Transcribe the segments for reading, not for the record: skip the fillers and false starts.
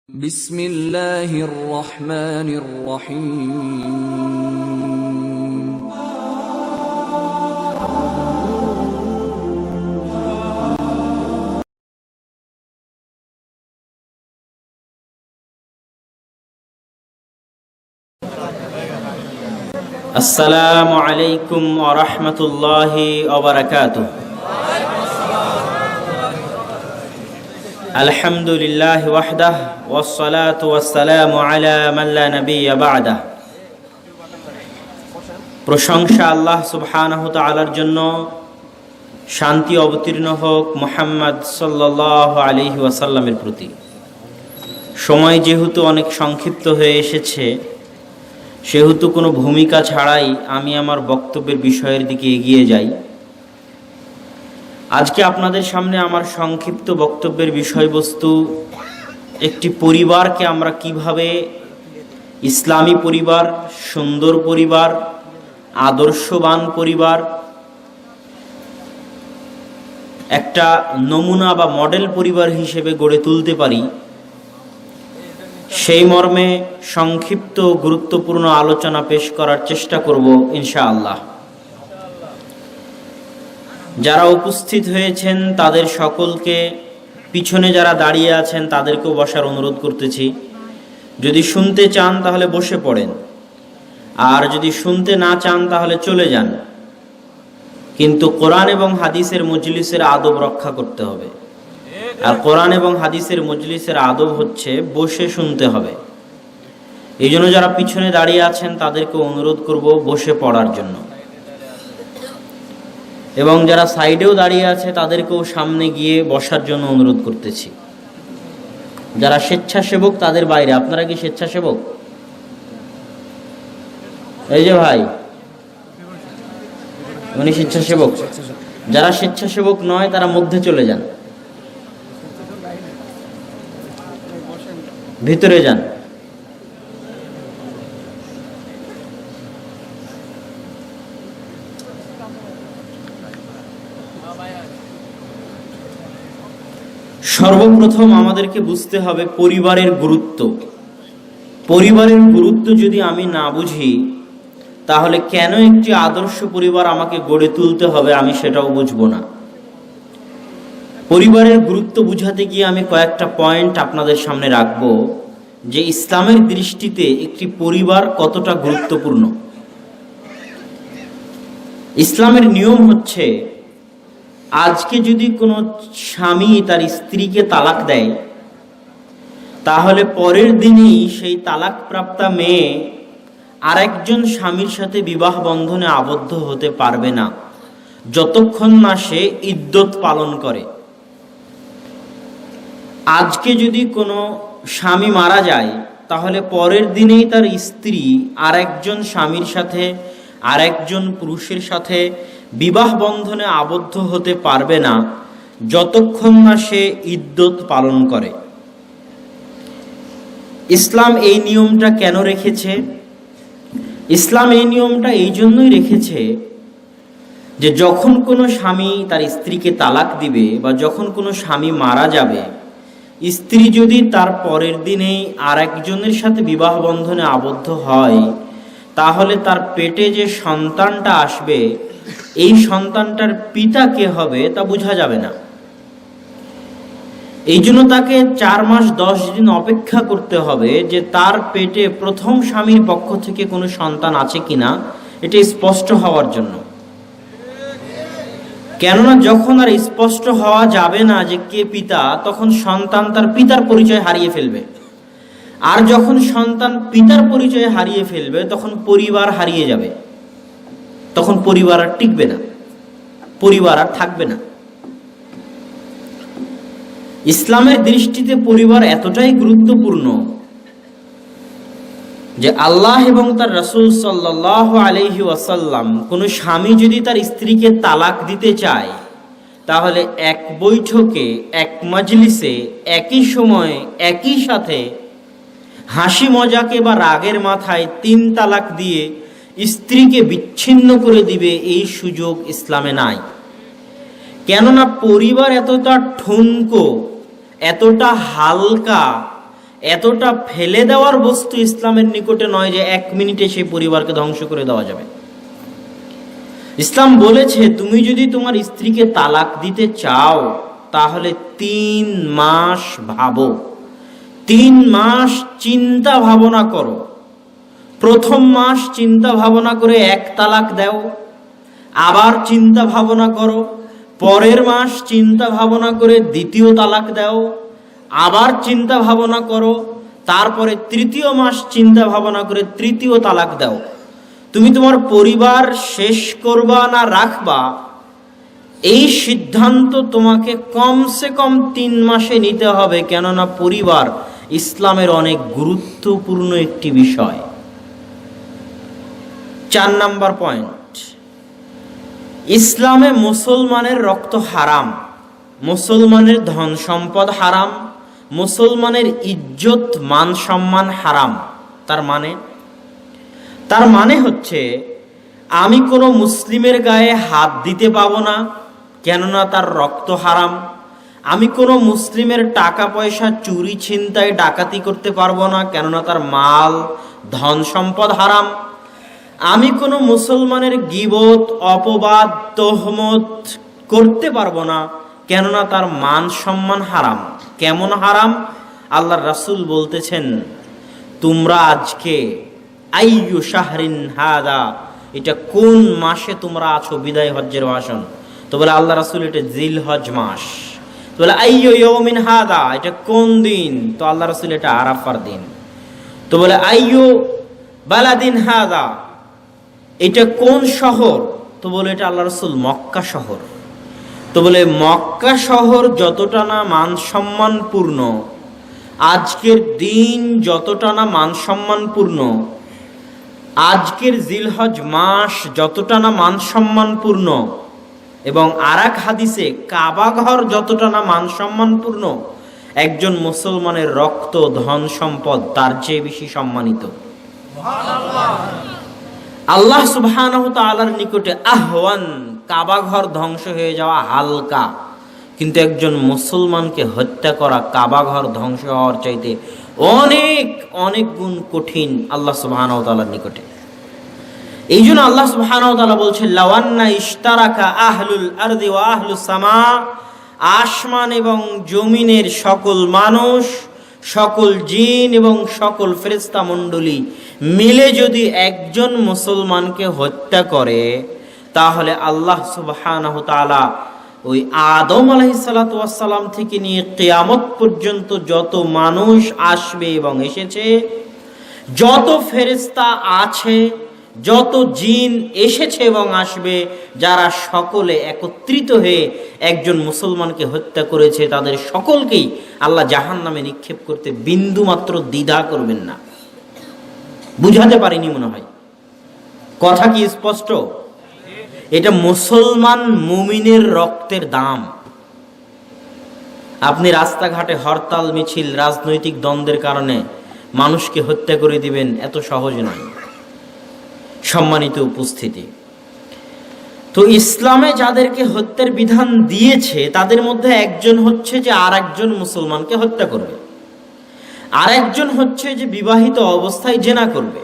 بسم الله الرحمن الرحيم السلام عليكم ورحمة الله وبركاته. الحمد لله وحده والصلاة والسلام على من لا نبي بعده. প্রশংসা আল্লাহ সুবহানাহু তাআলার জন্য, শান্তি অবতীর্ণ হোক মুহাম্মদ সাল্লাল্লাহু আলাইহি ওয়াসাল্লামের প্রতি। সময় যেহেতু অনেক সংক্ষিপ্ত হয়ে এসেছে, সেহেতু কোনো ভূমিকা ছাড়াই আমি আমার বক্তব্যের বিষয়ের দিকে এগিয়ে যাই। আজকে আপনাদের সামনে আমার সংক্ষিপ্ত বক্তব্যের বিষয়বস্তু একটি পরিবারকে আমরা কিভাবে ইসলামী পরিবার, সুন্দর পরিবার, আদর্শবান পরিবার, একটা নমুনা বা মডেল পরিবার হিসেবে গড়ে তুলতে পারি, সেই মর্মে সংক্ষিপ্ত গুরুত্বপূর্ণ আলোচনা পেশ করার চেষ্টা করব ইনশাআল্লাহ। যারা উপস্থিত হয়েছেন তাদের সকলকে, পিছনে যারা দাঁড়িয়ে আছেন তাদেরকেও বসার অনুরোধ করতেছি। যদি শুনতে চান তাহলে বসে পড়েন, আর যদি শুনতে না চান তাহলে চলে যান, কিন্তু কোরআন এবং হাদিসের মজলিসের আদব রক্ষা করতে হবে। আর কোরআন এবং হাদিসের মজলিসের আদব হচ্ছে বসে শুনতে হবে। এই জন্য যারা পিছনে দাঁড়িয়ে আছেন তাদেরকে অনুরোধ করব বসে পড়ার জন্য, এবং যারা সাইডেও দাঁড়িয়ে আছে তাদেরকেও সামনে গিয়ে বসার জন্য অনুরোধ করতেছি। যারা স্বেচ্ছাসেবক তাদের বাইরে। আপনারা কি স্বেচ্ছাসেবক? এই যে ভাই, উনি স্বেচ্ছাসেবক। যারা স্বেচ্ছাসেবক নয় তারা মধ্যে চলে যান, ভিতরে যান। সর্বপ্রথম আমাদেরকে বুঝতে হবে পরিবারের গুরুত্ব। পরিবারের গুরুত্ব যদি আমি না বুঝি, তাহলে কেন একটি আদর্শ পরিবার আমাকে গড়ে তুলতে হবে আমি সেটাও বুঝবো না। পরিবারের গুরুত্ব বুঝাতে গিয়ে আমি কয়েকটা পয়েন্ট আপনাদের সামনে রাখবো, যে ইসলামের দৃষ্টিতে একটি পরিবার কতটা গুরুত্বপূর্ণ। ইসলামের নিয়ম হচ্ছে, আজকে যদি কোনো স্বামী তার স্ত্রীকে তালাক দেয়, তাহলে পরের দিনই সেই তালাকপ্রাপ্তা মেয়ে আরেকজন স্বামীর সাথে বিবাহ বন্ধনে আবদ্ধ হতে পারবে না, যতক্ষণ না সে ইদ্যত পালন করে। আজকে যদি কোনো স্বামী মারা যায়, তাহলে পরের দিনেই তার স্ত্রী আরেকজন স্বামীর সাথে, আরেকজন পুরুষের সাথে বিবাহ বন্ধনে আবদ্ধ হতে পারবে না, যতক্ষণ না সে ইদ্যত পালন করে। ইসলাম এই নিয়মটা কেন রেখেছে? ইসলাম এই নিয়মটা এই জন্যই রেখেছে যে যখন কোনো স্বামী তার স্ত্রীকে তালাক দিবে, বা যখন কোনো স্বামী মারা যাবে, স্ত্রী যদি তার পরের দিনেই আরেকজনের সাথে বিবাহ বন্ধনে আবদ্ধ হয়, তাহলে তার পেটে যে সন্তানটা আসবে, এই সন্তানটার পিতা কে হবে তা বোঝা যাবে না। এই জন্য তাকে 4 মাস 10 দিন অপেক্ষা করতে হবে যে তার পেটে প্রথম স্বামীর পক্ষ থেকে কোনো সন্তান আছে কিনা, এটা স্পষ্ট হওয়ার জন্য। কেননা যখন আর স্পষ্ট হওয়া যাবে না যে কে পিতা, তখন সন্তান তার পিতার পরিচয় হারিয়ে ফেলবে। আর যখন সন্তান পিতার পরিচয় হারিয়ে ফেলবে, তখন পরিবার হারিয়ে যাবে, তখন পরিবার আর টিকবে না, পরিবার আর থাকবে না। ইসলামের দৃষ্টিতে পরিবার এতটাই গুরুত্বপূর্ণ যে আল্লাহ এবং তার রাসূল সাল্লাল্লাহু আলাইহি ওয়াসাল্লাম, কোনো স্বামী যদি তার স্ত্রীকে তালাক দিতে চায়, তাহলে এক বৈঠকে, এক মজলিসে, একই সময়ে, একই সাথে হাসি মজাকে বা রাগের মাথায় 3 তালাক দিয়ে স্ত্রীকে বিচ্ছিন্ন করে দিবে, এই সুযোগ ইসলামে নাই। কেননা পরিবার এতটা ঠুনকো, এতটা হালকা, এতটা ফেলে দেওয়ার বস্তু ইসলামের নিকটে নয় যে 1 মিনিটে সেই পরিবারকে ধ্বংস করে দেওয়া যাবে। ইসলাম বলেছে তুমি যদি তোমার স্ত্রীকে তালাক দিতে চাও তাহলে 3 মাস ভাবো, 3 মাস চিন্তা ভাবনা করো। প্রথম মাস চিন্তা ভাবনা করে 1 তালাক দাও, আবার চিন্তা ভাবনা করো, পরের মাস চিন্তা ভাবনা করে 2য় তালাক দাও, আবার চিন্তা ভাবনা করো, তারপরে 3য় মাস চিন্তা ভাবনা করে 3য় তালাক দাও। তুমি তোমার পরিবার শেষ করবা না রাখবা, এই সিদ্ধান্ত তোমাকে কমসে কম 3 মাসে নিতে হবে, কেননা পরিবার ইসলামের অনেক গুরুত্বপূর্ণ একটি বিষয়। 4 নম্বর পয়েন্ট, ইসলামে মুসলমানের রক্ত হারাম, মুসলমানের ধন সম্পদ হারাম, মুসলমানের ইজ্জত মান সম্মান হারাম। তার মানে হচ্ছে আমি কোনো মুসলিমের গায়ে হাত দিতে পাবো না, কেননা তার রক্ত হারাম। আমি কোনো মুসলিমের টাকা পয়সা চুরি ছিনতাই ডাকাতি করতে পারবো না, কেননা তার মাল ধন সম্পদ হারাম। আমি কোনো মুসলমানের গীবত অপবাদ তহমত করতে পারবো না, কেননা তার মান সম্মান হারাম। কেমন হারাম? আল্লাহর রাসূল বলতেছেন তোমরা আজকে আইয়ু শাহরিন হাদা, এটা কোন মাসে তোমরা আছো? বিদায় হজ্জের ভাষণ। তো বলে আল্লাহ রাসূল এটা জিলহজ মাস। তো বলে আইয়ু ইয়াউমিন হাদা, এটা কোন দিন? তো আল্লাহ রাসূল এটা আরাফার দিন। তো বলে আইয়ু বালাদিন হাদা, এটা কোন শহর? তো বলে এটা আল্লাহ রাসূল মক্কা শহর। তো বলে মক্কা শহর যতটা না মানসম্মানপূর্ণ, আজকের দিন যতটা না মানসম্মানপূর্ণ, আজকের জিলহজ মাস যতটা না মানসম্মানপূর্ণ, এবং আরেক হাদিসে কাবা ঘর যতটা না মানসম্মানপূর্ণ, একজন মুসলমানের রক্ত ধন সম্পদ তার চেয়ে বেশি সম্মানিত। আল্লাহ সুবহানাহু ওয়া তাআলার নিকটে আহওয়ান, কাবা ঘর ধ্বংস হয়ে যাওয়া হালকা, কিন্তু একজন মুসলমানকে হত্যা করা কাবা ঘর ধ্বংস হওয়ার চাইতে অনেক অনেক গুণ কঠিন আল্লাহ সুবহানাহু ওয়া তাআলার নিকটে। এই জন্য আল্লাহ সুবহানাহু ওয়া তাআলা বলছেন লাওয়ান্না ইশতারাকা আহলুল আরদি ওয়া আহলুস সামা, আসমান এবং জমিনের সকল মানুষ, সকল জিন এবং সকল ফেরেশতা মণ্ডলী মিলে যদি একজন মুসলমানকে হত্যা করে, তাহলে আল্লাহ সুবহানাহু ওয়া তাআলা ওই আদম আলাইহিস সালাতু ওয়াস সালাম থেকে নিয়ে কিয়ামত পর্যন্ত যত মানুষ আসবে এবং এসেছে, যত ফেরেশতা আছে, যত জিন এসেছে এবং আসবে, যারা সকলে একত্রিত হয়ে একজন মুসলমানকে হত্যা করেছে, তাদের সকলকেই আল্লাহ জাহান্নামে নিক্ষেপ করতে বিন্দু মাত্র দ্বিধা করবেন না। বুঝাতে পারিনি মনে হয়, কথা কি স্পষ্ট? এটা মুসলমান মুমিনের রক্তের দাম। আপনি রাস্তাঘাটে হরতাল মিছিল রাজনৈতিক দ্বন্দ্বের কারণে মানুষকে হত্যা করে দিবেন, এত সহজ নয়। সম্মানিত উপস্থিতি, তো ইসলামে যাদেরকে হত্যার বিধান দিয়েছে তাদের মধ্যে একজন হচ্ছে যে আর একজন মুসলমানকে হত্যা করবে, আর একজন হচ্ছে যে বিবাহিত অবস্থায় জেনা করবে,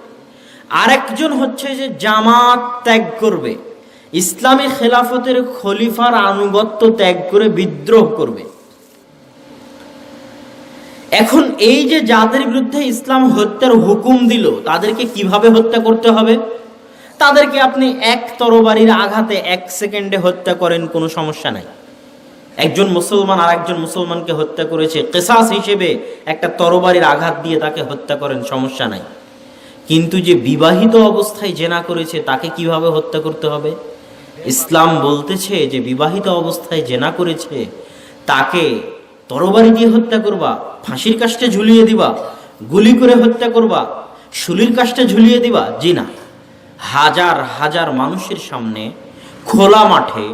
আর একজন হচ্ছে যে জামাত ত্যাগ করবে, ইসলামী খেলাফতের খলিফার আনুগত্য ত্যাগ করে বিদ্রোহ করবে। এখন এই যে যাদের বিরুদ্ধে ইসলাম হত্যার হুকুম দিল, তাদেরকে কিভাবে হত্যা করতে হবে? তাদেরকে আপনি 1 তরবারির আঘাতে 1 সেকেন্ডে হত্যা করেন, কোনো সমস্যা নাই। একজন মুসলমান আর একজন মুসলমানকে হত্যা করেছে, কিসাস হিসেবে একটা তরবারির আঘাত দিয়ে তাকে হত্যা করেন, সমস্যা নাই। কিন্তু যে বিবাহিত অবস্থায় জেনা করেছে তাকে কিভাবে হত্যা করতে হবে? ইসলাম বলতেছে যে বিবাহিত অবস্থায় জেনা করেছে তাকে তরবারি দিয়ে হত্যা করবা, ফাঁসির কাস্টে ঝুলিয়ে দিবা, গুলি করে হত্যা করবা, শুলির কাস্টে ঝুলিয়ে দিবা? জি না। হাজার হাজার মানুষের সামনে খোলা মাঠে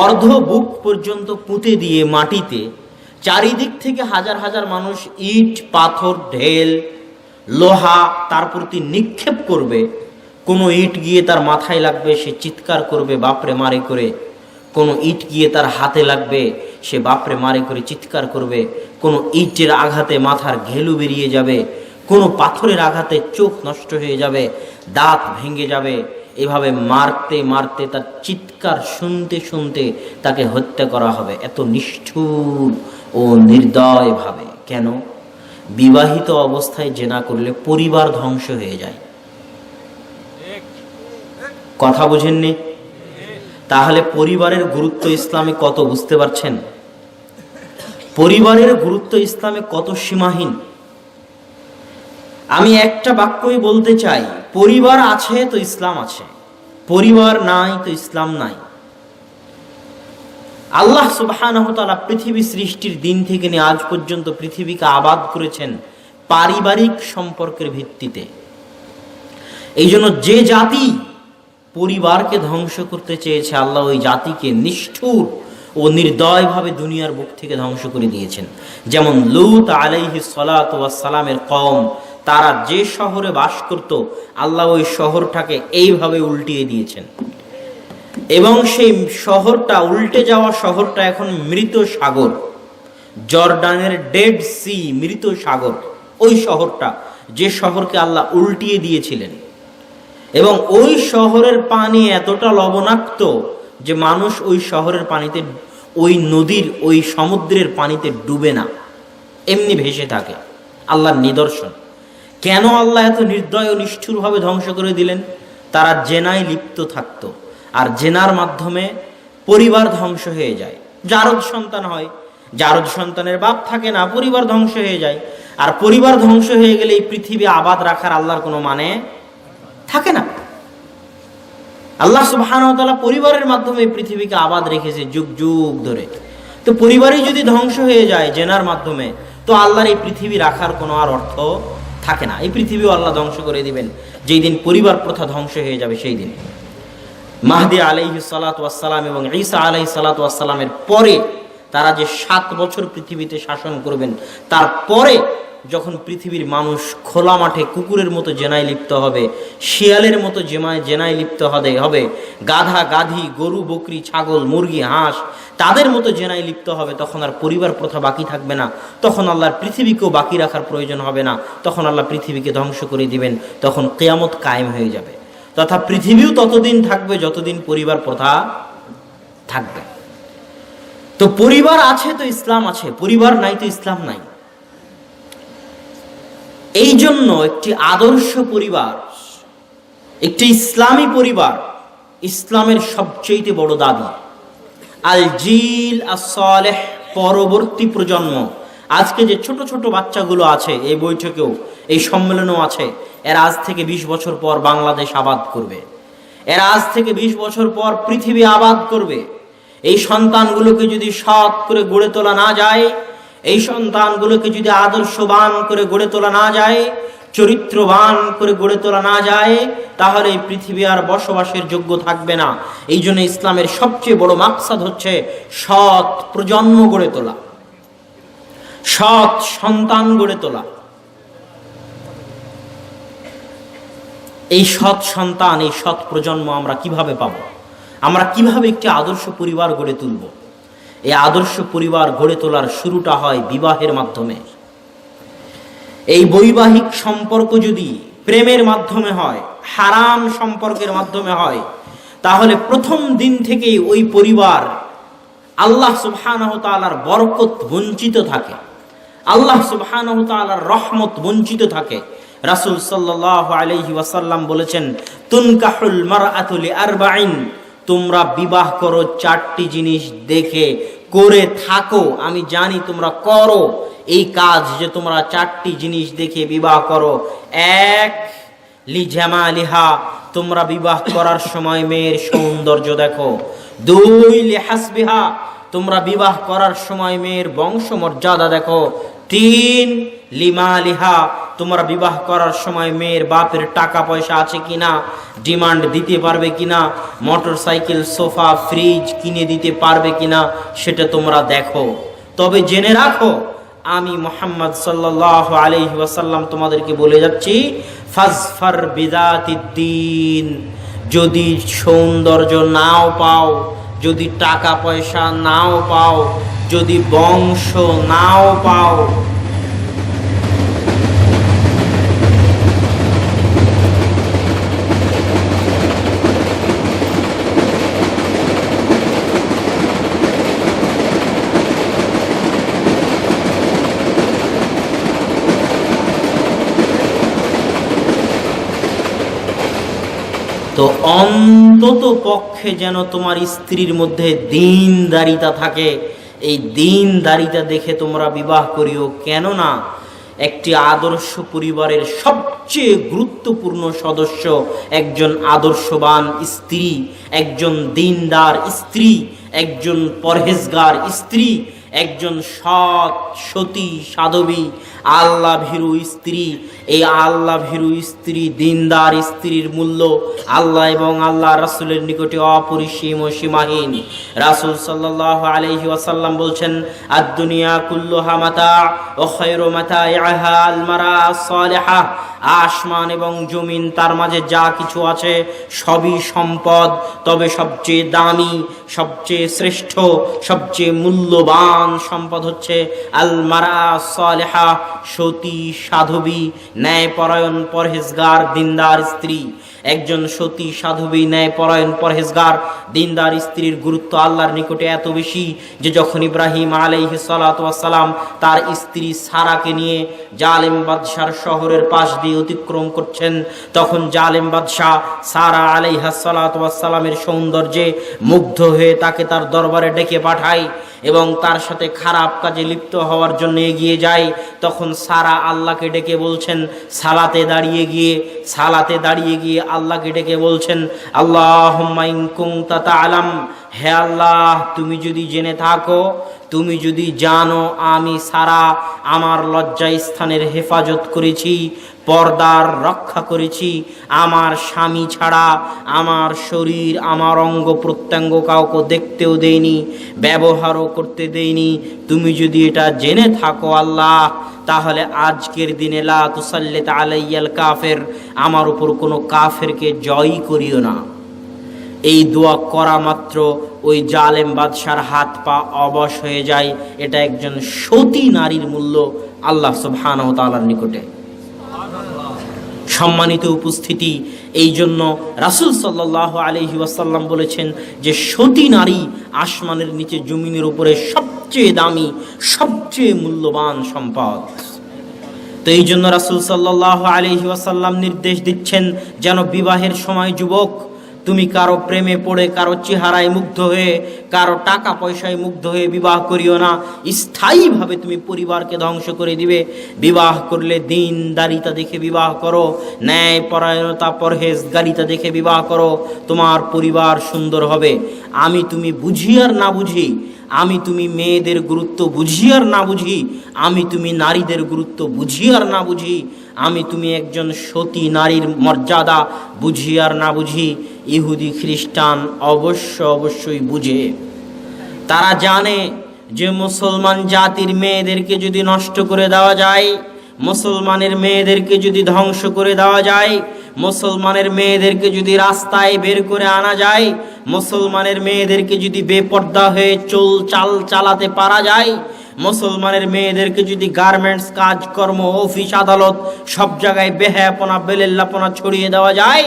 অর্ধ বুক পর্যন্ত পুঁতে দিয়ে মাটিতে চারিদিক থেকে হাজার হাজার মানুষ ইট পাথর ঢেল লোহা তার প্রতি নিক্ষেপ করবে। কোনো ইট গিয়ে তার মাথায় লাগবে, সে চিৎকার করবে বাপরে মারে করে। কোনো ইট গিয়ে তার হাতে লাগবে, সে বাপরে মারে করে চিৎকার করবে। কোনো ইটের আঘাতে মাথার ঘেলু বেরিয়ে যাবে, কোনো পাথরের আঘাতে চোখ নষ্ট হয়ে যাবে, দাঁত ভেঙে যাবে। এভাবে মারতে মারতে তার চিৎকার শুনতে শুনতে তাকে হত্যা করা হবে, এত নিষ্ঠুর ও নির্দয়ভাবে। কেন? বিবাহিত অবস্থায় জেনা করলে পরিবার ধ্বংস হয়ে যায়। কথা বুঝেননি? তাহলে পরিবারের গুরুত্ব ইসলামে কত, বুঝতে পারছেন? পরিবারের গুরুত্ব ইসলামে কত সীমাহীন। আমি একটা বাক্যই বলতে চাই, পরিবার আছে তো ইসলাম আছে, পরিবার নাই তো ইসলাম নাই। আল্লাহ সুবহানাহু ওয়া তাআলা পৃথিবী সৃষ্টির দিন থেকে নিয়ে আজ পর্যন্ত পৃথিবীকে আবাদ করেছেন পারিবারিক সম্পর্কের ভিত্তিতে। এই জন্য যে জাতি পরিবারকে ধ্বংস করতে চেয়েছে, আল্লাহ ওই জাতিকে নিষ্ঠুর ও নির্দয়ভাবে দুনিয়ার বুক থেকে ধ্বংস করে দিয়েছেন। যেমন লূত আলাইহিস সালাতু ওয়াস সালামের কওম, তারা যে শহরে বাস করত, আল্লাহ ওই শহরটাকে এইভাবে উল্টিয়ে দিয়েছেন। এবং সেই শহরটা, উল্টে যাওয়া শহরটা এখন মৃত সাগর, জর্ডানের ডেড সি, মৃত সাগর। ওই শহরটা, যে শহরকে আল্লাহ উল্টিয়ে দিয়েছিলেন, এবং ওই শহরের পানি এতটা লবণাক্ত যে মানুষ ওই শহরের পানিতে, ওই নদীর, ওই সমুদ্রের পানিতে ডুবে না, এমনি ভেসে থাকে। আল্লাহর নিদর্শন। কেন আল্লাহ এত নির্দয় ও নিষ্ঠুরভাবে ধ্বংস করে দিলেন? তারা জেনায় লিপ্ত থাকতো, আর জেনার মাধ্যমে পরিবার ধ্বংস হয়ে যায়। জারদ সন্তান হয়, জারদ সন্তানের বাপ থাকে না, পরিবার ধ্বংস হয়ে যায়। আর পরিবার ধ্বংস হয়ে গেলে এই পৃথিবী আবাদ রাখার আল্লাহর কোনো মানে থাকে না। আল্লাহ সুবহানাহু ওয়া তাআলা পরিবারের মাধ্যমে পৃথিবীকে আবাদ রেখেছে যুগ যুগ ধরে। তো পরিবারই যদি ধ্বংস হয়ে যায় জেনার মাধ্যমে, তো আল্লাহর এই পৃথিবী রাখার কোনো আর অর্থ থাকে না। এই পৃথিবীও আল্লাহ ধ্বংস করে দিবেন যেই দিন পরিবার প্রথা ধ্বংস হয়ে যাবে। সেই দিন মাহদী আলাইহিস সালাতু ওয়াস সালাম এবং ঈসা আলাইহিস সালাতু ওয়াস সালামের পরে তারা যে 7 বছর পৃথিবীতে শাসন করবেন, তারপরে যখন পৃথিবীর মানুষ খোলা মাঠে কুকুরের মতো জেনায় লিপ্ত হবে, শিয়ালের মতো জেনায় লিপ্ত হবে, গাধা গাধি, গরু বকরি, ছাগল মুরগি হাঁস তাদের মতো জেনায় লিপ্ত হবে, তখন আর পরিবার প্রথা বাকি থাকবে না। তখন আল্লাহর পৃথিবীকেও বাকি রাখার প্রয়োজন হবে না। তখন আল্লাহ পৃথিবীকে ধ্বংস করে দিবেন। তখন কিয়ামত কায়েম হয়ে যাবে। তথা পৃথিবীও ততদিন থাকবে যতদিন পরিবার প্রথা থাকবে। তো পরিবার আছে তো ইসলাম আছে, পরিবার নাই তো ইসলাম নাই। এই জন্য একটি আদর্শ পরিবার, একটি ইসলামী পরিবার ইসলামের সবচেয়ে বড় দাবি। আল জিল আস-সালেহ, পরবর্তী প্রজন্ম। আজকে যে ছোট ছোট বাচ্চাগুলো আছে, এই বৈঠকেও, এই সম্মেলনেও আছে, এরা আজ থেকে 20 বছর পর বাংলাদেশ আবাদ করবে, এরা আজ থেকে 20 বছর পর পৃথিবী আবাদ করবে। এই সন্তানগুলোকে যদি সৎ করে গড়ে তোলা না যায়, এই সন্তানগুলোকে যদি আদর্শবান করে গড়ে তোলা না যায়, চরিত্রবান করে গড়ে তোলা না যায়, তাহলে এই পৃথিবী আর বসবাসের যোগ্য থাকবে না। এই জন্য ইসলামের সবচেয়ে বড় মাকসাদ হচ্ছে সৎ প্রজন্ম গড়ে তোলা, সৎ সন্তান গড়ে তোলা। এই সৎ সন্তান, এই সৎ প্রজন্ম আমরা কিভাবে পাবো? আমরা কিভাবে একটি আদর্শ পরিবার গড়ে তুলব? এই আদর্শ পরিবার গড়ে তোলার শুরুটা হয় বিবাহের মাধ্যমে। এই বৈবাহিক সম্পর্ক যদি প্রেমের মাধ্যমে হয়, হারাম সম্পর্কের মাধ্যমে হয়, তাহলে প্রথম দিন থেকেই ওই পরিবার আল্লাহ সুবহানাহু ওয়া তাআলার বরকত বঞ্চিত থাকে, আল্লাহ সুবহানাহু ওয়া তাআলার রহমত বঞ্চিত থাকে। রাসূল সাল্লাল্লাহু আলাইহি ওয়াসাল্লাম বলেছেন, তুনকাহুল মারআতু লিআরবাইন, তোমরা বিবাহ করো 4টি জিনিস দেখে, করে থাকো। আমি জানি তোমরা করো এই কাজ, যে তোমরা 4টি জিনিস দেখে বিবাহ করো। 1, লিজামালিহা, তোমরা বিবাহ করার সময় মেয়ের সৌন্দর্য দেখো। 2, লিহাসবিহা, তোমরা বিবাহ করার সময় মেয়ের বংশ মর্যাদা দেখো। 3, লিমালিহা, তোমরা বিবাহ করার সময় মেয়ের বাপের টাকা পয়সা আছে কিনা, ডিমান্ড দিতে পারবে কিনা, মোটর সাইকেল, সোফা, ফ্রিজ কিনে দিতে পারবে কিনা, সেটা তোমরা দেখো। তবে জেনে রাখো, আমি মুহাম্মদ সাল্লাল্লাহু আলাইহি ওয়াসাল্লাম তোমাদেরকে বলে যাচ্ছি, ফাজফার বিযাতিদ্দিন, যদি সৌন্দর্য নাও পাও, যদি টাকা পয়সা নাও পাও, যদি বংশ নাও পাও, তো অন্তত পক্ষে যেন তোমার স্ত্রীর মধ্যে দীনদারিতা থাকে। এই দীনদারিতা দেখে তোমরা বিবাহ করিও, কেননা একটি আদর্শ পরিবারের সবচেয়ে গুরুত্বপূর্ণ সদস্য একজন আদর্শবান স্ত্রী, একজন দীনদার স্ত্রী, একজন পরহেজগার স্ত্রী, একজন সৎ সতী সাধবী আল্লাহ ভীরু স্ত্রী। এই আল্লাহ ভীরু স্ত্রী, দীনদার স্ত্রীর মূল্য আল্লাহ এবং আল্লাহ রাসূলের নিকটে অপরিসীম ও সীমাহীন। রাসূল সাল্লাল্লাহু আলাইহি ওয়াসাল্লাম বলছেন, আদ-দুনিয়া কুল্লুহা মাতা ওয়া খায়রু মাতাইহা আল-মারআ সালিহা। আসমান এবং জমিন তার মাঝে যা কিছু আছে সবই সম্পদ, তবে সবচেয়ে দামি, সবচেয়ে শ্রেষ্ঠ, সবচেয়ে মূল্যবান সম্পদ হচ্ছে আল-মারআ সালিহা, সতী সাধবী ন্যায়পরায়ণ পরহেজগার দিনদার স্ত্রী। একজন সতী সাধবী ন্যায়পরায়ণ পরহেজগার দিনদার স্ত্রীর গুরুত্ব আল্লাহর নিকটে এত বেশি যে যখন ইব্রাহিম আলাইহিস সালাতু ওয়াস সালাম তার স্ত্রী সারাকে নিয়ে জালেম বাদশার শহরের পাশ দিয়ে অতিক্রম করছেন, তখন জালেম বাদশা সারা আলাইহিস সালাতু ওয়াস সালামের সৌন্দর্যে মুগ্ধ হয়ে তাকে তার দরবারে ডেকে পাঠায় এবং তার সাথে খারাপ কাজে লিপ্ত হওয়ার জন্য এগিয়ে যায়। তখন সারা আল্লাহকে ডেকে বলছেন, সালাতে দাঁড়িয়ে গিয়ে আল্লাহকে ডেকে বলছেন, আল্লাহুম্মা ইন কুনতা তা'লাম, হে আল্লাহ তুমি যদি জেনে থাকো, তুমি যদি জানো আমি সারা আমার লজ্জা স্থানের হেফাজত করেছি, পর্দার রক্ষা করেছি, আমার স্বামী ছাড়া আমার শরীর আমার অঙ্গ প্রত্যঙ্গ কাউকে দেখতেও দেইনি, ব্যবহারও করতে দেইনি, তুমি যদি এটা জেনে থাকো আল্লাহ, তাহলে আজকের দিনে লা তুসাল্লিত আলাইয়াল কাফের, আমার উপর কোনো কাফেরকে জয় করিও না। এই দোয়া করা মাত্র ওই জালেম বাদশার হাত পা অবশ হয়ে যায়। এটা একজন সতী নারীর মূল্য আল্লাহ সুবহানাহু ওয়া তাআলার নিকটে। সম্মানিত উপস্থিতি, এই জন্য রাসূল সাল্লাল্লাহু আলাইহি ওয়াসাল্লাম বলেছেন যে সতী নারী আসমানের নিচে জমিনের উপরে সবচেয়ে দামি, সবচেয়ে মূল্যবান সম্পদ। তো এই জন্য রাসূল সাল্লাল্লাহু আলাইহি ওয়াসাল্লাম নির্দেশ দিচ্ছেন যেন বিবাহের সময় যুবক তুমি কারো প্রেমে পড়ে, কারো চেহারায় মুগ্ধ হয়ে, কারো টাকা পয়সায় মুগ্ধ হয়ে বিবাহ করিও না। স্থায়ীভাবে তুমি পরিবারকে ধ্বংস করে দিবে। বিবাহ করলে দীনদারিতা দেখে বিবাহ করো, ন্যায় পরায়ণতা পরহেজগারিতা দেখে বিবাহ করো, তোমার পরিবার সুন্দর হবে। আমি তুমি বুঝি আর না বুঝি, আমি তুমি মেয়েদের গুরুত্ব বুঝি আর না বুঝি, আমি তুমি নারীদের গুরুত্ব বুঝি আর না বুঝি, আমি তুমি একজন সতী নারীর মর্যাদা বুঝি আর না বুঝি, ইহুদি খ্রিস্টান অবশ্যই বুঝে। তারা জানে যে মুসলমান জাতির মেয়েদেরকে যদি নষ্ট করে দেওয়া যায়, মুসলমানের মেয়েদেরকে যদি ধ্বংস করে দেওয়া যায়, মুসলমানের মেয়েদেরকে যদি রাস্তায় বের করে আনা যায়, মুসলমানের মেয়েদেরকে যদি বেপর্দা হয়ে চাল চালাতে পারা যায়, মুসলমানের মেয়েদেরকে যদি গার্মেন্টস কাজকর্ম অফিস আদালত সব জায়গায় বেহায়াপনা বেলেল্লাপনা ছড়িয়ে দেওয়া যায়,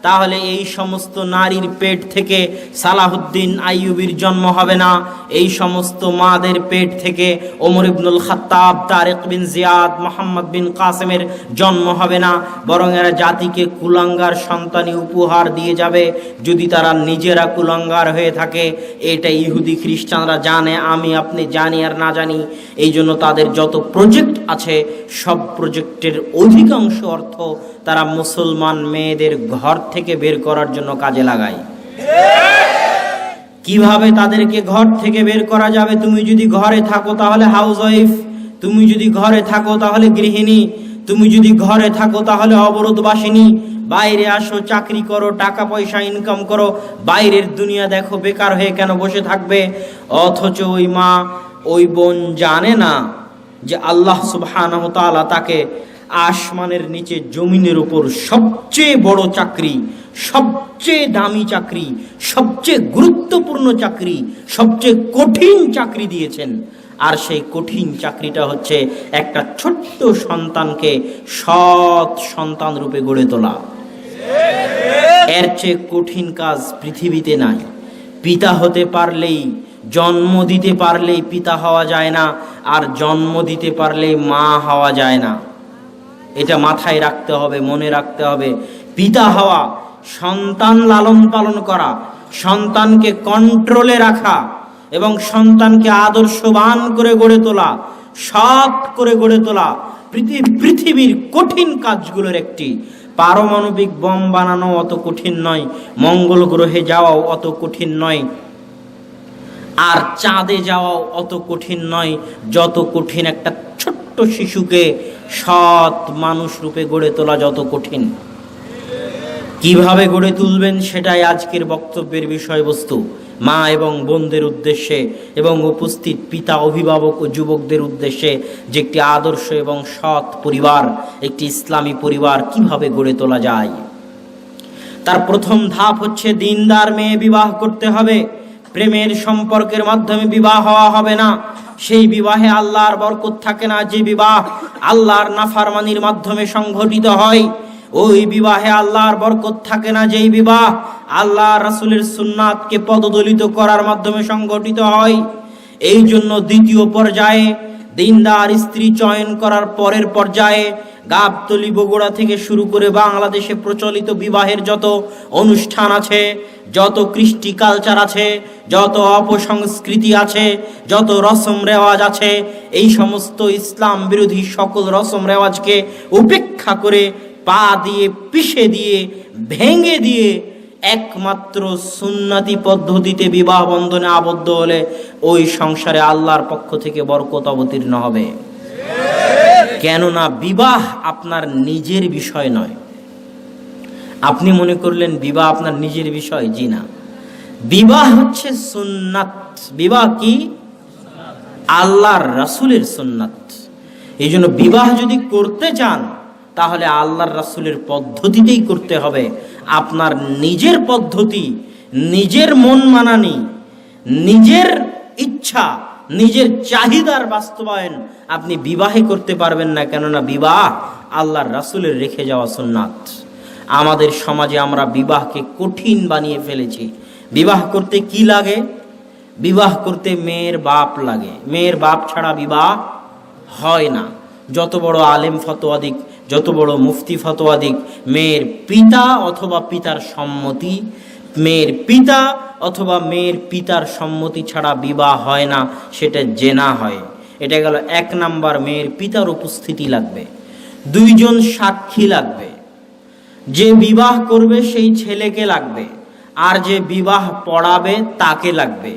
তাহলে এই সমস্ত নারীর পেট থেকে সালাহুদ্দিন আইয়ুবীর জন্ম হবে না, এই সমস্ত মাদের পেট থেকে ওমর ইবনুল খাত্তাব, তারেক বিন জিয়াদ, মোহাম্মদ বিন কাসেমের জন্ম হবে না, বরং এরা জাতিকে কুলাঙ্গার সন্তানী উপহার দিয়ে যাবে যদি তারা নিজেরা কুলাঙ্গার হয়ে থাকে। এটা ইহুদি খ্রিস্টানরা জানে, আমি আপনি জানি আর না জানি। এই জন্য তাদের যত প্রজেক্ট আছে সব প্রজেক্টের অধিকাংশ অর্থ তারা মুসলমান মেয়েদের ঘর থেকে বের করার জন্য কাজে লাগায়। কিভাবে তাদেরকে ঘর থেকে বের করা যাবে? তুমি যদি ঘরে থাকো তাহলে হাউস ওয়াইফ, তুমি যদি ঘরে থাকো তাহলে গৃহিণী, তুমি যদি ঘরে থাকো তাহলে অবরোধবাসিনী। বাইরে আসো, চাকরি করো, টাকা পয়সা ইনকাম করো, বাইরের দুনিয়া দেখো, বেকার হয়ে কেন বসে থাকবে? অথচ ওই মা ওই বোন জানে না যে আল্লাহ সুবহানাহু ওয়া তাআলা তাকে আসমানের নিচে জমিনের উপর সবচেয়ে বড় চাকরি, সবচেয়ে দামি চাকরি, সবচেয়ে গুরুত্বপূর্ণ চাকরি, সবচেয়ে কঠিন চাকরি দিয়েছেন। আর সেই কঠিন চাকরিটা হচ্ছে একটা ছোট্ট সন্তানকে সৎ সন্তান রূপে গড়ে তোলা। এর চেয়ে কঠিন কাজ পৃথিবীতে নাই। পিতা হতে পারলেই, জন্ম দিতে পারলেই পিতা হওয়া যায় না, আর জন্ম দিতে পারলেই মা হওয়া যায় না। এটা মাথায় রাখতে হবে, মনে রাখতে হবে। পিতা হওয়া, সন্তান লালন পালন করা, সন্তানকে কন্ট্রোলে রাখা এবং সন্তানকে আদর্শবান করে গড়ে তোলা, সৎ করে গড়ে তোলা পৃথিবীর কঠিন কাজগুলোর একটি। পারমাণবিক বম বানানো অত কঠিন নয়, মঙ্গল গ্রহে যাওয়াও অত কঠিন নয়, আর চাঁদে যাওয়াও অত কঠিন নয় যত কঠিন একটা ছোট্ট শিশুকে সৎ মানুষ রূপে গড়ে তোলা যত কঠিন। কিভাবে গড়ে তুলবেন সেটাই আজকের বক্তব্যের বিষয়বস্তু। মা এবং বোনদের উদ্দেশ্যে এবং উপস্থিত পিতা, অভিভাবক ও যুবকদের উদ্দেশ্যে যে একটি আদর্শ এবং সৎ পরিবার, একটি ইসলামী পরিবার কিভাবে গড়ে তোলা যায়, তার প্রথম ধাপ হচ্ছে দিনদার মেয়ে বিবাহ করতে হবে। প্রেমের সম্পর্কের মাধ্যমে বিবাহ হওয়া হবে না, সেই বিবাহে আল্লাহর বরকত থাকে না। যে বিবাহ আল্লাহর নাফরমানির মাধ্যমে সংঘটিত হয়, ওই বিবাহে আল্লাহর বরকত থাকে না। যেই বিবাহ আল্লাহ রাসূলের সুন্নাতকে পদদলিত করার মাধ্যমে সংঘটিত হয়। এই জন্য দ্বিতীয় পর্যায়ে দিনদার স্ত্রী চয়ন করার পরের পর্যায়ে গাবতলী, বগুড়া থেকে শুরু করে বাংলাদেশে প্রচলিত বিবাহের যত অনুষ্ঠান আছে, যত কৃষ্টি কালচার আছে, যত অপসংস্কৃতি আছে, যত রসম রেওয়াজ আছে, এই সমস্ত ইসলাম বিরোধী সকল রসম রেওয়াজকে উপেক্ষা করে, পা দিয়ে পিষে দিয়ে, ভেঙে দিয়ে একমাত্র সুন্নতি পদ্ধতিতে বিবাহ বন্ধনে আবদ্ধ হলে ওই সংসারে আল্লাহর পক্ষ থেকে বরকত অবতীর্ণ হবে। কেননা বিবাহ আপনার নিজের বিষয় নয়। আপনি মনে করলেন বিবাহ আপনার নিজের বিষয়, জি না। বিবাহ হচ্ছে সুন্নাত। বিবাহ কি? আল্লাহর রাসূলের সুন্নাত। এই জন্য বিবাহ যদি করতে চান তাহলে আল্লাহর রাসূলের পদ্ধতিতেই করতে হবে। আপনার নিজের পদ্ধতি, নিজের মন মানানি, নিজের ইচ্ছা, নিজের চাহিদার বাস্তবায়ন আপনি বিবাহে করতে পারবেন না। কেননা বিবাহ আল্লাহর রাসূলের রেখে যাওয়া সুন্নাত। আমাদের সমাজে আমরা বিবাহকে কঠিন বানিয়ে ফেলেছি। বিবাহ করতে কি লাগে? বিবাহ করতে মেয়ের বাপ লাগে। মেয়ের বাপ ছাড়া বিবাহ হয় না। যত বড় আলেম ফতোয়া দিক, যত বড় মুফতি ফতোয়া দিক, মেয়ের পিতা অথবা পিতার সম্মতি, মেয়ের পিতা অথবা মেয়ের পিতার সম্মতি ছাড়া বিবাহ হয় না, সেটা জেনা হয়। এটা গেল এক নাম্বার। মেয়ের পিতার উপস্থিতি লাগবে, দুইজন সাক্ষী লাগবে। যে বিবাহ করবে সেই ছেলেকে লাগবে, আর যে বিবাহ পড়াবে তাকে লাগবে।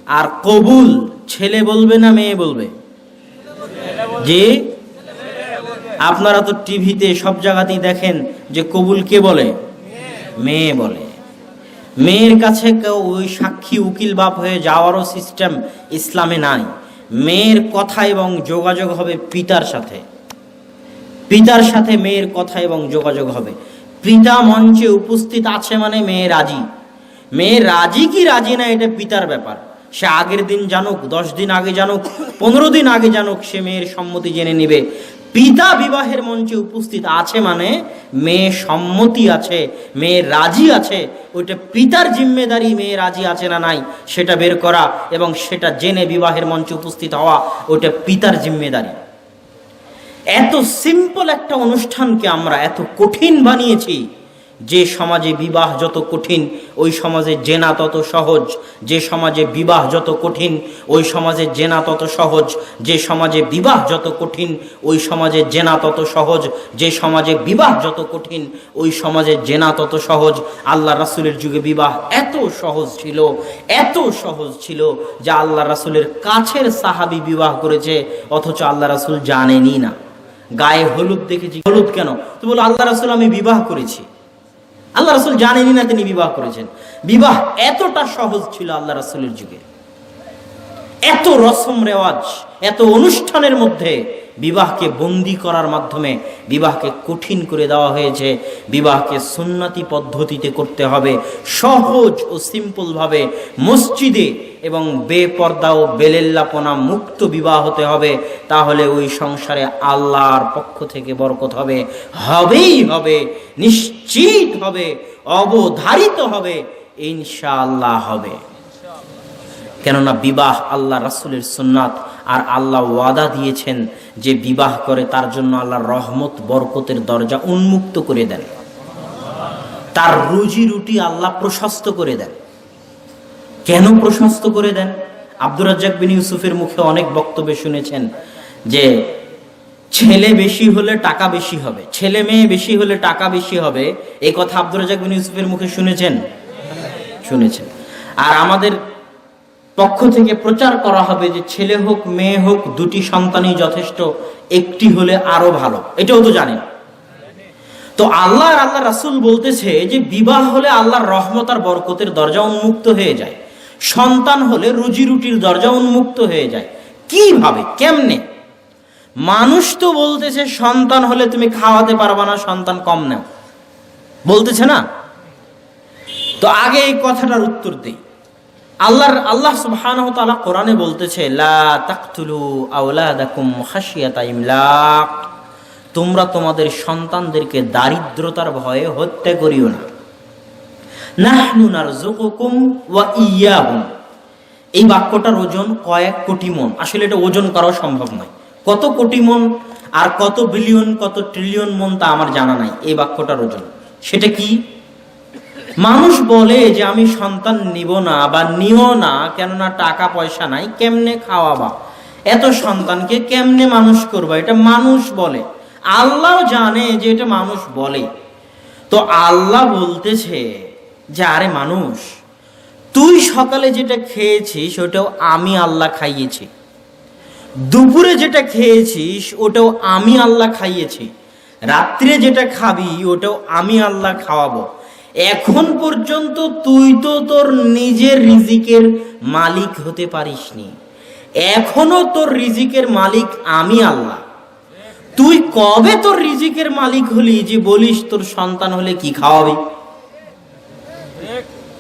আর কবুল ছেলে বলবে না মেয়ে বলবে? যে আপনারা তো টিভিতে সব জায়গাতেই দেখেন যে কবুল কে বলে? মেয়ে বলে। মেয়ের কাছে কেউ ওই সাক্ষী উকিল বাপ হয়ে যাওয়ারও সিস্টেম ইসলামে নাই। মেয়ের কথা এবং যোগাযোগ হবে পিতার সাথে। পিতার সাথে মেয়ের কথা এবং যোগাযোগ হবে। পিতা মঞ্চে উপস্থিত আছে মানে মেয়ে রাজি। মেয়ে রাজি কি রাজি না এটা পিতার ব্যাপার। সে আগের দিন জানুক, 10 দিন আগে জানুক, 15 দিন আগে জানুক, সে মেয়ের সম্মতি জেনে নেবে। পিতা বিবাহের মঞ্চে উপস্থিত আছে মানে মেয়ে সম্মতি আছে, মেয়ে রাজি আছে। ওইটা পিতার জিম্মেদারি, মেয়ে রাজি আছে না নাই সেটা বের করা এবং সেটা জেনে বিবাহের মঞ্চে উপস্থিত হওয়া, ওইটা পিতার জিম্মেদারি। এত সিম্পল একটা অনুষ্ঠানকে আমরা এত কঠিন বানিয়েছি। যে সমাজে বিবাহ যত কঠিন ওই সমাজে জেনা তত সহজ। যে সমাজে বিবাহ যত কঠিন ওই সমাজে জেনা তত সহজ। যে সমাজে বিবাহ যত কঠিন ওই সমাজে জেনা তত সহজ। যে সমাজে বিবাহ যত কঠিন ওই সমাজে জেনা তত সহজ। আল্লাহ রাসূলের যুগে বিবাহ এত সহজ ছিল, এত সহজ ছিল যে আল্লাহ রাসূলের কাছের সাহাবী বিবাহ করেছে, অথচ আল্লাহ রাসূল জানেনই না। গায়ে হলুদ দেখেছি, হলুদ কেন? তো বলো আল্লাহ রাসূল আমি বিবাহ করেছি। আল্লাহ রাসূল জানেনই না তিনি বিবাহ করেছেন। বিবাহ এতটা সহজ ছিল আল্লাহ রাসূলের যুগে। এত রসম রেওয়াজ, এত অনুষ্ঠানের মধ্যে বিবাহকে বন্দি করার মাধ্যমে বিবাহকে কঠিন করে দেওয়া হয়েছে। বিবাহকে সুন্নতি পদ্ধতিতে করতে হবে, সহজ ও সিম্পলভাবে মসজিদে, এবং বেপর্দা ও বেলেল্লাপনা মুক্ত বিবাহ হতে হবে। তাহলে ওই সংসারে আল্লাহর পক্ষ থেকে বরকত হবে, হবেই হবে, নিশ্চিত হবে, অবধারিত হবে, ইনশাআল্লাহ হবে। কেননা বিবাহ আল্লাহ রাসূলের সুন্নাত, আর আল্লাহ ওয়াদা দিয়েছেন যে বিবাহ করে তার জন্য আল্লাহর রহমত বরকতের দরজা উন্মুক্ত করে দেন, তার রুজি রুটি আল্লাহ প্রশস্ত করে দেন। কেন প্রশস্ত করে দেন? আব্দুর রাজ্জাক বিন ইউসুফের মুখে অনেক বক্তব্য শুনেছেন যে ছেলে বেশি হলে টাকা বেশি হবে, ছেলে মেয়ে বেশি হলে টাকা বেশি হবে। এই কথা আব্দুর রাজ্জাক বিন ইউসুফের মুখে শুনেছেন। আর আমাদের পক্ষ থেকে প্রচার করা হবে যে ছেলে হোক মেয়ে হোক দুটি সন্তানই যথেষ্ট, একটি হলে আরো ভালো। এটাও তো জানেন। তো আল্লাহ রাসূল বলতেছে যে বিবাহ হলে আল্লাহর রহমত আর বরকতের দরজা উন্মুক্ত হয়ে যায়, সন্তান হলে রুজি রুটির দরজা উন্মুক্ত হয়ে যায়। কিভাবে, কেমনে? মানুষ তো বলতেছে সন্তান হলে তুমি খাওয়াতে পারবা না, সন্তান কম নাও, বলতেছে না? তো আগে এই কথাটার উত্তর দেই। আল্লাহ সুবহানাহু ওয়া তাআলা কোরআনে বলতেছে, লা তাকতুলু আওলাদাকুম খাশিয়াতা ইমলাক, তোমরা তোমাদের সন্তানদেরকে দারিদ্রতার ভয়ে হত্যা করিও না। নাহনু নারযুকুকুম ওয়া ইয়্যাহুম, এই বাক্যটার ওজন কয়েক কোটি মন। আসলে এটা ওজন করাও সম্ভব নয়। কত কোটি মন আর কত বিলিয়ন কত ট্রিলিয়ন মন তা আমার জানা নাই এই বাক্যটার ওজন। সেটা কি? মানুষ বলে যে আমি সন্তান নিব না বা নিও না, কেননা টাকা পয়সা নাই, কেমনে খাওয়াবা, এত সন্তানকে কেমনে মানুষ করবা, এটা মানুষ বলে। আল্লাহ জানে যে এটা মানুষ বলে। তো আল্লাহ বলতেছে যে আরে মানুষ, তুই সকালে যেটা খেয়েছিস ওটাও আমি আল্লাহ খাইয়েছি, দুপুরে যেটা খেয়েছিস ওটাও আমি আল্লাহ খাইয়েছি, রাত্রে যেটা খাবি ওটাও আমি আল্লাহ খাওয়াবো। এখন পর্যন্ত তুই তো তোর নিজের রিজিকের মালিক হতে পারিসনি, এখনো তোর রিজিকের মালিক আমি আল্লাহ। তুই কবে তোর রিজিকের মালিক হলি যে বলিস তোর সন্তান হলে কি খাওয়াবি?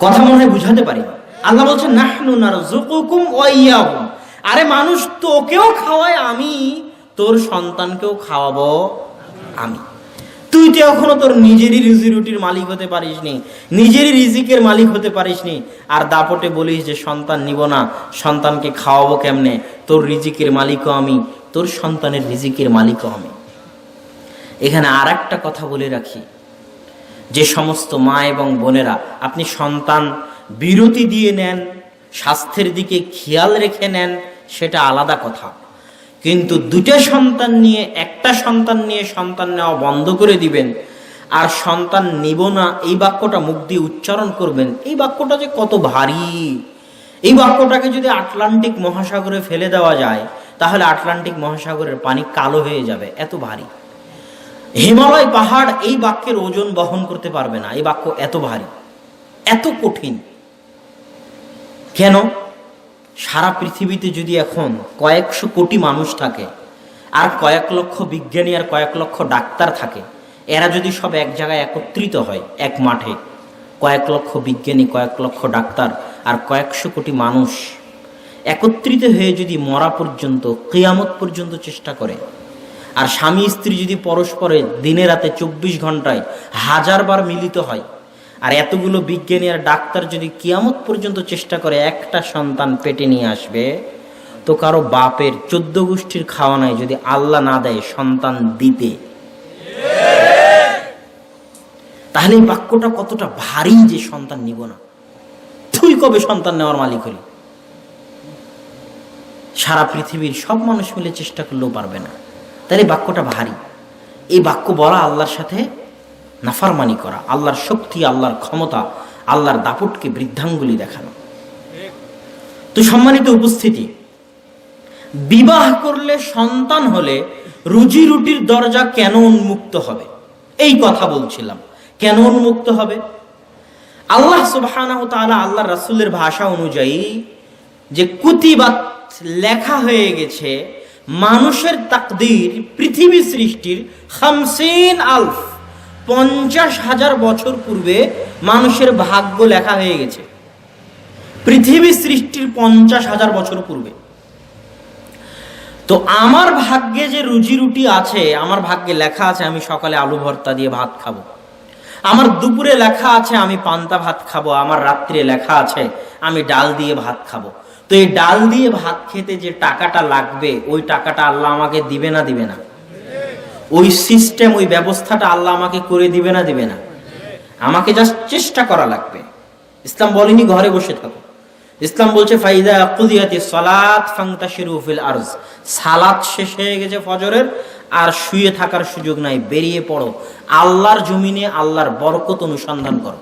কথা মনে হয় বুঝাতে পারি। আল্লাহ বলছে নাহনু নারযুকুকুম ওয়া ইয়্যাহুম, আরে মানুষ তোকেও খাওয়ায় আমি, তোর সন্তানকেও খাওয়াবো আমি। তুই তো এখনো তোর নিজেরই রুজি রুটির মালিক হতে পারিসনি, নিজেরই রিজিকের মালিক হতে পারিসনি, আর দাপটে বলিস যে সন্তান নিব না, সন্তানকে খাওয়াবো কেমনে? তোর রিজিকের মালিকও আমি, তোর সন্তানের রিজিকের মালিকও আমি। এখানে আর একটা কথা বলে রাখি, যে সমস্ত মা এবং বোনেরা আপনি সন্তান বিরতি দিয়ে নেন, স্বাস্থ্যের দিকে খেয়াল রেখে নেন, সেটা আলাদা কথা। কিন্তু দুটো সন্তান নিয়ে একটা সন্তান নিয়ে সন্তান নেওয়া বন্ধ করে দিবেন, আর সন্তান নিব না এই বাক্যটা মুখ দিয়ে উচ্চারণ করবেন, এই বাক্যটা যে কত ভারী। এই বাক্যটাকে যদি আটলান্টিক মহাসাগরে ফেলে দেওয়া যায় তাহলে আটলান্টিক মহাসাগরের পানি কালো হয়ে যাবে, এত ভারী। হিমালয় পাহাড় এই বাক্যের ওজন বহন করতে পারবে না, এই বাক্য এত ভারী, এত কঠিন। কেন? সারা পৃথিবীতে যদি এখন কয়েকশো কোটি মানুষ থাকে, আর কয়েক লক্ষ বিজ্ঞানী আর কয়েক লক্ষ ডাক্তার থাকে, এরা যদি সব এক জায়গায় একত্রিত হয়, এক মাঠে, কয়েক লক্ষ বিজ্ঞানী, কয়েক লক্ষ ডাক্তার আর কয়েকশো কোটি মানুষ একত্রিত হয়ে যদি মরা পর্যন্ত, কিয়ামত পর্যন্ত চেষ্টা করে, আর স্বামী স্ত্রী যদি পরস্পরে দিনে রাতে 24 ঘন্টায় 1000 বার মিলিত হয়, আর এতগুলো বিজ্ঞানী আর ডাক্তার যদি কিয়ামত পর্যন্ত চেষ্টা করে একটা সন্তান পেটে নিয়ে আসবে, তো কারো বাপের 14 গোষ্ঠীর খাওয়া নাই যদি আল্লাহ না দেয় সন্তান দিতে। তাহলে এই বাক্যটা কতটা ভারী যে সন্তান নিব না। তুই কবে সন্তান নেওয়ার মালিক হলি? সারা পৃথিবীর সব মানুষ মিলে চেষ্টা করলেও পারবে না। তাহলে বাক্যটা ভারী। এই বাক্য বলা আল্লাহর সাথে নাফরমানি করা, আল্লাহর শক্তি, আল্লাহর ক্ষমতা, আল্লাহর দাপটকে বৃদ্ধাঙ্গুলি দেখানো। তো সম্মানিত উপস্থিতি, বিবাহ করলে সন্তান হলে রুজি রুটির দরজা কেন উন্মুক্ত হবে এই কথা বলছিলাম। কেন উন্মুক্ত হবে? আল্লাহ সুবহানাহু ওয়া তাআলা আল্লাহর রাসূলের ভাষা অনুযায়ী যে কুতিবাত লেখা হয়ে গেছে, মানুষের তাকদীর, পৃথিবী সৃষ্টির 50,000 বছর পূর্বে মানুষের ভাগ্য লেখা হয়ে গেছে। পৃথিবী সৃষ্টির 50,000 বছর পূর্বে। তো আমার ভাগ্যে যে রুজি রুটি আছে, আমার ভাগ্যে লেখা আছে আমি সকালে আলু ভর্তা দিয়ে ভাত খাবো, আমার দুপুরে লেখা আছে আমি পান্তা ভাত খাবো, আমার রাত্রে লেখা আছে আমি ডাল দিয়ে ভাত খাবো। তো এই ডাল দিয়ে ভাত খেতে যে টাকাটা লাগবে, ওই টাকাটা আল্লাহ আমাকে দিবে না দিবে না? ওই সিস্টেম, ওই ব্যবস্থাটা আল্লাহ আমাকে করে দিবে না দিবে না? আমাকে জাস্ট চেষ্টা করা লাগবে। ইসলাম বলেনি ঘরে বসে থাকো, ইসলাম বলছে ফাইদা কুদিয়াতিস সালাত ফান্তাশিরু ফিল আরজ। সালাত শেষ হয়ে গেছে ফজরের, আর শুয়ে থাকার সুযোগ নাই, বেরিয়ে পড়ো, আল্লাহর জমিনে আল্লাহর বরকত অনুসন্ধান করো।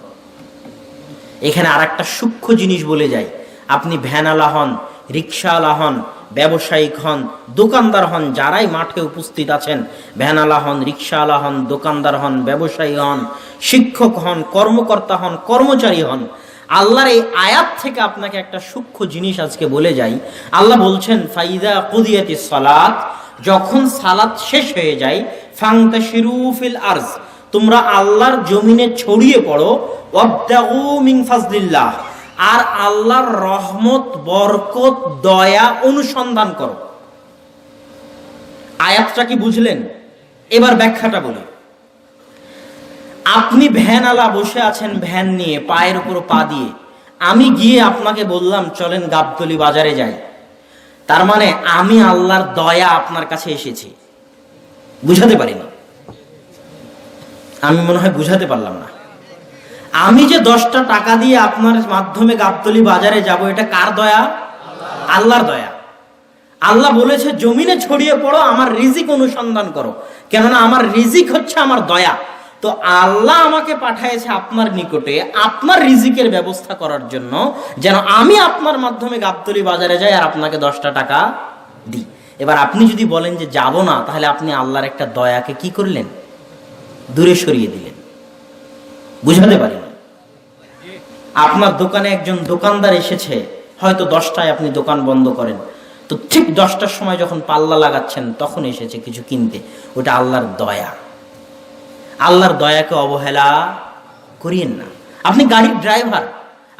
এখানে আর একটা সূক্ষ্ম জিনিস বলে যাই, আপনি ভ্যানওয়ালা হন, রিক্সাওয়ালা হন, ব্যবসায়িক হন, দোকানদার হন, যারাই মাঠে উপস্থিত আছেন, ভ্যানওয়ালা হন, রিক্সাওয়ালা হন, দোকানদার হন, ব্যবসায়ী হন, শিক্ষক হন, কর্মকর্তা হন, কর্মচারী হন, আল্লাহর এই আয়াত থেকে আপনাকে একটা সূক্ষ্ম জিনিস আজকে বলে যাই। আল্লাহ বলছেন ফাইদা কুদিয়াতিস সালাত, যখন সালাত শেষ হয়ে যায়, ফান্তাশিরু ফিল আরজ, তোমরা আল্লাহর জমিনে ছড়িয়ে পড়ো, ওয়াবতাগু মিন ফাজলিল্লাহ, আর আল্লাহর রহমত, বরকত, দয়া অনুসন্ধান করো। আয়াতটা কি বুঝলেন? এবার ব্যাখ্যাটা বলি। আপনি ভ্যানওয়ালা বসে আছেন, ভ্যান নিয়ে, পায়ের উপর পা দিয়ে, আমি গিয়ে আপনাকে বললাম চলেন গাবতলী বাজারে যাই, তার মানে আমি আল্লাহর দয়া আপনার কাছে এসেছি। বুঝাতে পারিনি, আমি মনে হয় বুঝাতে পারলাম না। আমি যে 10টা টাকা দিয়ে আপনার মাধ্যমে গাবতলী বাজারে যাব, এটা কার দয়া? আল্লাহর দয়া। আল্লাহ বলেছে জমিনে ছড়িয়ে পড়ো, আমার রিজিক অনুসন্ধান করো, কেননা আমার রিজিক হচ্ছে আমার দয়া। তো আল্লাহ আমাকে পাঠিয়েছে আপনার নিকটে আপনার রিজিকের ব্যবস্থা করার জন্য, যেন আমি আপনার মাধ্যমে গাবতলী বাজারে যাই আর আপনাকে 10টা টাকা দিই। এবার আপনি যদি বলেন যে যাব না, তাহলে আপনি আল্লাহর একটা দয়াকে কি করলেন? দূরে সরিয়ে দিলেন। বুঝাতে পারিনি। আপনার দোকানে একজন দোকানদার এসেছে, হয়তো 10টায় আপনি দোকান বন্ধ করেন, তো ঠিক 10টার সময় যখন পাল্লা লাগাচ্ছেন তখন এসেছে কিছু কিনতে, ওটা আল্লাহর দয়া। আল্লাহর দয়াকে অবহেলা করিয়েন না। আপনি গাড়ির ড্রাইভার,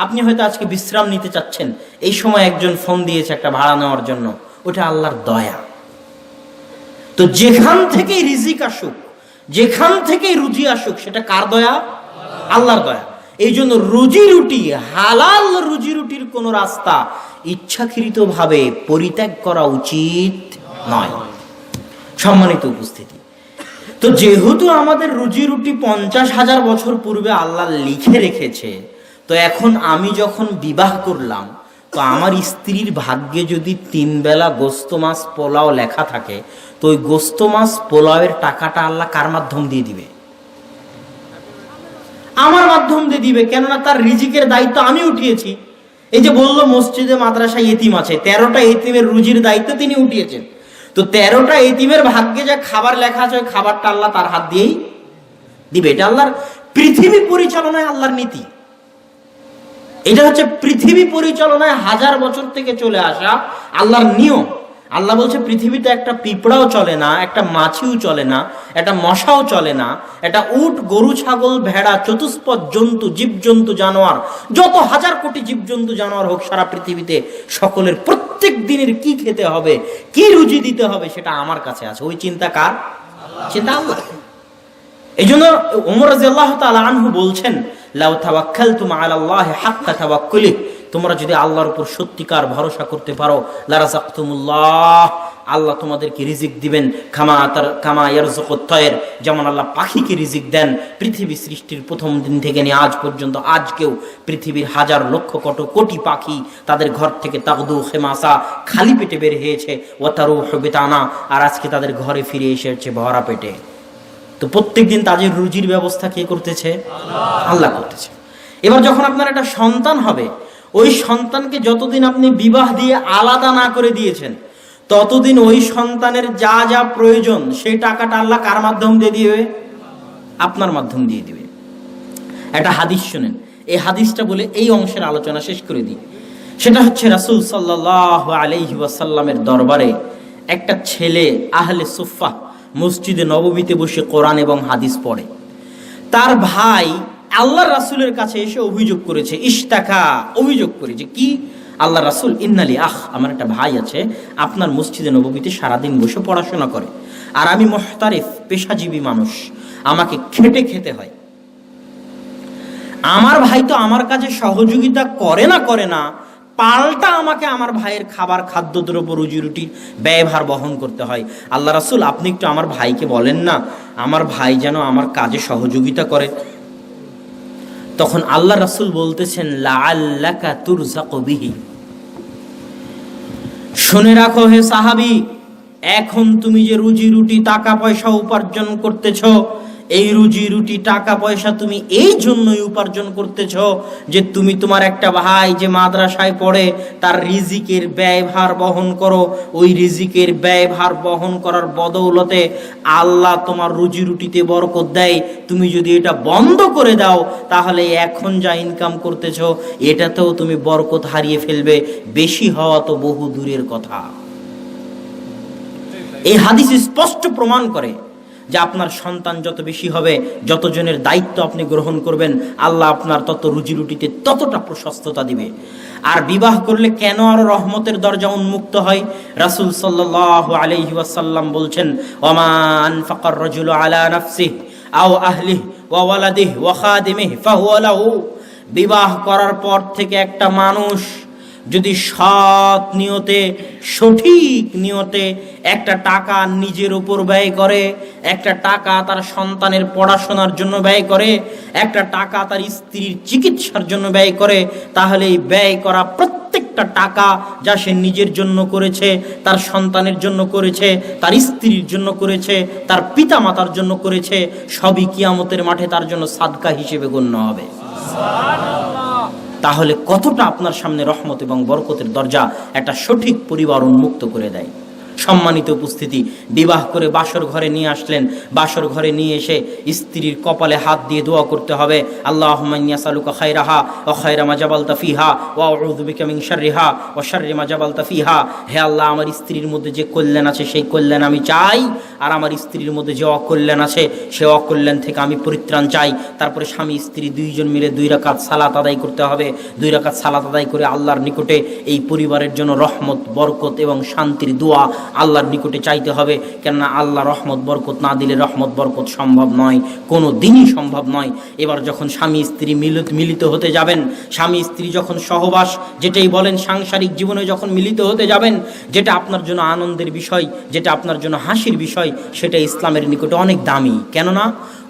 আপনি হয়তো আজকে বিশ্রাম নিতে চাচ্ছেন, এই সময় একজন ফোন দিয়েছে একটা ভাড়া নেওয়ার জন্য, ওটা আল্লাহর দয়া। তো যেখান থেকেই রিজিক আসুক, যেখান থেকেই রুজি আসুক, সেটা কার দয়া? আল্লাহর দয়া। এই জন্য রুজি রুটি, হালাল রুজি রুটির কোন রাস্তা ইচ্ছাকৃতভাবে পরিত্যাগ করা উচিত নয়। সম্মানিত উপস্থিতি, তো যেহেতু আমাদের রুজি রুটি 50,000 বছর পূর্বে আল্লাহ লিখে রেখেছে, তো এখন আমি যখন বিবাহ করলাম, তো আমার স্ত্রীর ভাগ্যে যদি 3 বেলা গোস্ত মাছ পোলাও লেখা থাকে, তো ওই গোস্ত মাছ পোলাওয়ের টাকাটা আল্লাহ কার মাধ্যম দিয়ে দিবে? আমার মাধ্যম দিয়ে দিবে, কেননা তার রিজিকের দায়িত্ব আমি উঠিয়েছি। এই যে বললো মসজিদে মাদ্রাসায় এতিম আছে, 13টা এতিমের রুজির দায়িত্ব তিনি উঠিয়েছেন। তো 13টা এতিমের ভাগ্যে যা খাবার লেখা আছে, ওই খাবারটা আল্লাহ তার হাত দিয়েই দিবে। এটা আল্লাহর পৃথিবী পরিচালনায় আল্লাহর নীতি। এটা হচ্ছে পৃথিবী পরিচালনায় 1000 বছর থেকে চলে আসা আল্লাহর নিয়ম। আল্লাহ বলছে পৃথিবীতে একটা পিঁপড়াও চলে না, একটা মাছিও চলে না, একটা মশাও চলে না, একটা উট, গরু, ছাগল, ভেড়া, চতুষ্পদ জন্তু, জীবজন্তু, জানোয়ার, যত 1000 কোটি জীবজন্তু জানোয়ার হোক সারা পৃথিবীতে, সকলের প্রত্যেক দিনের কি খেতে হবে, কি রুজি দিতে হবে, সেটা আমার কাছে আছে। ওই চিন্তা কার? চিন্তা আল্লাহ। এই জন্য ওমর রাদিয়াল্লাহু তাআলা আনহু বলছেন, লাউ তাওয়াক্কালতুম আলাল্লাহি হাক্কা তাওয়াক্কুলি, তোমরা যদি আল্লাহর উপর সত্যিকার ভরসা করতে পারো, লারাযাকতুমুল্লাহ, আল্লাহ তোমাদেরকে রিজিক দিবেন, কামা ইয়ারযুকুত তায়র, যেমন আল্লাহ পাখিকে রিজিক দেন। পৃথিবী সৃষ্টির প্রথম দিন থেকে নিয়ে আজ পর্যন্ত, আজকেও পৃথিবীর 1000 লক্ষ কোটি পাখি তাদের ঘর থেকে তাগদু খেমাসা, খালি পেটে বের হয়েছে, ওয়াতারুহু বিতানা, আর আজকে তাদের ঘরে ফিরে এসেছে ভরা পেটে। তো প্রত্যেকদিন তাদের রুজির ব্যবস্থা কে করতেছে? আল্লাহ করতেছে। এবার যখন আপনার একটা সন্তান হবে, ওই সন্তানকে যতদিন আপনি বিবাহ দিয়ে আলাদা না করে দিয়েছেন, ততদিন ওই সন্তানের যা যা প্রয়োজন সেই টাকাটা আল্লাহ কার মাধ্যম দিয়ে দিবে? আপনার মাধ্যম দিয়ে দিবে। একটা হাদিস শুনেন, এই হাদিসটা বলে এই অংশের আলোচনা শেষ করে দিই। সেটা হচ্ছে রাসূল সাল্লাল্লাহু আলাইহি ওয়াসাল্লামের দরবারে একটা ছেলে আহলে সুফফা মসজিদে নববীতে বসে কোরআন এবং হাদিস পড়ে। তার ভাই আল্লাহ রাসূলের কাছে এসে অভিযোগ করেছে, ইশতাকা, অভিযোগ করেছে কি, আল্লাহ রাসূল, ইন্নালি আমার একটা ভাই আছে, আপনার মসজিদে নববীতে সারাদিন বসে পড়াশোনা করে, আর আমি মুহতারিফ, পেশাজীবী মানুষ, আমাকে খেটে খেতে হয়। আমার ভাই তো আমার কাছে সহযোগিতা করে না, পাল্টা আমাকে আমার ভাইয়ের খাবার, খাদ্যদ্রব্য, রুজি রুটির ব্যয়ভার বহন করতে হয়। আল্লাহ রাসূল, আপনি একটু আমার ভাইকে বলেন না, আমার ভাই যেন আমার কাজে সহযোগিতা করে। তখন আল্লাহ রাসূল বলতেছেন, লাআল্লাকা তুরযাকু বিহি, শুনে রাখো হে সাহাবী, এখন তুমি যে রুজি রুটি, টাকা পয়সা উপার্জন করতেছ, এই রুজি রুটি, টাকা পয়সা তুমি এই জন্যই উপার্জন করতেছ যে তুমি তোমার একটা ভাই যে মাদ্রাসায় পড়ে তার রিজিকের ব্যয়ভার বহন করো। ওই রিজিকের ব্যয়ভার বহন করার বদৌলতে আল্লাহ তোমার রুজি রুটিতে বরকত দেয়। তুমি যদি এটা বন্ধ করে দাও তাহলে এখন যা ইনকাম করতেছ এটাতেও তুমি বরকত হারিয়ে ফেলবে, বেশি হওয়া তো বহু দূরের কথা। এই হাদিস স্পষ্ট প্রমাণ করে যে আপনার সন্তান যত বেশি হবে, যতজনের দায়িত্ব আপনি গ্রহণ করবেন, আল্লাহ আপনার তত রুজি রুটিতে ততটা প্রশস্ততা দিবে। আর বিবাহ করলে কেন আরো রহমতের দরজা উন্মুক্ত হয়? রাসূল সাল্লাল্লাহু আলাইহি ওয়াসাল্লাম বলছেন, ওমা আনফাকার রাজুলু আলা নাফসিহি আও আহলিহি ওয়া ওয়ালাদিহি ওয়া খাদিমিহি ফাহুয়া লাহু। বিবাহ করার পর থেকে একটা মানুষ যদি সৎ নিয়তে, সঠিক নিয়তে একটা টাকা নিজের উপর ব্যয় করে, একটা টাকা তার সন্তানের পড়াশোনার জন্য ব্যয় করে, একটা টাকা তার স্ত্রীর চিকিৎসার জন্য ব্যয় করে, তাহলে এই ব্যয় করা প্রত্যেকটা টাকা যা সে নিজের জন্য করেছে, তার সন্তানের জন্য করেছে, তার স্ত্রীর জন্য করেছে, তার পিতা মাতার জন্য করেছে, সবই কিয়ামতের মাঠে তার জন্য সাদকা হিসেবে গণ্য হবে। তাহলে কতটা আপনার সামনে রহমত এবং বরকতের দরজা একটা সঠিক পরিবার উন্মুক্ত করে দেয়। সম্মানিত উপস্থিতি, বিবাহ করে বাসর ঘরে নিয়ে আসলেন, বাসর ঘরে নিয়ে এসে স্ত্রীর কপালে হাত দিয়ে দোয়া করতে হবে, আল্লাহুম্মা ইন্নী আসআলুকা খায়রাহা ওয়া খায়রা মা জাবালতা ফিহা ওয়া আউযু বিকা মিন শাররিহা ওয়া শাররি মা জাবালতা ফিহা। হে আল্লাহ, আমার স্ত্রীর মধ্যে যে কল্যাণ আছে সেই কল্যাণ আমি চাই, আর আমার স্ত্রীর মধ্যে যে অকল্যাণ আছে সে অকল্যাণ থেকে আমি পরিত্রাণ চাই। তারপরে স্বামী স্ত্রী দুইজন মিলে 2 রাকাত সালাত আদায় করতে হবে। 2 রাকাত সালাত আদায় করে আল্লাহর নিকটে এই পরিবারের জন্য রহমত, বরকত এবং শান্তির দোয়া আল্লাহর নিকটে চাইতে হবে। কেননা আল্লাহ রহমত বরকত না দিলে রহমত বরকত সম্ভব নয়, কোনো দিনই সম্ভব নয়। এবার যখন স্বামী স্ত্রী মিলিত হতে যাবেন, স্বামী স্ত্রী যখন সহবাস, যেটাই বলেন সাংসারিক জীবনে যখন মিলিত হতে যাবেন, যেটা আপনার জন্য আনন্দের বিষয়, যেটা আপনার জন্য হাসির বিষয়, সেটা ইসলামের নিকটে অনেক দামি। কেননা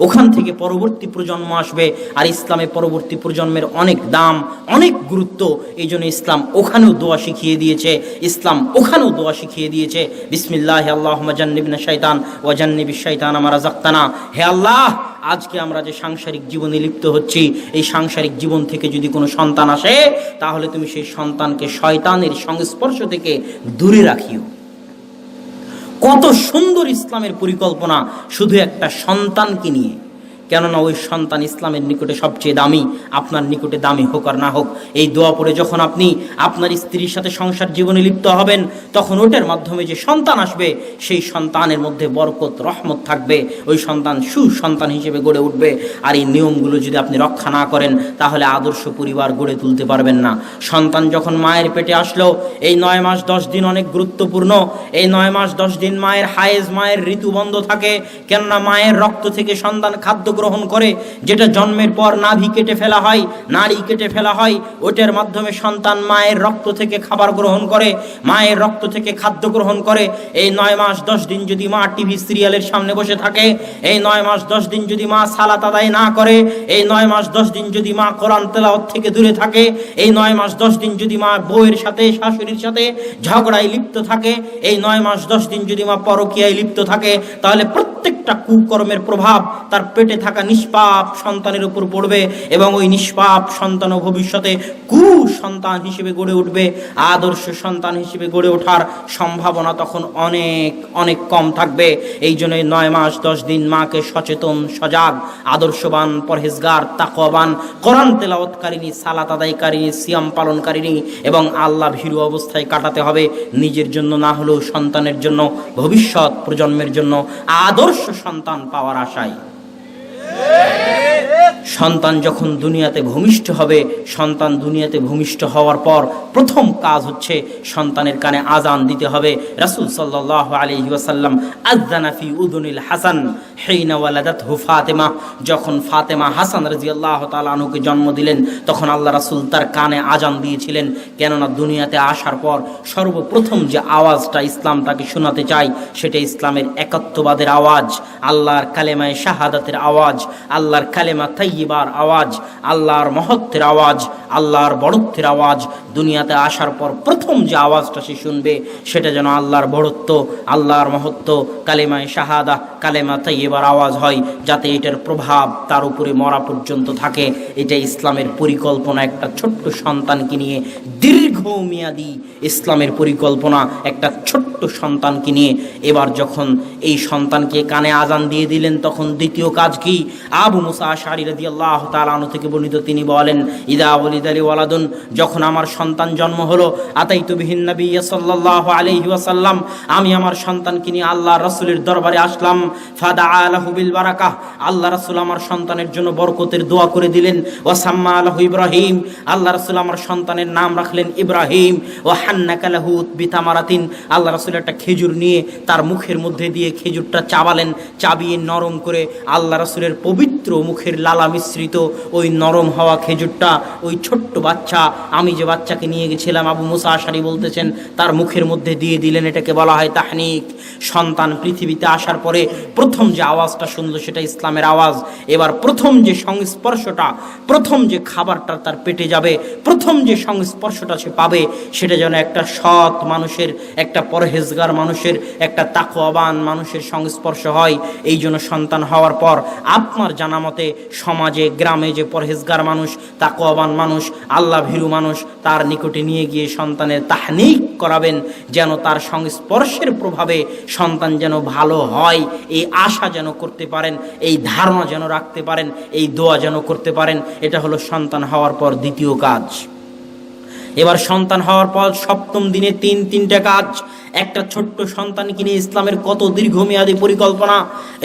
ওখান থেকে পরবর্তী প্রজন্ম আসবে, আর ইসলামে পরবর্তী প্রজন্মের অনেক দাম, অনেক গুরুত্ব। এই জন্য ইসলাম ওখানেও দোয়া শিখিয়ে দিয়েছে, ইসলাম ওখানেও দোয়া শিখিয়ে দিয়েছে, বিসমিল্লাহ আল্লাহুম্মা জান্নিবনা শাইতান ওয়া জান্নিবিশ শাইতানা মা রাযাকতানা। হে আল্লাহ, আজকে আমরা যে সাংসারিক জীবনে লিপ্ত হচ্ছি, এই সাংসারিক জীবন থেকে যদি কোনো সন্তান আসে তাহলে তুমি সেই সন্তানকে শয়তানের সংস্পর্শ থেকে দূরে রাখিও। কত সুন্দর ইসলামের পরিকল্পনা শুধু একটা সন্তানকে নিয়ে। কেননা ওই সন্তান ইসলামের নিকটে সবচেয়ে দামি, আপনার নিকটে দামি হোক আর না হোক। এই দোয়া পড়ে যখন আপনি আপনার স্ত্রীর সাথে সংসার জীবনে লিপ্ত হবেন, তখন ওটার মাধ্যমে যে সন্তান আসবে সেই সন্তানের মধ্যে বরকত, রহমত থাকবে, ওই সন্তান সুসন্তান হিসেবে গড়ে উঠবে। আর এই নিয়মগুলো যদি আপনি রক্ষা না করেন তাহলে আদর্শ পরিবার গড়ে তুলতে পারবেন না। সন্তান যখন মায়ের পেটে আসলো, এই 9 মাস 10 দিন অনেক গুরুত্বপূর্ণ। এই 9 মাস 10 দিন মায়ের হায়েজ, মায়ের ঋতু বন্ধ থাকে। কেননা মায়ের রক্ত থেকে সন্তান খাদ্য গ্রহণ করে, যেটা জন্মের পর নাভি কেটে ফেলা হয়, নাড়ি কেটে ফেলা হয়, ওটার মাধ্যমে সন্তান মায়ের রক্ত থেকে খাবার গ্রহণ করে, মায়ের রক্ত থেকে খাদ্য গ্রহণ করে। এই 9 মাস 10 দিন যদি মা টিভি সিরিয়ালের সামনে বসে থাকে, এই 9 মাস 10 দিন যদি মা সালাত আদায় না করে, এই 9 মাস 10 দিন যদি মা কোরআন তেলাওয়াত থেকে দূরে থাকে, এই 9 মাস 10 দিন যদি মা বউয়ের সাথে, শাশুড়ির সাথে ঝগড়ায় লিপ্ত থাকে, এই 9 মাস 10 দিন যদি মা পরকীয়ায় লিপ্ত থাকে, তাহলে প্রত্যেকটা কুকর্মের প্রভাব তার পেটে থাকে। থাকা নিষ্পাপ সন্তানের উপর পড়বে এবং ওই নিষ্পাপ সন্তানও ভবিষ্যতে কুসন্তান হিসেবে গড়ে উঠবে। আদর্শ সন্তান হিসেবে গড়ে ওঠার সম্ভাবনা তখন অনেক অনেক কম থাকবে। এই জন্য 9 মাস 10 দিন মাকে সচেতন, সজাগ, আদর্শবান, পরহেজগার, তাকওয়াবান, কোরআন তেলাওয়াতকারিনী, সালাত আদায়কারিনী, সিয়াম পালনকারিনী এবং আল্লাহ ভীরু অবস্থায় কাটাতে হবে। নিজের জন্য না হলেও সন্তানের জন্য, ভবিষ্যৎ প্রজন্মের জন্য আদর্শ সন্তান পাওয়ার আশায়। সন্তান যখন দুনিয়াতে ভূমিষ্ঠ হবে, সন্তান দুনিয়াতে ভূমিষ্ঠ হওয়ার পর প্রথম কাজ হচ্ছে সন্তানের কানে আজান দিতে হবে। রাসূল সাল্লাল্লাহু আলাইহি ওয়াসাল্লাম আযানা ফি উযুনিল হাসান হিনা ওয়ালাদাতহু ফাতেমা, যখন ফাতেমা হাসান রাদিয়াল্লাহু তাআলা আনহুকে জন্ম দিলেন তখন আল্লাহ রাসূল তার কানে আজান দিয়েছিলেন। কেননা দুনিয়াতে আসার পর সর্বপ্রথম যে আওয়াজটা ইসলাম তাকে শোনাতে চায় সেটা ইসলামের একাত্মবাদের আওয়াজ, আল্লাহর কালেমায়ে শাহাদাতের আওয়াজ, আল্লাহর কালেমা তাইয়্যিবার আওয়াজ, আল্লাহর মহত্বের আওয়াজ, আল্লাহর বড়ত্বের আওয়াজ। দুনিয়াতে আসার পর প্রথম যে আওয়াজটা সে শুনবে সেটা যেন আল্লাহর বড়ত্ব, আল্লাহর মহত্ব, কালেমায়ে শাহাদা, কালেমা তাইয়্যিবার আওয়াজ হয়, যাতে এটার প্রভাব তার উপরে মরা পর্যন্ত থাকে। এটা ইসলামের পরিকল্পনা। একটা ছোট্ট সন্তানকে নিয়ে দীর্ঘমেয়াদী ইসলামের পরিকল্পনা, একটা ছোট্ট সন্তানকে নিয়ে। এবার যখন এই সন্তানকে কানে আজান দিয়ে দিলেন তখন দ্বিতীয় কাজ কি? আবু মুসা আশআরী রাদিয়াল্লাহু তাআলা আনহু থেকে বর্ণিত, তিনি বলেন, ইদা ওয়ালিদালি ওয়ালাদুন, যখন আমার সন্তান জন্ম হলো, আতাইতু বিহিন নবী সাল্লাল্লাহু আলাইহি ওয়াসাল্লাম, আমি আমার সন্তানকে নিয়ে আল্লাহর রাসূলের দরবারে আসলাম। ফাদাআ লাহু বিল বারাকাহ, আল্লাহ রাসূল আমার সন্তানের জন্য বরকতের দোয়া করে দিলেন। ওয়া সাম্মা লাহু ইব্রাহিম, আল্লাহ রাসূল আমার সন্তানের নাম রাখলেন ইব্রাহিম। ওয়া হান্নাকা লাহু বিতামারাতিন, আল্লাহ রাসূল একটা খেজুর নিয়ে তার মুখের মধ্যে দিয়ে খেজুরটা চাবালেন, চাবিয়ে নরম করে আল্লাহ রাসূলের পবিত্র মুখের লালা মিশ্রিত ওই নরম হওয়া খেজুরটা ওই ছোট্ট বাচ্চা, আমি যে বাচ্চাকে নিয়ে গেছিলাম, আবু মুসা আশআরী বলতেছেন, তার মুখের মধ্যে দিয়ে দিলেন। এটাকে বলা হয় তাহনিক। সন্তান পৃথিবীতে আসার পরে প্রথম যে আওয়াজটা শুনলো সেটা ইসলামের আওয়াজ। এবার প্রথম যে সংস্পর্শটা, প্রথম যে খাবারটা তার পেটে যাবে, প্রথম যে সংস্পর্শটা সে পাবে সেটা যেন একটা সৎ মানুষের, একটা পরহেজগার মানুষের, একটা তাকওয়াবান মানুষের সংস্পর্শ হয়। এই জন্য সন্তান হওয়ার পর আপনার জানা মতে সমাজে, গ্রামে যে পরহেজগার মানুষ, তাকওয়াবান মানুষ, আল্লাহ ভীরু মানুষ, তার নিকটে নিয়ে গিয়ে সন্তানের তাহনিক করাবেন, যেন তার সংস্পর্শের প্রভাবে সন্তান যেন ভালো হয়, এই আশা যেন করতে পারেন, এই ধারণা যেন রাখতে পারেন, এই দোয়া যেন করতে পারেন। এটা হলো সন্তান হওয়ার পর দ্বিতীয় কাজ। এবার সন্তান হওয়ার পর সপ্তম দিনে তিনটা কাজ। একটা ছোট্ট সন্তান কিনে ইসলামের কত দীর্ঘমেয়াদী পরিকল্পনা,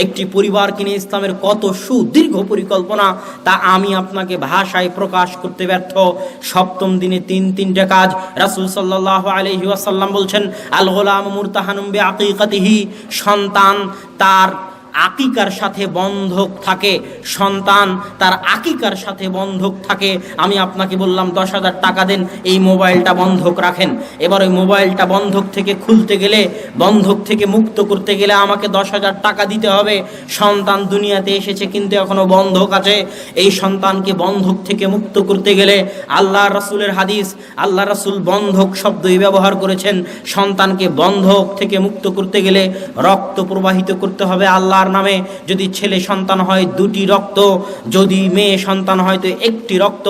একটি পরিবার কিনে ইসলামের কত সুদীর্ঘ পরিকল্পনা, তা আমি আপনাকে ভাষায় প্রকাশ করতে ব্যর্থ। সপ্তম দিনে তিনটা কাজ। রাসূল সাল্লাল্লাহু আলাইহি ওয়াসাল্লাম বলছেন, আল গোলাম মুরতাহানুম বিআকিকাতিহি, সন্তান তার আকিকার সাথে বন্ধক থাকে, সন্তান তার আকিকার সাথে বন্ধক থাকে। আমি আপনাকে বললাম 10,000 টাকা দেন, এই মোবাইলটা বন্ধক রাখেন। এবার ওই মোবাইলটা বন্ধক থেকে খুলতে গেলে, বন্ধক থেকে মুক্ত করতে গেলে আমাকে 10,000 টাকা দিতে হবে। সন্তান দুনিয়াতে এসেছে কিন্তু এখনো বন্ধক আছে। এই সন্তানকে বন্ধক থেকে মুক্ত করতে গেলে আল্লাহ রাসূলের হাদিস, আল্লাহ রাসূল বন্ধক শব্দই ব্যবহার করেছেন। সন্তানকে বন্ধক থেকে মুক্ত করতে গেলে রক্ত প্রবাহিত করতে হবে আল্লাহ নামে। যদি ছেলে সন্তান হয় 2টি রক্ত, যদি মেয়ে সন্তান হয় তো 1টি রক্ত।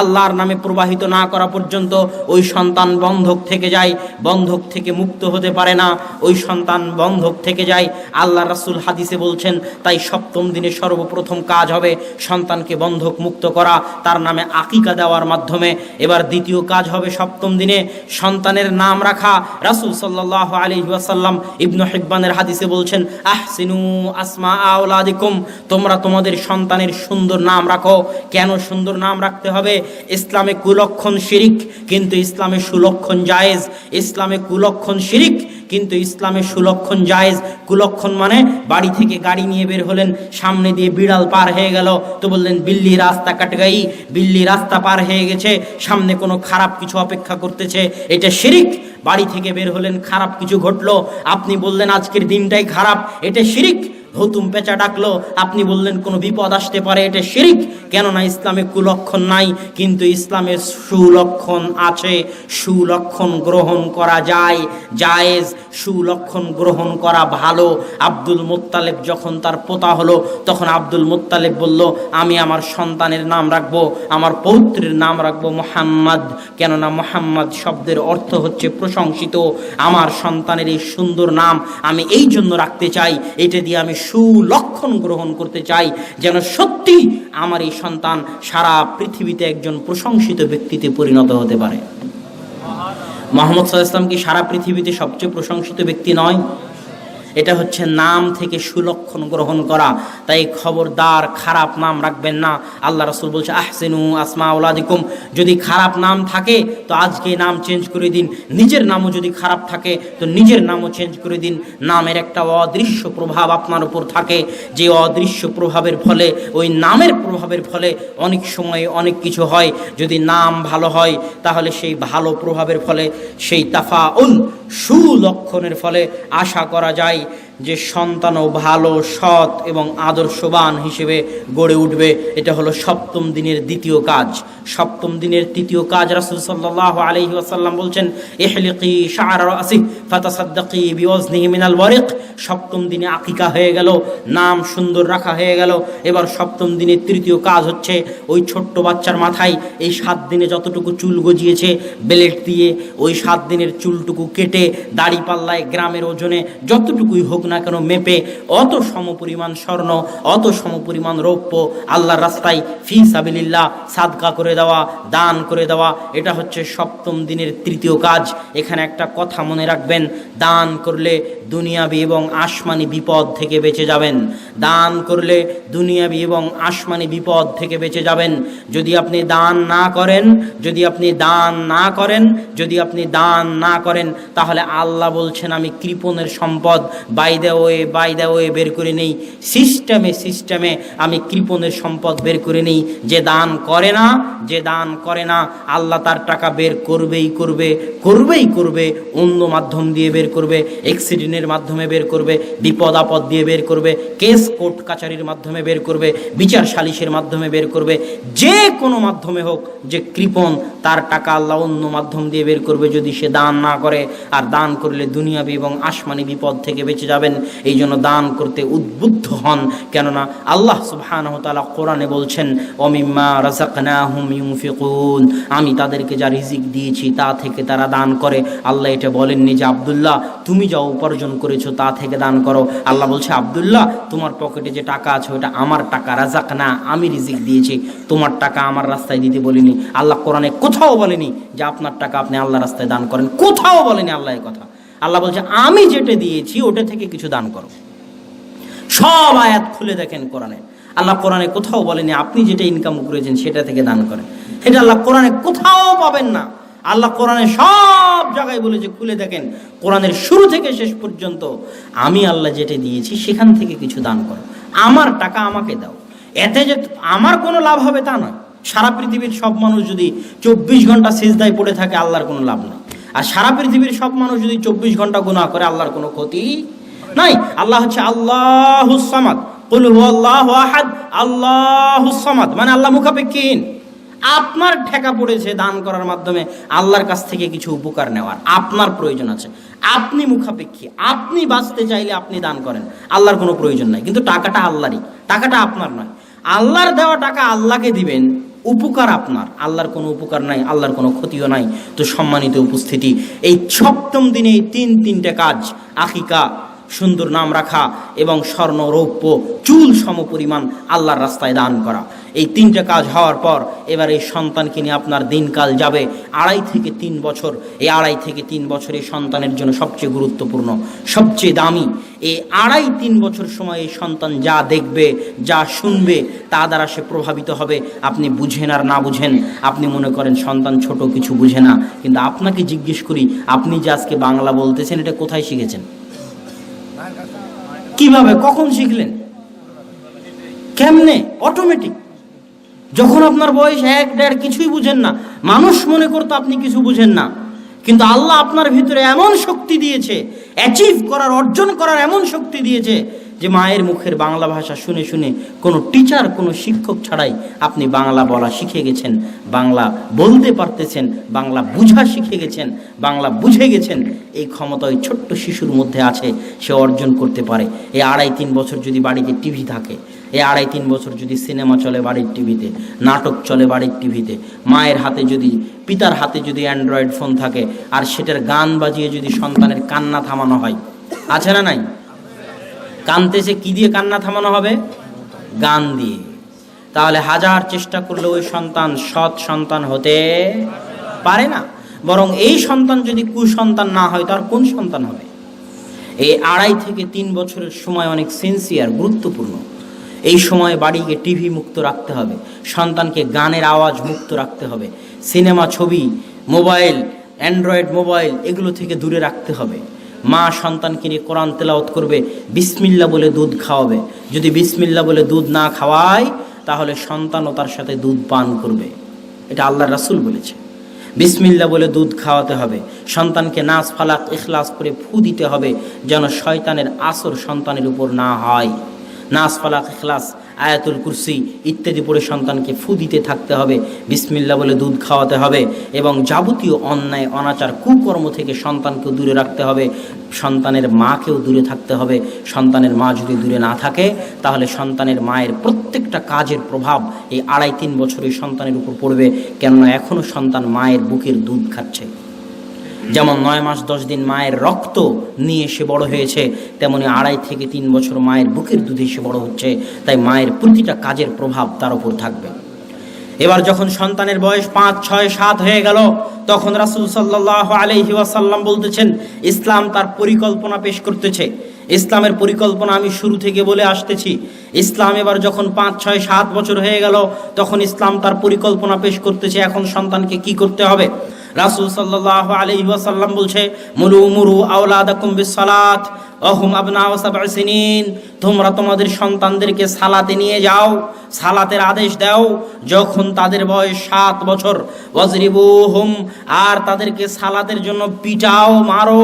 আল্লাহর নামে প্রবাহিত না করা পর্যন্ত ওই সন্তান বন্ধক থেকে যায়, বন্ধক থেকে মুক্ত হতে পারে না, ওই সন্তান বন্ধক থেকে যায়। আল্লাহ রাসূল হাদিসে বলছেন, তাই সপ্তম দিনে সর্বপ্রথম কাজ হবে সন্তানকে বন্ধক মুক্ত করা, তার নামে আকিকা দেওয়ার মাধ্যমে। এবার দ্বিতীয় কাজ হবে সপ্তম দিনে সন্তানের নাম রাখা। রাসূল সাল্লাল্লাহু আলাইহি ওয়াসাল্লাম ইবনে হিব্বানের হাদিসে বলছেন, আহসিনু আসমা আওলাদিকুম, তোমরা তোমাদের সন্তানের সুন্দর নাম রাখো। কেন সুন্দর নাম রাখতে হবে? ইসলামে কুলক্ষণ শিরিক কিন্তু ইসলামে সুলক্ষণ জায়েজ। ইসলামে কুলক্ষণ শিরিক কিন্তু ইসলামে সুলক্ষণ জায়েজ। কুলক্ষণ মানে বাড়ি থেকে গাড়ি নিয়ে বের হলেন, সামনে দিয়ে বিড়াল পার হয়ে গেল, তো বললেন বিল্লি রাস্তা কাট গাই, বিল্লি রাস্তা পার হয়ে গেছে, সামনে কোনো খারাপ কিছু অপেক্ষা করতেছে, এটা শিরিক। বাড়ি থেকে বের হলেন, খারাপ কিছু ঘটলো, আপনি বললেন আজকের দিনটাই খারাপ, এটা শিরিক। হুতুম পেঁচা ডাকলো, আপনি বললেন কোনো বিপদ আসতে পারে, এটা শিরক। কেননা ইসলামে কুলক্ষণ নাই, কিন্তু ইসলামে সুলক্ষণ আছে। সুলক্ষণ গ্রহণ করা যায়, জায়েজ। সুলক্ষণ গ্রহণ করা ভালো। আব্দুল মুত্তালিব যখন তার পোতা হলো, তখন আব্দুল মুত্তালিব বলল, আমি আমার সন্তানের নাম রাখবো, আমার পৌত্রের নাম রাখবো মুহাম্মদ। কেননা মুহাম্মদ শব্দের অর্থ হচ্ছে প্রশংসিত। আমার সন্তানের এই সুন্দর নাম আমি এই জন্য রাখতে চাই, এটা দিয়ে আমি সুলক্ষণ গ্রহণ করতে চাই, যেন সত্যি আমার এই সন্তান সারা পৃথিবীতে একজন প্রশংসিত ব্যক্তিতে পরিণত হতে পারে। মুহাম্মদ সাল্লাল্লাহু আলাইহি ওয়াসাল্লাম কি সারা পৃথিবীতে সবচেয়ে প্রশংসিত ব্যক্তি নয়? এটা হচ্ছে নাম থেকে সুলক্ষণ গ্রহণ করা। তাই খবরদার খারাপ নাম রাখবেন না। আল্লাহ রাসূল বলছে, আহসিনু আসমা আওলাদিকুম, যদি খারাপ নাম থাকে তো আজকে নাম চেঞ্জ করে দিন। নিজের নামও যদি খারাপ থাকে তো নিজের নামও চেঞ্জ করে দিন। নামের একটা অদৃশ্য প্রভাব আপনার উপর থাকে, যে অদৃশ্য প্রভাবের ফলে, ওই নামের প্রভাবের ফলে অনেক সময় অনেক কিছু হয়। যদি নাম ভালো হয় তাহলে সেই ভালো প্রভাবের ফলে, সেই তাফাউল সুলক্ষণের ফলে আশা করা যায় যে সন্তানও ভালো, সৎ এবং আদর্শবান হিসেবে গড়ে উঠবে। এটা হলো সপ্তম দিনের দ্বিতীয় কাজ। সপ্তম দিনের তৃতীয় কাজ, রাসূল সাল্লাল্লাহু আলাইহি ওয়াসাল্লাম বলছেন, ইহলিকি শা'রা রাসি ফাতাসাদ্দাকি বিওয়াজনিহি মিনাল ওয়ারিক। সপ্তম দিনে আকিকা হয়ে গেল, নাম সুন্দর রাখা হয়ে গেল। এবার সপ্তম দিনের তৃতীয় কাজ হচ্ছে, ওই ছোট্ট বাচ্চার মাথায় এই 7 দিনে যতটুকু চুল গজিয়েছে বেলেট দিয়ে, ওই 7 দিনের চুলটুকু কেটে দাড়ি পাল্লায় গ্রামের ওজনে যতটুকুই হোক না কেন মেপে, অত সমপরিমাণ স্বর্ণ, অত সমপরিমাণ রৌপ্য আল্লাহর রাস্তায় ফি সাবিলিল্লাহ সাদকা করে দেওয়া, দান করে দেওয়া। এটা হচ্ছে সপ্তম দিনের তৃতীয় কাজ। এখানে একটা কথা মনে রাখবেন, দান করলে দুনিয়াবি এবং আসমানি বিপদ থেকে বেঁচে যাবেন। দান করলে দুনিয়াবি এবং আসমানি বিপদ থেকে বেঁচে যাবেন। যদি আপনি দান না করেন, যদি আপনি দান না করেন, যদি আপনি দান না করেন, তাহলে আল্লাহ বলছেন, আমি কৃপণের সম্পদ বাই দ্য ওয়ে বের করে নেই। সিস্টেমে আমি কৃপণের সম্পদ বের করে নেই। যে দান করে না, যে দান করে না, আল্লাহ তার টাকা বের করবেই করবে। অন্য মাধ্যম দিয়ে বের করবে, অ্যাক্সিডেন্টের মাধ্যমে বের করবে, বিপদ আপদ দিয়ে বের করবে, কেস কোর্ট কাচারির মাধ্যমে বের করবে, বিচার সালিশের মাধ্যমে বের করবে। যে কোনো মাধ্যমে হোক, যে কৃপণ তার টাকা আল্লাহ অন্য মাধ্যম দিয়ে বের করবে, যদি সে দান না করে। আর দান করলে দুনিয়াবি এবং আসমানি বিপদ থেকে বেঁচে যাবেন। এই জন্য দান করতে উদ্বুদ্ধ হন। কেননা আল্লাহ সুবহানাহু ওয়া তাআলা কোরআনে বলছেন, ওমিম্মা রাযাকনাহুম ইউনফিকুন, আমি তাদেরকে যা রিজিক দিয়েছি তা থেকে তারা দান করে। আল্লাহ এটা বলেননি যে আব্দুল্লাহ তুমি যা উপার্জন করেছো তা থেকে দান করো। আল্লাহ বলছে, আব্দুল্লাহ তোমার পকেটে যে টাকা আছে ওটা আমার টাকা, রাযাকনা, আমি রিজিক দিয়েছি, তোমার টাকা আমার রাস্তায় দিতে বলিনি। আল্লাহ কোরআনে কোথাও বলেনি যে আপনার টাকা আপনি আল্লাহ রাস্তায় দান করেন, কোথাও বলেনি আল্লাহ এই কথা। আল্লাহ বলছে, আমি যেটা দিয়েছি ওটা থেকে কিছু দান করো। সব আয়াত খুলে দেখেন কোরআনে, আল্লাহ কোরআনে কোথাও বলেনি আপনি যেটা ইনকাম করেছেন সেটা থেকে দান করেন। এটা আল্লাহ কোরআনে কোথাও পাবেন না। আল্লাহ কোরআনে সব জায়গায় বলেছে, খুলে দেখেন কোরআনের শুরু থেকে শেষ পর্যন্ত, আমি আল্লাহ যেটা দিয়েছি সেখান থেকে কিছু দান করো, আমার টাকা আমাকে দাও। এতে যে আমার কোনো লাভ হবে তা নয়। সারা পৃথিবীর সব মানুষ যদি 24 ঘন্টা সিজদায় পড়ে থাকে, আল্লাহর কোনো লাভ নেই। আর সারা পৃথিবীর সব মানুষ যদি 24 ঘন্টা গুনাহ করে, আল্লাহর কোনো ক্ষতি নাই। আল্লাহ হচ্ছে আল্লাহুস সামাদ, কুল হুয়াল্লাহু আহাদ, আল্লাহুস সামাদ, মানে আল্লাহ মুখাপেক্ষীহীন। আপনার ঠেকা পড়েছে দান করার মাধ্যমে আল্লাহর কাছ থেকে কিছু উপকার নেওয়ার, আপনার প্রয়োজন আছে, আপনি মুখাপেক্ষী, আপনি বাঁচতে চাইলে আপনি দান করেন, আল্লাহর কোনো প্রয়োজন নাই। কিন্তু টাকাটা আল্লাহরই, টাকাটা আপনার নয়। আল্লাহর দেওয়া টাকা আল্লাহকে দিবেন, উপকার আপনার, আল্লাহর কোনো উপকার নাই, আল্লাহর কোনো ক্ষতিও নাই। তো সম্মানিত উপস্থিতি, এই সপ্তম দিনে এই তিনটে কাজ, আকিকা, সুন্দর নাম রাখা এবং স্বর্ণ রৌপ্য চুল সমপরিমাণ আল্লাহর রাস্তায় দান করা, এই 3টে কাজ হওয়ার পর এবার এই সন্তানকে নিয়ে আপনার দিনকাল যাবে 2.5 থেকে 3 বছর। এই 2.5 থেকে 3 বছর এই সন্তানের জন্য সবচেয়ে গুরুত্বপূর্ণ, সবচেয়ে দামি। এই 2.5-3 বছর সময় এই সন্তান যা দেখবে, যা শুনবে, তা দ্বারা সে প্রভাবিত হবে। আপনি বুঝেন আর না বুঝেন, আপনি মনে করেন সন্তান ছোট, কিছু বুঝে না, কিন্তু আপনাকে জিজ্ঞেস করি, আপনি যে আজকে বাংলা বলতেছেন এটা কোথায় শিখেছেন? কিভাবে, কখন শিখলেন, কেমনে? অটোমেটিক। যখন আপনার বয়স 1-1.5, কিছুই বুঝেন না, মানুষ মনে করতো আপনি কিছু বুঝেন না, কিন্তু আল্লাহ আপনার ভিতরে এমন শক্তি দিয়েছে, অ্যাচিভ করার, অর্জন করার এমন শক্তি দিয়েছে যে মায়ের মুখের বাংলা ভাষা শুনে শুনে কোনো টিচার, কোনো শিক্ষক ছাড়াই আপনি বাংলা বলা শিখে গেছেন, বাংলা বলতে পারতেছেন, বাংলা বুঝা শিখে গেছেন, বাংলা বুঝে গেছেন। এই ক্ষমতা ওই ছোট্ট শিশুর মধ্যে আছে, সে অর্জন করতে পারে। এই 2.5-3 বছর যদি বাড়িতে টিভি থাকে, এই 2.5-3 বছর যদি সিনেমা চলে বাড়ির টিভিতে, নাটক চলে বাড়ির টিভিতে, মায়ের হাতে যদি, পিতার হাতে যদি অ্যান্ড্রয়েড ফোন থাকে, আর সেটার গান বাজিয়ে যদি সন্তানের কান্না থামানো হয়, আছে না নাই? কানতেছে, কি দিয়ে কান্না থামানো হবে? গান দিয়ে। তাহলে হাজার চেষ্টা করলে ওই সন্তান সৎ সন্তান হতে পারে না। বরং এই সন্তান যদি কুসন্তান না হয়, তার কোন সন্তান হবে? এই 2.5 থেকে 3 বছরের সময় অনেক সিনসিয়ার, গুরুত্বপূর্ণ। এই সময় বাড়িকে টিভি মুক্ত রাখতে হবে, সন্তানকে গানের আওয়াজ মুক্ত রাখতে হবে, সিনেমা, ছবি, মোবাইল, অ্যান্ড্রয়েড মোবাইল এগুলো থেকে দূরে রাখতে হবে। মা সন্তানকে নিয়ে কোরআন তেলাওয়াত করবে, বিসমিল্লাহ বলে দুধ খাওয়াবে। যদি বিসমিল্লাহ বলে দুধ না খাওয়ায়, তাহলে সন্তানও তার সাথে দুধ পান করবে। এটা আল্লাহর রাসূল বলেছে। বিসমিল্লাহ বলে দুধ খাওয়াতে হবে। সন্তানকে নাস, ফালাক, ইখলাস করে ফু দিতে হবে, যেন শয়তানের আসর সন্তানের উপর না হয়। নাস, ফালাক, ইখলাস, আয়াতুল কুরসি ইত্যাদি পড়ে সন্তানকে ফু দিতে থাকতে হবে, বিসমিল্লাহ বলে দুধ খাওয়াতে হবে, এবং যাবতীয় অন্যায়, অনাচার, কুকর্ম থেকে সন্তানকেও দূরে রাখতে হবে, সন্তানের মাকেও দূরে থাকতে হবে। সন্তানের মা যদি দূরে না থাকে, তাহলে সন্তানের মায়ের প্রত্যেকটা কাজের প্রভাব এই 2.5-3 বছরের সন্তানের উপর পড়বে। কেননা এখনও সন্তান মায়ের বুকের দুধ খাচ্ছে। যেমন 9 মাস 10 দিন মায়ের রক্ত নিয়ে সে বড় হয়েছে, তেমনি 2.5 থেকে 3 বছর মায়ের বুকের দুধে সে বড় হচ্ছে। তাই মায়ের প্রতিটা কাজের প্রভাব তার উপর থাকবে। এবার যখন সন্তানের বয়স 5, 6, 7 হয়ে গেল, তখন রাসূল সাল্লাল্লাহু আলাইহি ওয়াসাল্লাম বলতেছেন, ইসলাম তার পরিকল্পনা পেশ করতেছে। ইসলামের পরিকল্পনা আমি শুরু থেকে বলে আসতেছি। ইসলাম এবার যখন 5, 6, 7 বছর হয়ে গেল, তখন ইসলাম তার পরিকল্পনা পেশ করতেছে এখন সন্তানকে কি করতে হবে। রাসূল সাল্লাল্লাহু আলাইহি ওয়াসাল্লাম বলছে, মুরু আওলাদাকুম বিসসালাত ওয়া হুম আবনাউ 7 সিনিন। তোমরা তোমাদের সন্তানদেরকে সালাতে নিয়ে যাও, সালাতের আদেশ দাও যখন তাদের বয়স 7 বছর। ওয়াজরিবুহুম, আর তাদেরকে সালাতের জন্য পিটাও, মারো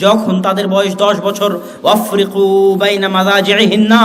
যখন তাদের বয়স 10 বছর। ওয়াফরিকু বাইনা মাযাজিহিন্না,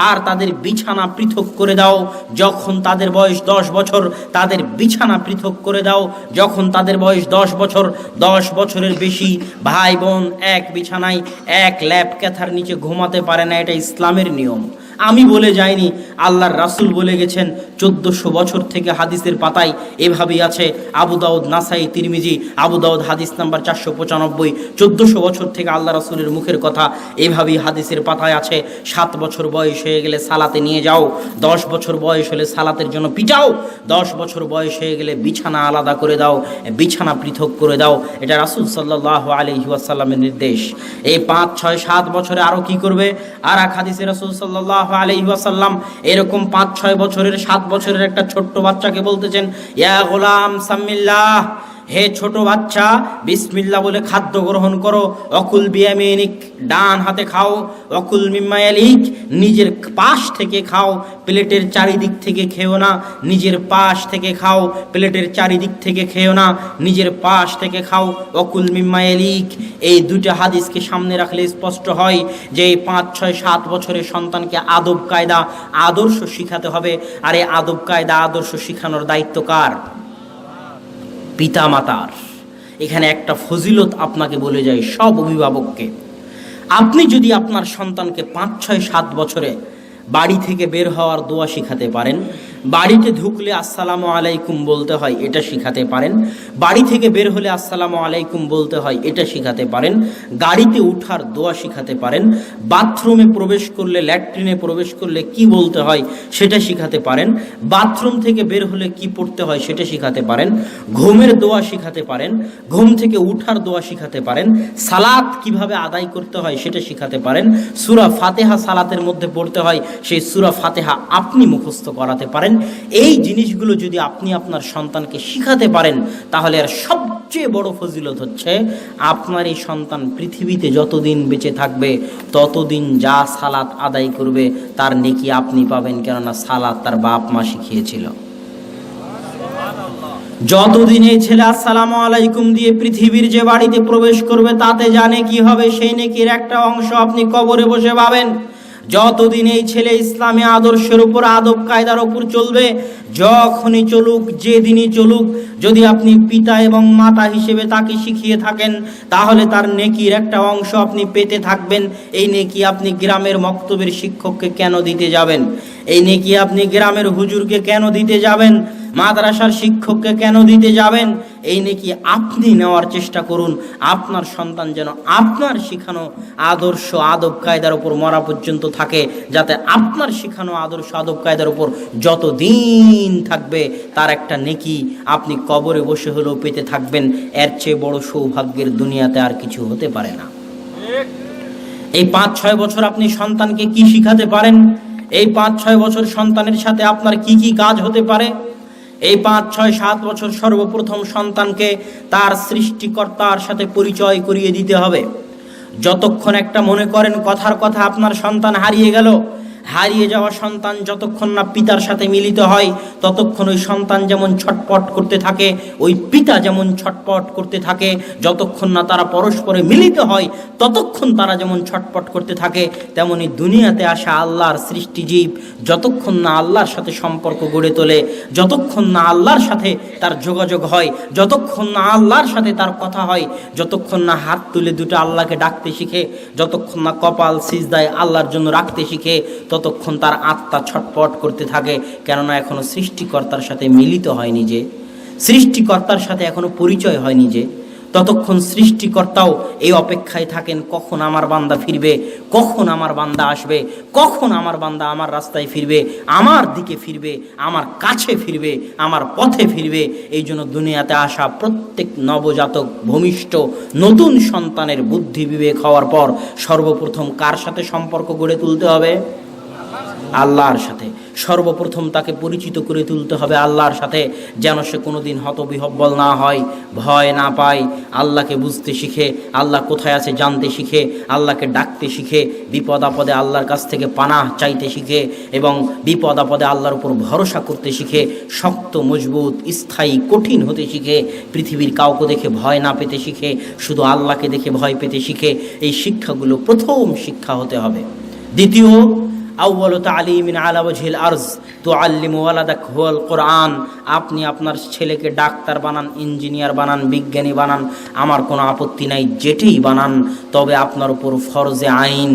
আর তাদের বিছানা পৃথক করে দাও যখন তাদের বয়স 10 বছর। তাদের বিছানা পৃথক করে দাও যখন তাদের বয়স 10 বছর। 10 বছরের বেশি ভাই বোন এক বিছানায়, এক ল্যাপ ক্যাথার নিচে ঘুমাতে পারে না, এটা ইসলামের নিয়ম। আমি বলে যাইনি, আল্লাহর রাসূল বলে গেছেন। 1400 বছর থেকে হাদিসের পাতায় এভাবেই আছে। আবু দাউদ, নাসাই, তিরমিজি। আবু দাউদ হাদিস নাম্বার 495। 1400 বছর থেকে আল্লাহ রাসূলের মুখের কথা এভাবেই হাদিসের পাতায় আছে। 7 বছর বয়স হয়ে গেলে সালাতে নিয়ে যাও, 10 বছর বয়স হলে সালাতের জন্য পিটাও, 10 বছর বয়স হয়ে গেলে বিছানা আলাদা করে দাও, বিছানা পৃথক করে দাও। এটা রাসূল সাল্লাল্লাহু আলাইহি ওয়াসাল্লামের নির্দেশ। এই 5, 6, 7 বছরে আরো কি করবে? আর এক হাদিসে রাসূল সাল্লাল্লাহু আলাইহি ওয়াসাল্লাম এরকম 5, 6 বছরের, 7 বছরের একটা ছোট্ট বাচ্চাকে বলতেছেন, ইয়া গোলাম সাম্মিল্লাহ, হে ছোট বাচ্চা, বিসমিল্লাহ বলে খাদ্য গ্রহণ করো। অকুল বিয়ামিনিক, ডান হাতে খাও। অকুল মিম্মা ইয়ালিক, নিজের পাশ থেকে খাও, প্লেটের চারিদিক থেকে খেও না, নিজের পাশ থেকে খাও, প্লেটের চারিদিক থেকে খেও না, নিজের পাশ থেকে খাও। অকুল মিম্মা ইয়ালিক, এই দুইটা হাদিসকে সামনে রাখলে স্পষ্ট হয় যে 5, 6, 7 বছরের সন্তানকে আদব কায়দা, আদর্শ শিখাতে হবে। আর এই আদব কায়দা, আদর্শ শিখানোর দায়িত্ব কার? পিতা মাতার। এখানে একটা ফজিলত আপনাকে বলে যায়, সব অভিভাবককে। আপনি যদি আপনার সন্তানকে 5, 6, 7 বছরে বাড়ি থেকে বের হওয়ার দোয়া শিখাতে পারেন, বাড়িতে ঢুকলে আসসালামু আলাইকুম বলতে হয় এটা শিখাতে পারেন, বাড়ি থেকে বের হলে আসসালামু আলাইকুম বলতে হয় এটা শিখাতে পারেন, গাড়িতে উঠার দোয়া শিখাতে পারেন, বাথরুমে প্রবেশ করলে, ল্যাট্রিনে প্রবেশ করলে কি বলতে হয় সেটা শিখাতে পারেন, বাথরুম থেকে বের হলে কি পড়তে হয় সেটা শিখাতে পারেন, ঘুমের দোয়া শিখাতে পারেন, ঘুম থেকে উঠার দোয়া শিখাতে পারেন, সালাত কিভাবে আদায় করতে হয় সেটা শিখাতে পারেন, সূরা ফাতিহা সালাতের মধ্যে পড়তে হয় সেই সূরা ফাতিহা আপনি মুখস্থ করাতে পারেন। এই জিনিসগুলো যদি আপনি আপনার সন্তানকে শিখাতে পারেন, তাহলে আর সবচেয়ে বড় ফজিলত হচ্ছে আপনার এই সন্তান পৃথিবীতে যতদিন বেঁচে থাকবে ততদিন যা সালাত আদায় করবে তার নেকি আপনি পাবেন, কেননা সালাত তার বাপ মা শিখিয়েছিল। যতদিন এই ছেলে আসসালামু আলাইকুম দিয়ে পৃথিবীর যে বাড়িতে প্রবেশ করবে তাতে জানে কি হবে, সেই নেকির একটা অংশ আপনি কবরে বসে পাবেন। যতদিন এই ছেলে ইসলামী আদর্শের উপর, আদব কায়দার উপর চলবে, যখনই চলুক, যেদিনই চলুক, যদি আপনি পিতা এবং মাতা হিসেবে তাকে শিখিয়ে থাকেন, তাহলে তার নেকির একটা অংশ আপনি পেতে থাকবেন। এই নেকি আপনি গ্রামের মক্তবের শিক্ষককে কেন দিতে যাবেন? এই নেকি আপনি গ্রামের হুজুরকে কেন দিতে যাবেন? মাদ্রাসার শিক্ষককে কেন দিতে যাবেন? এই নেকি আপনি নেওয়ার চেষ্টা করুন। আপনার সন্তান যেন আপনার শিখানো আদর্শ, আদব কায়দার উপর মরা পর্যন্ত থাকে, যাতে আপনার শিখানো আদর্শ, আদব কায়দার উপর যতদিন থাকবে তার একটা নেকি আপনি কবরে বসে হলেও পেতে থাকবেন। এর চেয়ে বড় সৌভাগ্যের দুনিয়াতে আর কিছু হতে পারে না। এই 5-6 বছর আপনি সন্তানকে কি শিখাতে পারেন? এই 5-6 বছর সন্তানের সাথে আপনার কি কি কাজ হতে পারে? এই 5-6-7 বছর সর্বপ্রথম সন্তানকে তার সৃষ্টিকর্তার সাথে পরিচয় করিয়ে দিতে হবে। যতক্ষণ একটা মনে করেন কথার কথা আপনার সন্তান হারিয়ে গেল, হারিয়ে যাওয়া সন্তান যতক্ষণ না পিতার সাথে মিলিত হয়, ততক্ষণ ওই সন্তান যেমন ছটপট করতে থাকে, ওই পিতা যেমন ছটপট করতে থাকে। যতক্ষণ না তারা পরস্পরে মিলিত হয়, ততক্ষণ তারা যেমন ছটপট করতে থাকে। তেমনি দুনিয়াতে আসা আল্লাহর সৃষ্টিজীব যতক্ষণ না আল্লাহর সাথে সম্পর্ক গড়ে তোলে, যতক্ষণ না আল্লাহর সাথে তার যোগাযোগ হয়, যতক্ষণ না আল্লাহর সাথে তার কথা হয়, যতক্ষণ না হাত তুলে দুটো আল্লাহকে ডাকতে শিখে, যতক্ষণ না কপাল সিজদায় আল্লাহর জন্য রাখতে শিখে, ততক্ষণ তার আত্মা ছটপট করতে থাকে। কেননা এখনো সৃষ্টিকর্তার সাথে মিলিত হয়নি, যে সৃষ্টিকর্তার সাথে এখনো পরিচয় হয়নি, যে ততক্ষণ সৃষ্টিকর্তাও এই অপেক্ষায় থাকেন কখন আমার বান্দা ফিরবে, কখন আমার বান্দা আসবে, কখন আমার বান্দা আমার রাস্তায় ফিরবে, আমার দিকে ফিরবে, আমার কাছে ফিরবে, আমার পথে ফিরবে। এই জন্য দুনিয়াতে আসা প্রত্যেক নবজাতক ভূমিষ্ঠ নতুন সন্তানের বুদ্ধি বিবেক হওয়ার পর সর্বপ্রথম কার সাথে সম্পর্ক গড়ে তুলতে হবে? আল্লাহর সাথে। সর্বপ্রথম তাকে পরিচিত করে তুলতে হবে আল্লাহর সাথে, যেন সে কোনোদিন হতবিহব্বল না হয়, ভয় না পায়, আল্লাহকে বুঝতে শিখে, আল্লাহ কোথায় আছে জানতে শিখে, আল্লাহকে ডাকতে শিখে, বিপদ আপদে আল্লাহর কাছ থেকে পানাহ চাইতে শিখে এবং বিপদ আপদে আল্লাহর উপর ভরসা করতে শিখে, শক্ত মজবুত স্থায়ী কঠিন হতে শিখে, পৃথিবীর কাউকে দেখে ভয় না পেতে শিখে, শুধু আল্লাহকে দেখে ভয় পেতে শিখে। এই শিক্ষাগুলো প্রথম শিক্ষা হতে হবে। দ্বিতীয়, আউয়ালু তালিমিন আলা ওয়াজহিল আরজ তুআল্লিমু ওয়ালাদাক হুয়াল কোরআন। আপনি আপনার ছেলেকে ডাক্তার বানান, ইঞ্জিনিয়ার বানান, বিজ্ঞানী বানান, আমার কোনো আপত্তি নাই, যেটাই বানান, তবে আপনার উপর ফরজে আইন,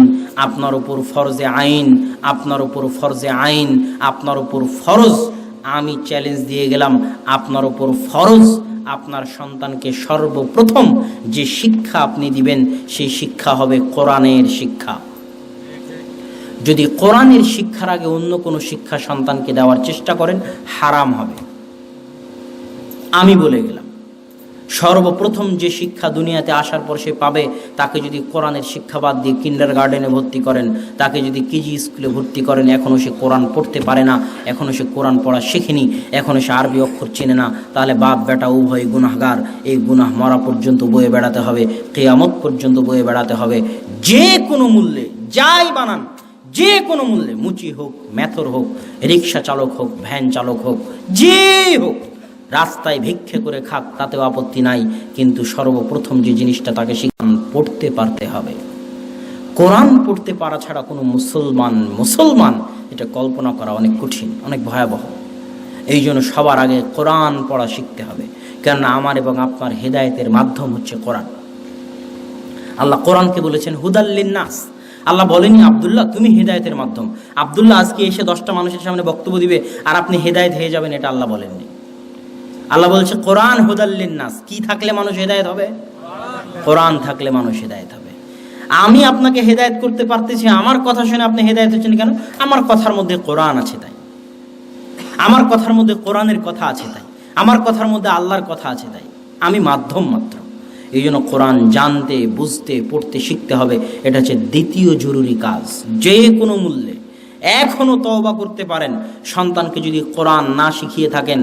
আপনার উপর ফরজে আইন, আপনার উপর ফরজে আইন, আপনার উপর ফরজ। আমি চ্যালেঞ্জ দিয়ে গেলাম, আপনার উপর ফরজ আপনার সন্তানকে সর্বপ্রথম যে শিক্ষা আপনি দিবেন সেই শিক্ষা হবে কোরআনের শিক্ষা। যদি কোরআনের শিক্ষার আগে অন্য কোনো শিক্ষা সন্তানকে দেওয়ার চেষ্টা করেন, হারাম হবে। আমি বলে গেলাম, সর্বপ্রথম যে শিক্ষা দুনিয়াতে আসার পর সে পাবে, তাকে যদি কোরআনের শিক্ষা বাদ দিয়ে কিন্ডার গার্ডেনে ভর্তি করেন, তাকে যদি কেজি স্কুলে ভর্তি করেন, এখনও সে কোরআন পড়তে পারে না, এখনও সে কোরআন পড়া শেখেনি, এখনও সে আরবি অক্ষর চেনে না, তাহলে বাপ বেটা উভয় গুনাহগার। এই গুনাহ মরা পর্যন্ত বয়ে বেড়াতে হবে, কিয়ামত পর্যন্ত বয়ে বেড়াতে হবে। যে কোনো মূল্যে যাই বানান, যে কোনো মূল্যে, মুচি হোক, মেথর হোক, রিক্সা চালক হোক, ভ্যান চালক হোক, যে হোক, রাস্তায় ভিক্ষে করে খাক, তাতেও আপত্তি নাই, কিন্তু সর্বপ্রথম যে জিনিসটা তাকে শিখান, পড়তে পারতে হবে। কোরআন পড়তে পারা ছাড়া কোনো মুসলমান এটা কল্পনা করা অনেক কঠিন, অনেক ভয়াবহ। এই জন্য সবার আগে কোরআন পড়া শিখতে হবে, কেননা আমার এবং আপনার হেদায়েতের মাধ্যম হচ্ছে কোরআন। আল্লাহ কোরআনকে বলেছেন হুদাল লিন্নাস। আল্লাহ বলেনি আব্দুল্লাহ তুমি হেদায়েতের মাধ্যম। আব্দুল্লাহ আজকে এসে 10টা মানুষের সামনে বক্তব্য দিবে আর আপনি হেদায়েত হয়ে যাবেন, এটা আল্লাহ বলেননি। আল্লাহ বলছে কোরআন হুদাল লিন্নাস। কি থাকলে মানুষ হেদায়েত হবে? কোরআন থাকলে মানুষ হেদায়েত হবে। আমি আপনাকে হেদায়েত করতে পারতেছি, আমার কথা শুনে আপনি হেদায়েত হচ্ছেন কেন? আমার কথার মধ্যে কোরআন আছে তাই, আমার কথার মধ্যে কোরআনের কথা আছে তাই, আমার কথার মধ্যে আল্লাহর কথা আছে তাই, আমি মাধ্যম মাত্র। এই জন্য কোরআন জানতে, বুঝতে, পড়তে শিখতে হবে। এটা হচ্ছে দ্বিতীয় জরুরি কাজ। যে কোনো মূল্যে এখনও তওবা করতে পারেন, সন্তানকে যদি কোরআন না শিখিয়ে থাকেন,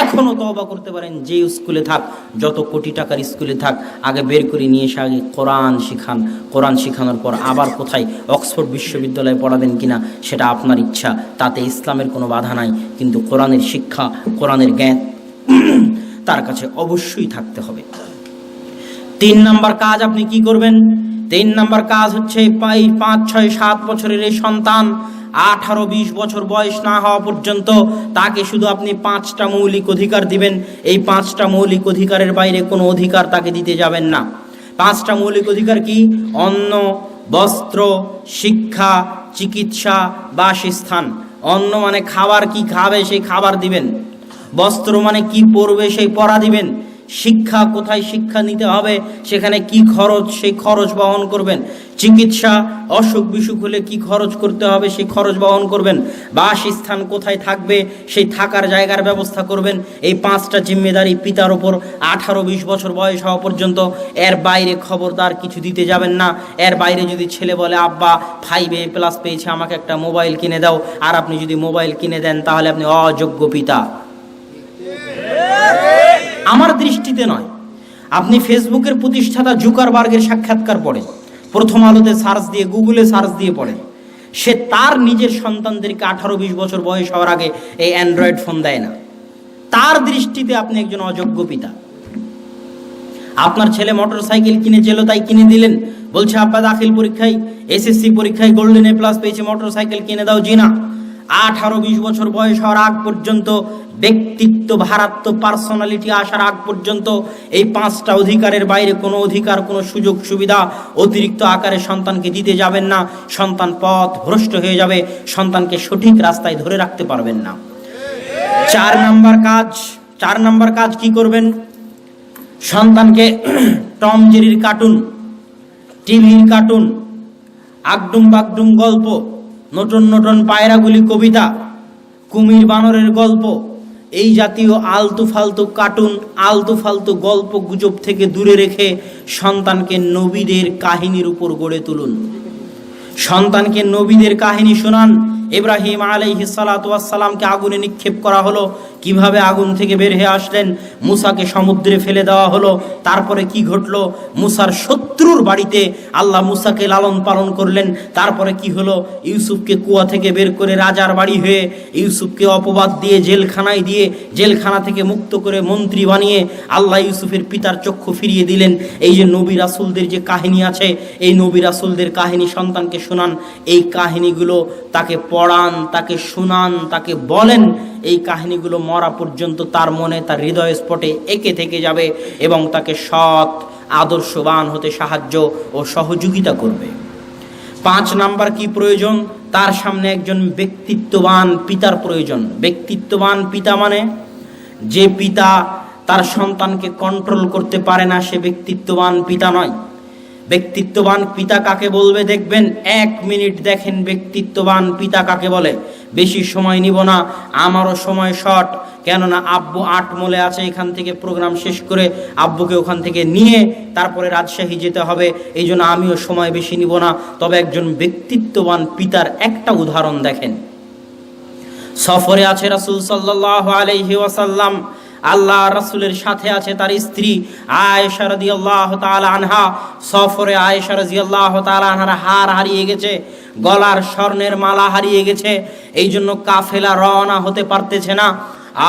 এখনও তওবা করতে পারেন। যে স্কুলে থাক, যত কোটি টাকার স্কুলে থাক, আগে বের করে নিয়ে এসে আগে কোরআন শিখান। কোরআন শিখানোর পর আবার কোথায় অক্সফোর্ড বিশ্ববিদ্যালয়ে পড়াবেন কিনা সেটা আপনার ইচ্ছা, তাতে ইসলামের কোনো বাধা নাই, কিন্তু কোরআনের শিক্ষা, কোরআনের জ্ঞান তার কাছে অবশ্যই থাকতে হবে। 3 নাম্বার কাজ আপনি কি করবেন? 3 নাম্বার কাজ হচ্ছে 5, 6, 7 বছরের এই সন্তান 18, 20 বছর বয়স না হওয়া পর্যন্ত তাকে শুধু আপনি 5টা মৌলিক অধিকার দিবেন। এই 5টা মৌলিক অধিকারের বাইরে কোনো অধিকার তাকে দিতে যাবেন না। 5টা মৌলিক অধিকার কি? অন্ন, বস্ত্র, শিক্ষা, চিকিৎসা, বাসস্থান। অন্ন মানে খাবার, কি খাবে সেই খাবার দিবেন। বস্ত্র মানে কি পরবে সেই পরা দিবেন। শিক্ষা, কোথায় শিক্ষা নিতে হবে, সেখানে কি খরচ, সেই খরচ বহন করবেন। চিকিৎসা, অসুখ বিসুখ হলে কি খরচ করতে হবে সেই খরচ বহন করবেন। বাসস্থান, কোথায় থাকবে সেই থাকার জায়গার ব্যবস্থা করবেন। এই 5টা জিম্মেদারি পিতার ওপর 18-20 বছর বয়স হওয়া পর্যন্ত। এর বাইরে খবরদার কিছু দিতে যাবেন না। এর বাইরে যদি ছেলে বলে আব্বা 5A+ পেয়েছে, আমাকে একটা মোবাইল কিনে দাও, আর আপনি যদি মোবাইল কিনে দেন তাহলে আপনি অযোগ্য পিতা। আমার দৃষ্টিতে নয়, আপনি ফেসবুকের প্রতিষ্ঠাতা জুকারবার্গের সাক্ষাৎকার পড়েন, প্রথম আলোতে সার্চ দিয়ে, গুগলে সার্চ দিয়ে পড়েন। সে তার নিজের সন্তানদেরকে 18-20 বছর বয়স হওয়ার আগে এই অ্যান্ড্রয়েড ফোন দেয় না। তার দৃষ্টিতে আপনি একজন অযোগ্য পিতা। আপনার ছেলে মোটরসাইকেল কিনেছিল, তাই কিনে দিলেন। বলছে আব্বা দাখিল পরীক্ষায়, SSC পরীক্ষায় গোল্ডেন A+ পেয়েছে, মোটরসাইকেল কিনে দাও। জি না, 18-20 বছর বয়স হওয়ার আগ পর্যন্ত, ব্যক্তিত্ব, ভারাত্ম, পার্সোনালিটি আসার আগ পর্যন্ত এই 5টা অধিকারের বাইরে কোনো অধিকার, কোনো সুযোগ সুবিধা অতিরিক্ত আকারে সন্তানকে দিতে যাবেন না। সন্তান পথ ভ্রষ্ট হয়ে যাবে, সন্তানকে সঠিক রাস্তায় ধরে রাখতে পারবেন না। 4 নাম্বার কাজ কি করবেন? সন্তানকে টম জেরির কার্টুন, টিভির কার্টুন, আগডুম বাগডুম গল্প, নটন নটন পায়রাগুলি কবিতা, কুমির বানরের গল্প, এই জাতীয় আলতু ফালতু কার্টুন, আলতু ফালতু গল্প গুজব থেকে দূরে রেখে সন্তানকে নবীদের কাহিনীর উপর গড়ে তুলুন। সন্তানকে নবীদের কাহিনী শোনান। ইব্রাহিম আলাইহিস সালাতু ওয়াস সালামকে আগুনে নিক্ষেপ করা হলো, কিভাবে আগুন থেকে বের হয়ে আসলেন। মুসাকে সমুদ্রে ফেলে দেওয়া হলো, তারপরে কি ঘটলো। মুসার শত্রুর বাড়িতে আল্লাহ মুসাকে লালন পালন করলেন, তারপরে কি হলো। ইউসুফকে কুয়া থেকে বের করে রাজার বাড়ি হয়ে, ইউসুফকে অপবাদ দিয়ে জেলখানায় দিয়ে, জেলখানা থেকে মুক্ত করে মন্ত্রী বানিয়ে আল্লাহ ইউসুফের পিতার চক্ষু ফিরিয়ে দিলেন। এই যে নবী রাসূলদের যে কাহিনী আছে, এই নবী রাসূলদের কাহিনী সন্তানকে শোনান। এই কাহিনীগুলো তাকে পড়ান, তাকে শোনান, তাকে বলেন। এই কাহিনীগুলো মরা পর্যন্ত তার মনে, তার হৃদয় স্পটে এঁকে থেকে যাবে এবং তাকে সৎ আদর্শবান হতে সাহায্য ও সহযোগিতা করবে। 5 নাম্বার কি প্রয়োজন? তার সামনে একজন ব্যক্তিত্ববান পিতার প্রয়োজন। ব্যক্তিত্ববান পিতা মানে যে পিতা তার সন্তানকে কন্ট্রোল করতে পারে না, সে ব্যক্তিত্ববান পিতা নয়। ব্যক্তিত্ববান পিতা কাকে বলবে দেখবেন, 1 মিনিট দেখেন ব্যক্তিত্ববান পিতা কাকে বলে। বেশি সময় নিব না, আমারও সময় শর্ট, কেননা আব্বু 8 মোলে আছে, এখান থেকে প্রোগ্রাম শেষ করে আব্বুকে ওখান থেকে নিয়ে তারপরে রাজশাহী যেতে হবে, এই জন্য আমিও সময় বেশি নিব না। তবে একজন ব্যক্তিত্ববান পিতার একটা উদাহরণ দেখেন। সফরে আছে রাসূল সাল্লাল্লাহু আলাইহি ওয়াসাল্লাম, আল্লাহ রাসূলের সাথে আছে তার স্ত্রী আয়েশা রাদিয়াল্লাহু তাআলা আনহা। সফরে আয়েশা রাদিয়াল্লাহু তাআলা আনহার হার হারিয়ে গেছে, গলার স্বর্ণের মালা হারিয়ে গেছে, এই জন্য কাফেলা রওনা হতে পারতেছে না।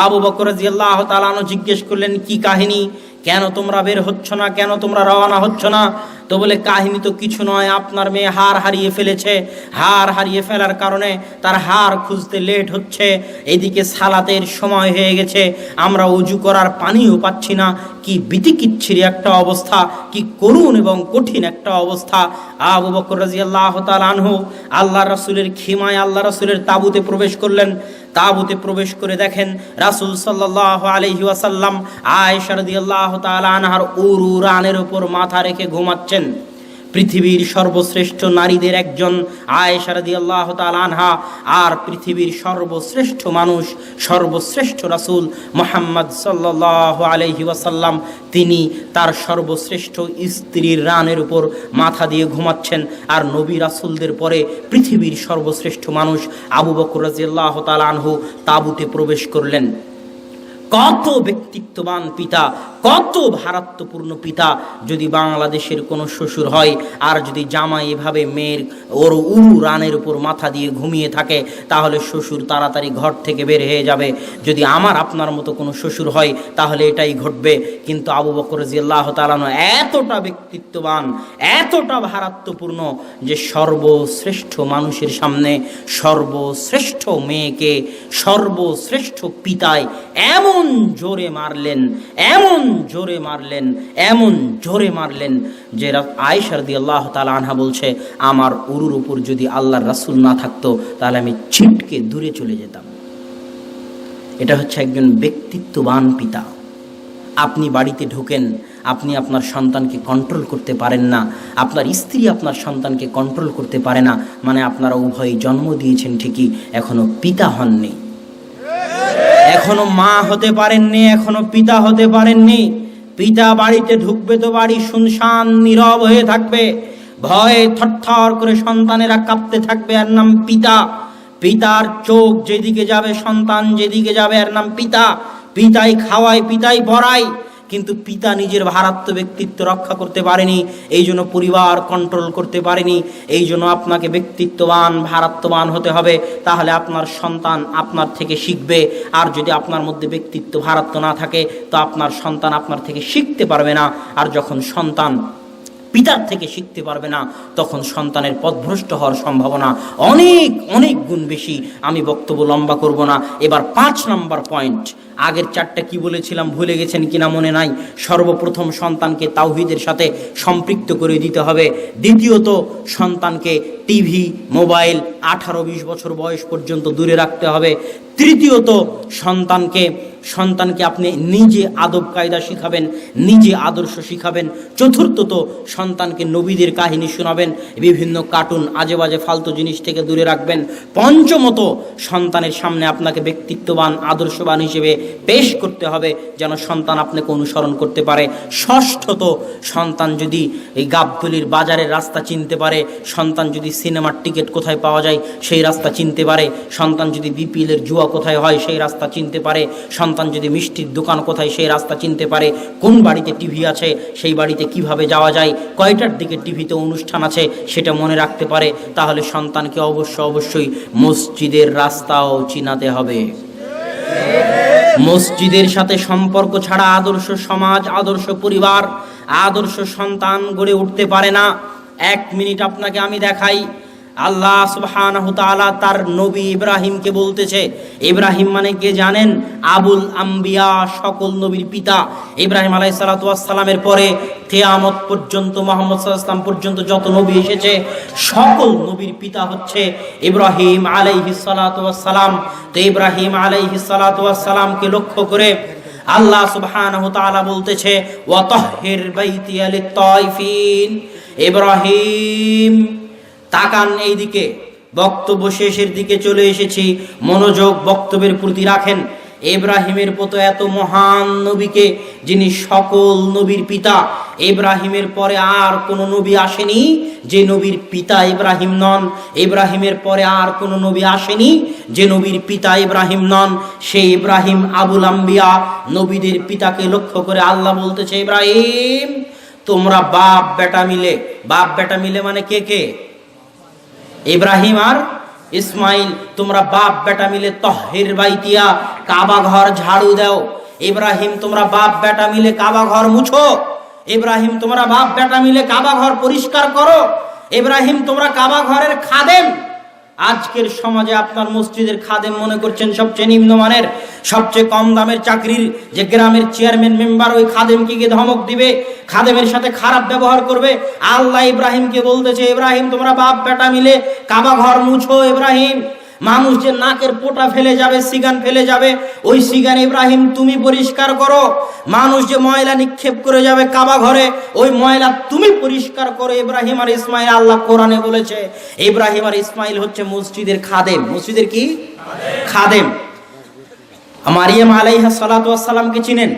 আবু বকর রাদিয়াল্লাহু তাআলা আনহু জিজ্ঞেস করলেন, কি কাহিনী, কেন তোমরা বের হচ্ছ না, কেন তোমরা রওনা হচ্ছ না? তো বলে, কাহিনী তো কিছু নয়, আপনার মেয়ে হার হারিয়ে ফেলেছে, হার হারিয়ে ফেলার কারণে তার হার খুঁজতে লেট হচ্ছে, এদিকে সালাতের সময় হয়ে গেছে, আমরা ওযু করার পানিও পাচ্ছি না। কি বিতিকিচ্ছিরি একটা অবস্থা, কি করুণ এবং কঠিন একটা অবস্থা। আবু বকর রাদিয়াল্লাহু তাআলা আনহু আল্লাহ রাসূলের খিমায় আল্লাহ রাসূলের তাঁবুতে প্রবেশ করলেন। তাঁবুতে প্রবেশ করে দেখেন রাসূল সাল্লাল্লাহু আলাইহি ওয়াসাল্লাম আয়েশা রাদিয়াল্লাহু তাআলা আনহার উরুরানের উপর মাথা রেখে ঘুমাচ্ছেন। পৃথিবীর সর্বশ্রেষ্ঠ নারীদের একজন আয়েশা রাদিয়াল্লাহু তাআলা আনহা, আর পৃথিবীর সর্বশ্রেষ্ঠ মানুষ, সর্বশ্রেষ্ঠ রাসূল মুহাম্মদ সাল্লাল্লাহু আলাইহি ওয়াসাল্লাম, তিনি তার সর্বশ্রেষ্ঠ স্ত্রীর রানের উপর মাথা দিয়ে ঘুমাচ্ছেন। আর নবী রাসূলদের পরে পৃথিবীর সর্বশ্রেষ্ঠ মানুষ আবু বকর রাদিয়াল্লাহু তাআলা আনহু তাঁবুতে প্রবেশ করলেন। কত ব্যক্তিত্ববান পিতা, কত ভারাত্মপূর্ণ পিতা যদি বাংলাদেশের কোনো শ্বশুর হয় আর যদি জামাই এভাবে মেয়ের ওর উরু রানের উপর মাথা দিয়ে ঘুমিয়ে থাকে, তাহলে শ্বশুর তাড়াতাড়ি ঘর থেকে বের হয়ে যাবে। যদি আমার আপনার মতো কোনো শ্বশুর হয় তাহলে এটাই ঘটবে। কিন্তু আবু বকর রাদিয়াল্লাহু তাআলা এতটা ব্যক্তিত্ববান, এতটা ভারাত্মপূর্ণ যে সর্বশ্রেষ্ঠ মানুষের সামনে সর্বশ্রেষ্ঠ মেয়েকে সর্বশ্রেষ্ঠ পিতায় এমন জোরে মারলেন, এমন জোরে মারলেন, এমন জোরে মারলেন যে আয়েশা রাদিয়াল্লাহু তাআলা আনহা বলছে, আমার উরুর উপর যদি আল্লাহর রাসূল না থাকতো তাহলে আমি ছিটকে দূরে চলে যেতাম। এটা হচ্ছে একজন ব্যক্তিত্ববান পিতা। আপনি বাড়িতে ঢোকেন, আপনি আপনার সন্তানকে কন্ট্রোল করতে পারেন না, আপনার স্ত্রী আপনার সন্তানকে কন্ট্রোল করতে পারে না, মানে আপনারা উভয়ই জন্ম দিয়েছেন ঠিকই, এখনো পিতা হননি, এখনো মা হতে পারেননি, এখনো পিতা হতে পারেননি। পিতা বাড়িতে ঢুকবে তো বাড়ি শুনশান নীরব হয়ে থাকবে, ভয়ে থরথর করে সন্তানেরা কাঁপতে থাকবে, এর নাম পিতা। পিতার চোখ যেদিকে যাবে সন্তান যেদিকে যাবে, এর নাম পিতা। পিতাই খাওয়ায়, পিতাই পড়ায়, কিন্তু পিতা নিজের ভারাত্ম ব্যক্তিত্ব রক্ষা করতে পারেনি, এই জন্য পরিবার কন্ট্রোল করতে পারেনি। এই জন্য আপনাকে ব্যক্তিত্ববান ভারাত্মবান হতে হবে, তাহলে আপনার সন্তান আপনার থেকে শিখবে। আর যদি আপনার মধ্যে ব্যক্তিত্ব ভারাত্ম না থাকে তো আপনার সন্তান আপনার থেকে শিখতে পারবে না। আর যখন সন্তান পিতার থেকে শিখতে পারবে না তখন সন্তানের পথভ্রষ্ট হওয়ার সম্ভাবনা অনেক অনেক গুণ বেশি। আমি বক্তব্য লম্বা করব না। এবার 5 নম্বর পয়েন্ট। আগের 4টা কি বলেছিলাম ভুলে গেছেন কিনা মনে নাই। সর্বপ্রথম সন্তানকে তাওহীদের সাথে সম্পৃক্ত করে দিতে হবে। দ্বিতীয়ত সন্তানকে টিভি মোবাইল 18-20 বছর বয়স পর্যন্ত দূরে রাখতে হবে। তৃতীয়ত সন্তানকে আপনি নিজে আদব কায়দা শিখাবেন, নিজে আদর্শ শিখাবেন। চতুর্থত সন্তানকে নবীদের কাহিনী শোনাবেন, বিভিন্ন কার্টুন আজে বাজে ফালতু জিনিস থেকে দূরে রাখবেন। পঞ্চমত সন্তানের সামনে আপনাকে ব্যক্তিত্ববান আদর্শবান হিসেবে পেশ করতে হবে যেন সন্তান আপনাকে অনুসরণ করতে পারে। ষষ্ঠত সন্তান যদি এই গাবতলীর বাজারের রাস্তা চিনতে পারে, সন্তান যদি সিনেমার টিকিট কোথায় পাওয়া যায় সেই রাস্তা চিনতে পারে, সন্তান যদি বিপিএলের জুয়া কোথায় হয় সেই রাস্তা চিনতে পারে, সন্তান যদি মিষ্টির দোকান কোথায় সেই রাস্তা চিনতে পারে, কোন বাড়িতে টিভি আছে সেই বাড়িতে কিভাবে যাওয়া যায়, কয়টার দিকে টিভিতে অনুষ্ঠান আছে সেটা মনে রাখতে পারে, তাহলে সন্তানকে অবশ্যই মসজিদের রাস্তাও চিনাতে হবে। মসজিদের সাথে সম্পর্ক ছাড়া আদর্শ সমাজ, আদর্শ পরিবার, আদর্শ সন্তান গড়ে উঠতে পারে না। 1 মিনিট আপনাকে আমি দেখাই। আল্লাহ সুবহানাহু তাআলা তার নবী ইব্রাহিমকে বলতেছে, ইব্রাহিম মানে কে জানেন? আবুল আম্বিয়া, সকল নবীর পিতা। ইব্রাহিম আলাইহিস সালাতু ওয়াস সালামের পরে কিয়ামত পর্যন্ত মুহাম্মদ সাল্লাল্লাহু আলাইহি ওয়াসাল্লাম পর্যন্ত যত নবী এসেছে সকল নবীর পিতা হচ্ছে ইব্রাহিম আলাইহিস সালাতু ওয়াস সালাম। তো ইব্রাহিম আলাইহিস সালাতু ওয়াস সালামকে লক্ষ্য করে আল্লাহ সুবহানাহু তাআলা বলতেছে, ওয়া তাহহির বাইতিয়া লিত-তাইফিন। ইব্রাহিম তাকান এইদিকে, বক্তব্য শেষের দিকে চলে এসেছি, মনোযোগ বক্তব্যের প্রতি রাখেন। ইব্রাহিমের মতো এত মহান নবীকে, যিনি সকল নবীর পিতা, ইব্রাহিমের পরে আর কোনো নবী আসেনি যে নবীর পিতা ইব্রাহিম নন। ইব্রাহিমের পরে আর কোনো নবী আসেনি যে নবীর পিতা ইব্রাহিম নন। সেই ইব্রাহিম আবুল আম্বিয়া, নবীদের পিতাকে লক্ষ্য করে আল্লাহ বলতেছে, ইব্রাহিম তোমরা বাপ বেটা মিলে মানে কে? ইব্রাহিম আর ইসমাইল, তোমরা বাপ বেটা মিলে তাহহির বাইতিয়া, কাবা ঘর ঝাড়ু দাও। ইব্রাহিম তোমরা বাপ বেটা মিলে কাবা ঘর মুছো। ইব্রাহিম তোমরা বাপ বেটা মিলে কাবা ঘর পরিষ্কার করো। ইব্রাহিম তোমরা কাবা ঘরের খাদেম। আজকের সমাজে আপনার মসজিদের খাদেম মনে করছেন সবচেয়ে নিম্নমানের, সবচেয়ে কম দামের চাকরির, যে গ্রামের চেয়ারম্যান মেম্বার ওই খাদেমকে গিয়ে ধমক দিবে, খাদেমের সাথে খারাপ ব্যবহার করবে। আল্লাহ ইব্রাহিমকে বলতেছে, ইব্রাহিম তোমরা বাপ বেটা মিলে কাবা ঘর মুছো। ইব্রাহিম, মানুষ যে নাকের পোটা ফেলে যাবে, সিগান ফেলে যাবে, ওই সিগান ইব্রাহিম তুমি পরিষ্কার করো। মানুষ যে ময়লা নিক্ষেপ করে যাবে কাবা ঘরে, ওই ময়লা তুমি পরিষ্কার করো। ইব্রাহিম আর ইসমাইল, আল্লাহ কোরআনে বলেছে ইব্রাহিম আর ইসমাইল হচ্ছে মসজিদের খাদেম। মসজিদের কি খাদেম। মারিয়াম আলাইহিস সালাতু ওয়াস সালামকে চিনেন?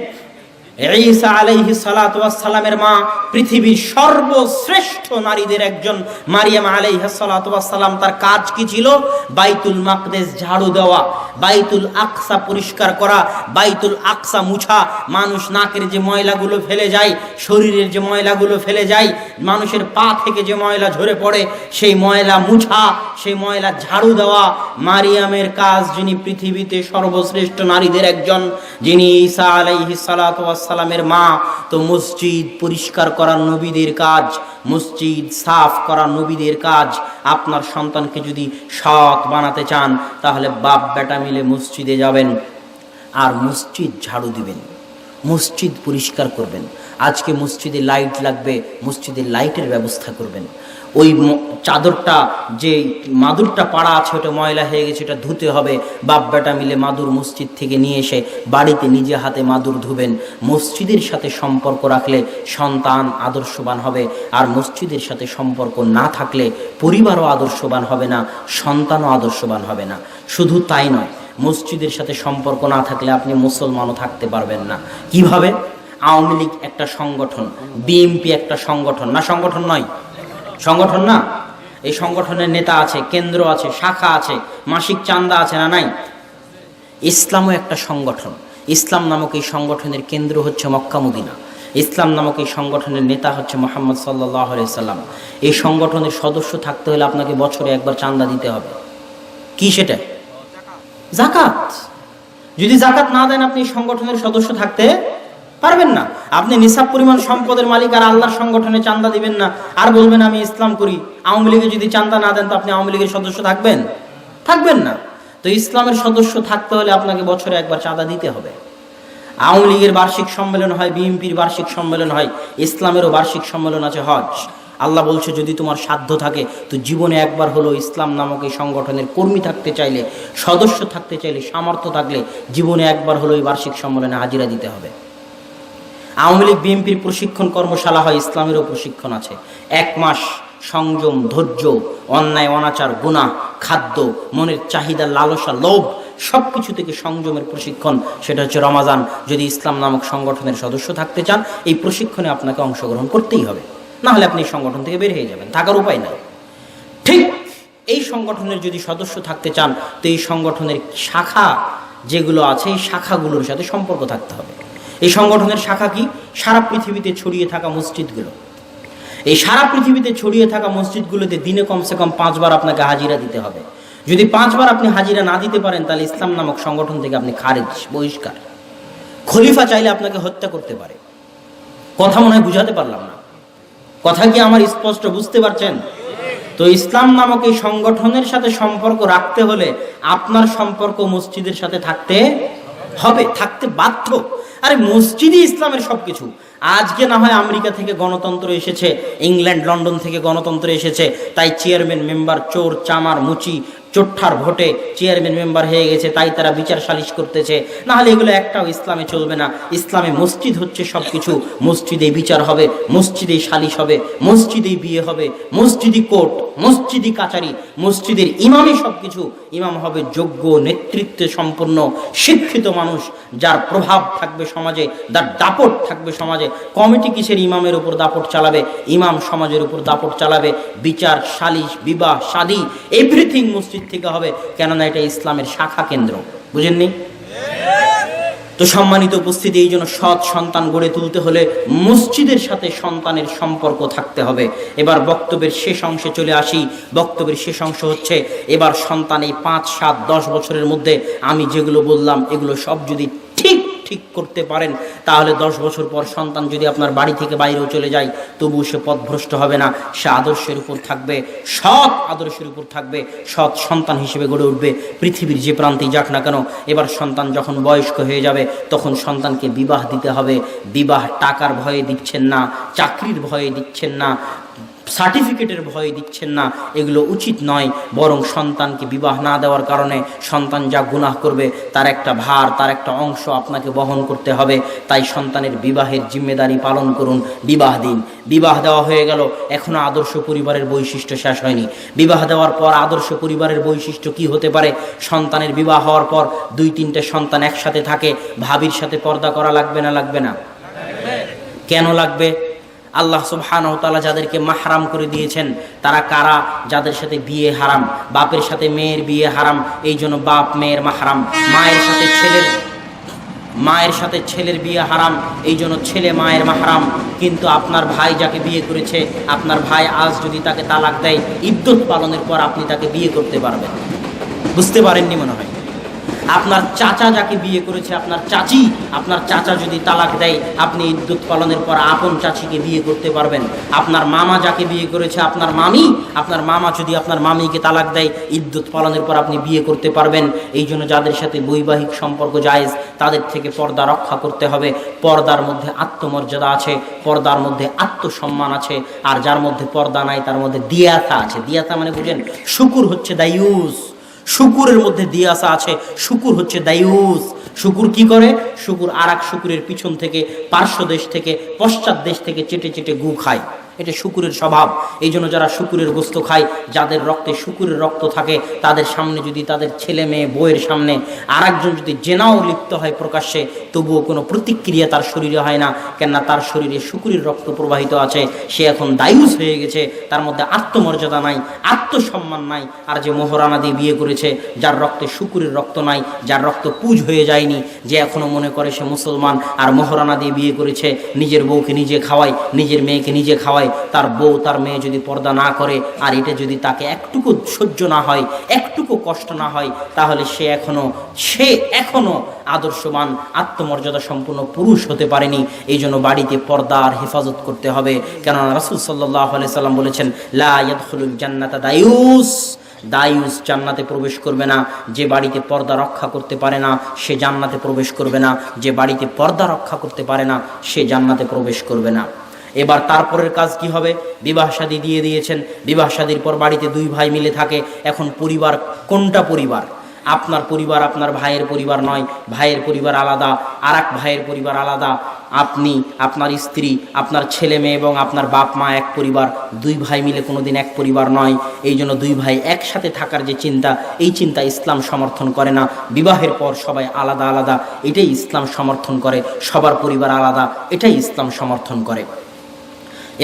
ঈসা আলাইহিস সালাতু ওয়াস সালামের মা পৃথিবীর সর্বশ্রেষ্ঠ নারীদের একজন মারিয়াম আলাইহিস সালাতু ওয়াস সালাম, তার কাজ কি ছিল? বাইতুল মাকদেস ঝাড়ু দেওয়া, বাইতুল আকসা পরিষ্কার করা, বাইতুল আকসা মুছা। মানুষ নাকের যে ময়লাগুলো ফেলে যায়, শরীরের যে ময়লাগুলো ফেলে যায়, মানুষের পা থেকে যে ময়লা ঝরে পড়ে, সেই ময়লা মুছা, সেই ময়লা ঝাড়ু দেওয়া মারিয়ামের কাজ। যিনি পৃথিবীতে সর্বশ্রেষ্ঠ নারীদের একজন, যিনি ঈসা আলাইহিস সালাতু ওয়াস সালামের মা, তো মসজিদ পরিষ্কার করা নবীদের কাজ, মসজিদ সাফ করা নবীদের কাজ। আপনার সন্তানকে যদি সৎ বানাতে চান তাহলে বাপ বেটা মিলে মসজিদে যাবেন আর মসজিদ ঝাড়ু দিবেন, মসজিদ পরিষ্কার করবেন। আজকে মসজিদে লাইট লাগবে, মসজিদের লাইটের ব্যবস্থা করবেন। ওই চাদরটা, যে মাদুরটা পাড়া আছে, ওটা ময়লা হয়ে গেছে, ওটা ধুতে হবে। বাপ বেটা মিলে মাদুর মসজিদ থেকে নিয়ে এসে বাড়িতে নিজে হাতে মাদুর ধুবেন। মসজিদের সাথে সম্পর্ক রাখলে সন্তান আদর্শবান হবে, আর মসজিদের সাথে সম্পর্ক না থাকলে পরিবারও আদর্শবান হবে না, সন্তানও আদর্শবান হবে না। শুধু তাই নয়, মসজিদের সাথে সম্পর্ক না থাকলে আপনি মুসলমানও থাকতে পারবেন না। কিভাবে? আওয়ামী লীগ একটা সংগঠন, বিএনপি একটা সংগঠন না? সংগঠন নয়, সংগঠন না? এই সংগঠনের নেতা আছে, কেন্দ্র আছে, শাখা আছে, মাসিক চাঁদা আছে না নাই? ইসলামও একটা সংগঠন। ইসলাম নামক এই সংগঠনের কেন্দ্র হচ্ছে মক্কা মদিনা। ইসলাম নামক এই সংগঠনের নেতা হচ্ছে মুহাম্মদ সাল্লাল্লাহু আলাইহি সাল্লাম। এই সংগঠনের সদস্য থাকতে হলে আপনাকে বছরে একবার চাঁদা দিতে হবে। কি সেটা? যাকাত। যদি যাকাত না দেন আপনি এই সংগঠনের সদস্য থাকতে পারবেন না। আপনি নিসাব পরিমাণ সম্পদের মালিক আর আল্লাহর সংগঠনে চাঁদা দিবেন না, আর বলবেন আমি ইসলাম করি। আওয়ামী লীগে যদি চাঁদা না দেন তো আপনি আওয়ামী লীগের সদস্য থাকবেন? থাকবেন না। তো ইসলামের সদস্য থাকতে হলে আপনাকে বছরে একবার চাঁদা দিতে হবে। আওয়ামী লীগের বার্ষিক সম্মেলন হয়, বিএনপির বার্ষিক সম্মেলন হয়, ইসলামেরও বার্ষিক সম্মেলন আছে, হজ। আল্লাহ বলছে যদি তোমার সাধ্য থাকে তো জীবনে একবার হলো ইসলাম নামক এই সংগঠনের কর্মী থাকতে চাইলে, সদস্য থাকতে চাইলে, সামর্থ্য থাকলে জীবনে একবার হলো এই বার্ষিক সম্মেলনে হাজিরা দিতে হবে। আওয়ামী লীগ বিএনপির প্রশিক্ষণ কর্মশালা হয়, ইসলামেরও প্রশিক্ষণ আছে। 1 মাস সংযম, ধৈর্য, অন্যায় অনাচার, গুনাহ, খাদ্য, মনের চাহিদা, লালসা, লোভ, সবকিছু থেকে সংযমের প্রশিক্ষণ, সেটা হচ্ছে রমাজান। যদি ইসলাম নামক সংগঠনের সদস্য থাকতে চান এই প্রশিক্ষণে আপনাকে অংশগ্রহণ করতেই হবে, না হলে আপনি এই সংগঠন থেকে বের হয়ে যাবেন, থাকার উপায় নাই। ঠিক এই সংগঠনের যদি সদস্য থাকতে চান তো এই সংগঠনের শাখা যেগুলো আছে এই শাখাগুলোর সাথে সম্পর্ক থাকতে হবে। এই সংগঠনের শাখা কি? সারা পৃথিবীতে ছড়িয়ে থাকা মসজিদগুলো। এই সারা পৃথিবীতে ছড়িয়ে থাকা মসজিদগুলোতে দিনে কমসে কম 5 বার আপনাকে হাজিরা দিতে হবে। যদি 5 বার আপনি হাজিরা না দিতে পারেন তাহলে ইসলাম নামক সংগঠন থেকে আপনি খারিজ, বহিষ্কার। খলিফা চাইলে আপনাকে হত্যা করতে পারে। কথা মনে হয় বুঝাতে পারলাম না? কথা কি আমার স্পষ্ট বুঝতে পারছেন? তো ইসলাম নামক এই সংগঠনের সাথে সম্পর্ক রাখতে হলে আপনার সম্পর্ক মসজিদের সাথে থাকতে হবে, থাকতে বাধ্য। আরে মসজিদই ইসলামের সবকিছু। আজকে না হয় আমেরিকা থেকে গণতন্ত্র এসেছে, ইংল্যান্ড লন্ডন থেকে গণতন্ত্র এসেছে, তাই চেয়ারম্যান মেম্বার চোর চামার মুচি চোট্টার ভোটে চেয়ারম্যান মেম্বার হয়ে গেছে, তাই তারা বিচার সালিশ করতেছে। না হলে এগুলো একটাও ইসলামে চলবে না। ইসলামে মসজিদ হচ্ছে সবকিছু। মসজিদে বিচার হবে, মসজিদে সালিশ হবে, মসজিদে বিয়ে হবে, মসজিদি কোর্ট, মসজিদি কাচারি, মসজিদের ইমামই সবকিছু। ইমাম হবে যোগ্য, নেতৃত্বে সম্পন্ন, শিক্ষিত মানুষ, যার প্রভাব থাকবে সমাজে, যার দাপট থাকবে সমাজে। কমিটি কিসের ইমামের উপর দাপট চালাবে? ইমাম সমাজের উপর দাপট চালাবে। বিচার সালিশ, বিবাহ শাদী, এভরিথিং মসজিদ থেকে হবে, কেননা এটা ইসলামের শাখা কেন্দ্র। বুঝেননি? তো সম্মানিত উপস্থিতি, এই জন্য সৎ সন্তান গড়ে তুলতে হলে মসজিদের সাথে সন্তানের সম্পর্ক থাকতে হবে। এবার বক্তব্যের শেষ অংশে চলে আসি। বক্তব্যের শেষ অংশ হচ্ছে এবার সন্তান এই 5, 7, 10 বছরের মধ্যে আমি যেগুলো বললাম এগুলো সব যদি ঠিক করতে পারেন তাহলে 10 বছর পর সন্তান যদি আপনার বাড়ি থেকে বাইরেও চলে যায় তবু সে পথভ্রষ্ট হবে না। সে আদর্শের উপর থাকবে, সৎ আদর্শের উপর থাকবে, সৎ সন্তান হিসেবে গড়ে উঠবে পৃথিবীর যে প্রান্তেই যাক না কেন। এবার সন্তান যখন বয়স্ক হয়ে যাবে তখন সন্তানকে বিবাহ দিতে হবে। বিবাহ টাকার ভয়ে দিচ্ছেন না, চাকরির ভয়ে দিচ্ছেন না, সার্টিফিকেটের ভয়ে দিচ্ছেন না, এগুলো উচিত নয়। বরং সন্তানকে বিবাহ না দেওয়ার কারণে সন্তান যা গুনাহ করবে তার একটা ভার, তার একটা অংশ আপনাকে বহন করতে হবে। তাই সন্তানের বিবাহের জিম্মেদারি পালন করুন, বিবাহ দিন। বিবাহ দেওয়া হয়ে গেল, এখনো আদর্শ পরিবারের বৈশিষ্ট্য শেষ হয়নি। বিবাহ দেওয়ার পর আদর্শ পরিবারের বৈশিষ্ট্য কি হতে পারে? সন্তানের বিবাহ হওয়ার পর 2-3টে সন্তান একসাথে থাকে, ভাবির সাথে পর্দা করা লাগবে না? লাগবে না? কেন লাগবে? আল্লাহ সুবহানাহু ওয়া তাআলা যাদেরকে মাহরাম করে দিয়েছেন তারা কারা? যাদের সাথে বিয়ে হারাম, বাপের সাথে মেয়ের বিয়ে হারাম, এই জন্য বাপ মেয়ের মাহরাম। মায়ের সাথে ছেলের বিয়ে হারাম, এই জন্য ছেলে মায়ের মাহরাম। কিন্তু আপনার ভাই যাকে বিয়ে করেছে, আপনার ভাই আজ যদি তাকে তালাক দেয়, ইদ্যত পালনের পর আপনি তাকে বিয়ে করতে পারবেন। বুঝতে পারেননি মনে হয়। আপনার চাচা যাকে বিয়ে করেছে, আপনার চাচা যদি তালাক দেয়, আপনি ইদ্যত পালনের পর আপন চাচিকে বিয়ে করতে পারবেন। আপনার মামা যাকে বিয়ে করেছে, আপনার মামা যদি আপনার মামিকে তালাক দেয়, ইদ্যত পালনের পর আপনি বিয়ে করতে পারবেন। এই জন্য যাদের সাথে বৈবাহিক সম্পর্ক জায়েজ, তাদের থেকে পর্দা রক্ষা করতে হবে। পর্দার মধ্যে আত্মমর্যাদা আছে, পর্দার মধ্যে আত্মসম্মান আছে। আর যার মধ্যে পর্দা নাই তার মধ্যে দিয়াতা আছে। দিয়াতা মানে বুঝেন? শুকুর হচ্ছে দায়ুস। শুকুরের মধ্যে দিয়াসা আছে, শুকুর হচ্ছে দায়ুস। শুকুর কি করে? শুকুর আর এক শুকুরের পিছন থেকে, পার্শ্ব দেশ থেকে, পশ্চাৎ দেশ থেকে চেটে চেটে গু খায়। এটা শুকুরের স্বভাব। এই জন্য যারা শুকুরের গোস্ত খায়, যাদের রক্তে শুকুরের রক্ত থাকে, তাদের সামনে যদি, তাদের ছেলে মেয়ে বউয়ের সামনে আর একজন যদি জেনাও লিপ্ত হয় প্রকাশ্যে, তবুও কোনো প্রতিক্রিয়া তার শরীরে হয় না। কেননা তার শরীরে শুকুরের রক্ত প্রবাহিত আছে। সে এখন দায়ুস হয়ে গেছে, তার মধ্যে আত্মমর্যাদা নাই, আত্মসম্মান নাই। আর যে মোহরানা দিয়ে বিয়ে করেছে, যার রক্তে শুকুরের রক্ত নাই, যার রক্ত পুজ হয়ে যায়নি, যে এখনো মনে করে সে মুসলমান আর মোহরানা দিয়ে বিয়ে করেছে, নিজের বউকে নিজে খাওয়ায়, নিজের মেয়েকে নিজে খাওয়ায়, তার বউ তার মেয়ে যদি পর্দা না করে, আর এটা যদি তাকে একটুকু সহ্য না হয়, একটুকু কষ্ট না হয়, তাহলে সে এখনো আদর্শবান আত্মমর্যাদা সম্পূর্ণ পুরুষ হতে পারেনি। এই জন্য বাড়িতে পর্দার হেফাজত করতে হবে। কেননা রাসূল সাল্লাল্লাহু আলাইহি সাল্লাম বলেছেন, লা ইয়াদখুলুল জান্নাতা দায়ুস জান্নাতে প্রবেশ করবে না। যে বাড়িতে পর্দা রক্ষা করতে পারে না সে জান্নাতে প্রবেশ করবে না। যে বাড়িতে পর্দা রক্ষা করতে পারে না সে জান্নাতে প্রবেশ করবে না। এবার তারপরের কাজ কি হবে? বিবাহ শাদী দিয়ে দিয়েছেন, বিবাহ শাদীর পর বাড়িতে দুই ভাই মিলে থাকে। এখন পরিবার কোনটা? পরিবার আপনার পরিবার আপনার ভাইয়ের পরিবার নয়, ভাইয়ের পরিবার আলাদা, আর এক ভাইয়ের পরিবার আলাদা। আপনি, আপনার স্ত্রী, আপনার ছেলে মেয়ে এবং আপনার বাপ মা এক পরিবার। দুই ভাই মিলে কোনোদিন এক পরিবার নয়। এই জন্য দুই ভাই একসাথে থাকার যে চিন্তা, এই চিন্তা ইসলাম সমর্থন করে না। বিবাহের পর সবাই আলাদা আলাদা, এটাই ইসলাম সমর্থন করে। সবার পরিবার আলাদা, এটাই ইসলাম সমর্থন করে।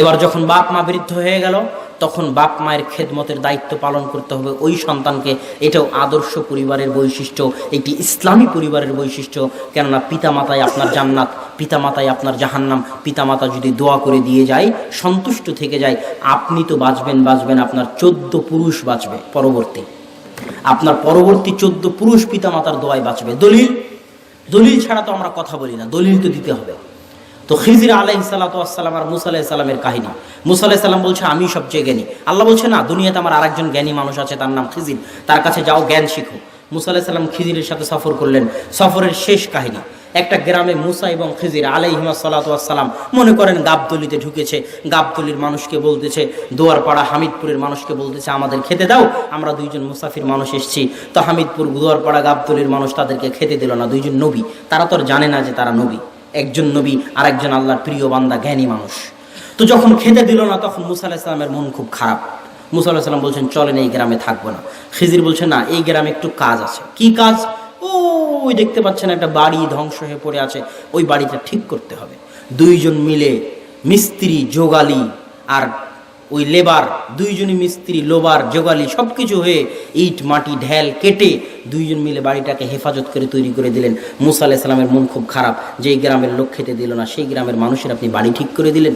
এবার যখন বাপ মা বৃদ্ধ হয়ে গেল, তখন বাপ মায়ের খেদমতের দায়িত্ব পালন করতে হবে ওই সন্তানকে। এটাও আদর্শ পরিবারের বৈশিষ্ট্য, একটি ইসলামী পরিবারের বৈশিষ্ট্য। কেননা পিতামাতাই আপনার জান্নাত, পিতামাতাই আপনার জাহান্নাম। পিতামাতা যদি দোয়া করে দিয়ে যায়, সন্তুষ্ট থেকে যায়, আপনি তো বাঁচবেন, আপনার 14 পুরুষ বাঁচবে পরবর্তী, আপনার পরবর্তী 14 পুরুষ পিতামাতার দোয়ায় বাঁচবে। দলিল ছাড়া তো আমরা কথা বলি না, দলিল তো দিতে হবে। তো খিজির আলাইহিস সালাতু ওয়াস সালাম আর মুসা আলাইহিস সালামের কাহিনী। মুসা আলাইহিস সালাম বলছে আমি সবচেয়ে জ্ঞানী। আল্লাহ বলছে না, দুনিয়াতে আমার আরেকজন জ্ঞানী মানুষ আছে, তার নাম খিজির, তার কাছে যাও, জ্ঞান শিখো। মুসা আলাইহিস সালাম খিজিরের সাথে সফর করলেন। সফরের শেষ কাহিনী, একটা গ্রামে মুসা এবং খিজির আলাইহিমা সালাতু ওয়াস সালাম মনে করেন গাবতলিতে ঢুকেছে। গাবতলির মানুষকে বলতেছে, দোয়ারপাড়া হামিদপুরের মানুষকে বলতেছে আমাদের খেতে দাও, আমরা দুইজন মুসাফির মানুষ এসেছি। তো হামিদপুর, দোয়ারপাড়া, গাবতলির মানুষ তাদেরকে খেতে দিল না। দুইজন নবী, তারা তো আর জানে না যে তারা নবী। একজন নবী আর একজন আল্লাহর প্রিয় বান্দা, জ্ঞানী মানুষ। তো যখন খেতে দিল না, তখন মুসা আলাইহিস সালামের মন খুব খারাপ। মুসা আলাইহিস সালাম বলছেন চলেন এই গ্রামে থাকবো না। খিজির বলছে না, এই গ্রামে একটু কাজ আছে। কি কাজ? ওই দেখতে পাচ্ছেন একটা বাড়ি ধ্বংস হয়ে পড়ে আছে, ওই বাড়িটা ঠিক করতে হবে। দুইজন মিলে মিস্ত্রি, যোগালি আর ওই লেবার, দুইজনই মিস্ত্রি, লোবার, যোগালি সবকিছু হয়ে ইট মাটি ঢেল কেটে দুইজন মিলে বাড়িটাকে হেফাজত করে তৈরি করে দিলেন। মুসা আলাইহিস সালামের মন খুব খারাপ, যেই গ্রামের লোক খেতে দিল না, সেই গ্রামের মানুষের আপনি বাড়ি ঠিক করে দিলেন।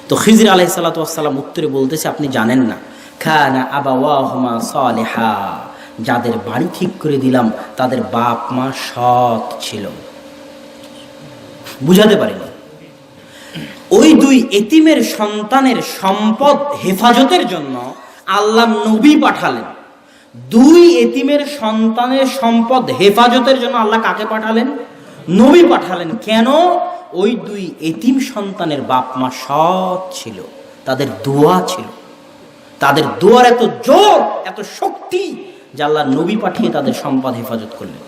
তো খিজির আলাইহিস সালাতু ওয়াস সালাম উত্তরে বলতেছে, আপনি জানেন না, খানা আবাওয়াহুমা সালিহা, যাদের বাড়ি ঠিক করে দিলাম তাদের বাপ মা সৎ ছিল। বুঝাতে পারিনি। ওই দুই এতিমের সন্তানের সম্পদ হেফাজতের জন্য আল্লাহ নবী পাঠালেন। দুই এতিমের সন্তানের সম্পদ হেফাজতের জন্য আল্লাহ কাকে পাঠালেন? নবী পাঠালেন। কেন? ওই দুই এতিম সন্তানের বাপ মা সৎ ছিল, তাদের দোয়া ছিল। তাদের দোয়ার এত জোর, এত শক্তি যে আল্লাহ নবী পাঠিয়ে তাদের সম্পদ হেফাজত করলেন।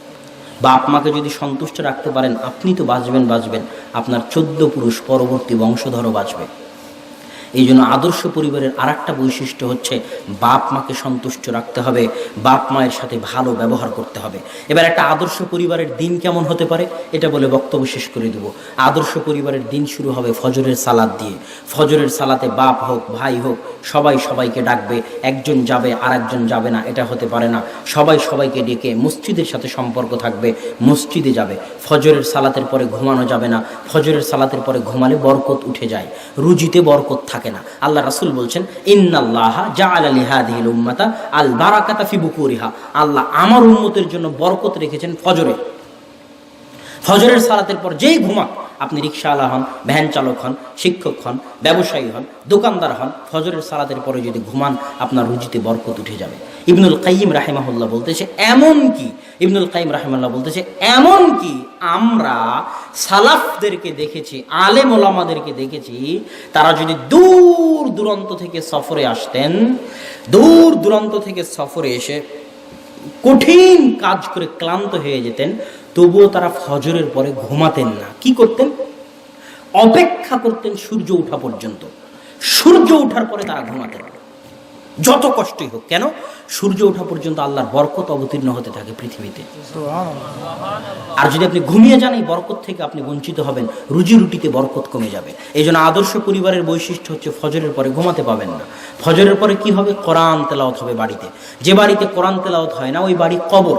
বাপ মাকে যদি সন্তুষ্ট রাখতে পারেন, আপনি তো বাঁচবেন, আপনার 14 পুরুষ পরবর্তী বংশধরও বাঁচবে। এই জন্য আদর্শ পরিবারের আরেকটা বৈশিষ্ট্য হচ্ছে বাপ মাকে সন্তুষ্ট রাখতে হবে, বাপ মায়ের সাথে ভালো ব্যবহার করতে হবে। এবার একটা আদর্শ পরিবারের দিন কেমন হতে পারে এটা বলে বক্তব্য শেষ করে দেব। আদর্শ পরিবারের দিন শুরু হবে ফজরের সালাত দিয়ে। ফজরের সালাতে বাপ হোক ভাই হোক সবাই সবাইকে ডাকবে, একজন যাবে আর একজন যাবে না, এটা হতে পারে না। সবাই সবাইকে ডেকে মসজিদের সাথে সম্পর্ক থাকবে, মসজিদে যাবে। ফজরের সালাতের পরে ঘুমানো যাবে না, ফজরের সালাতের পরে ঘুমালে বরকত উঠে যায়, রুজিতে বরকত থাকে না। আল্লাহ রাসূল বলছেন ইন্নাল্লাহা জাআলা লিহাদিহিল উম্মাতা আল বারাকাতা ফি বুকুরিহা, আল্লাহ আমার উম্মতের জন্য বরকত রেখেছেন ফজরে। ফজরের সালাতের পর যেই ঘুমাক, আপনি রিকশাওয়ালা হন, ভ্যান চালক হন, শিক্ষক হন, ব্যবসায়ী হন, দোকানদার হন, ফজরের সালাতের পরে যদি ঘুমান আপনার রুজিতে বরকত উঠে যাবে। ইবনুল কাইয়িম রাহিমাহুল্লাহ বলতেছে এমন কি আমরা সালাফদেরকে দেখেছি, আলেম ওলামাদেরকে দেখেছি, তারা যদি দূর দূরান্ত থেকে সফরে আসতেন, দূর দূরান্ত থেকে সফরে এসে কঠিন কাজ করে ক্লান্ত হয়ে যেতেন, তবুও তারা ফজরের পরে ঘুমাতেন না। কি করতেন? অপেক্ষা করতেন সূর্য ওঠা পর্যন্ত। সূর্য ওঠার পরে তারা ঘুমাতেন, যত কষ্টই হোক। কেন? সূর্য ওঠা পর্যন্ত আল্লাহর বরকত অবতীর্ণ হতে থাকে পৃথিবীতে। আর যদি আপনি ঘুমিয়ে যান, এই বরকত থেকে আপনি বঞ্চিত হবেন, রুজি রুটিতে বরকত কমে যাবে। এই জন্য আদর্শ পরিবারের বৈশিষ্ট্য হচ্ছে ফজরের পরে ঘুমাতে পাবেন না। ফজরের পরে কি হবে? কোরআন তেলাওয়াত হবে বাড়িতে। যে বাড়িতে কোরআন তেলাওয়াত হয় না ওই বাড়ি কবর।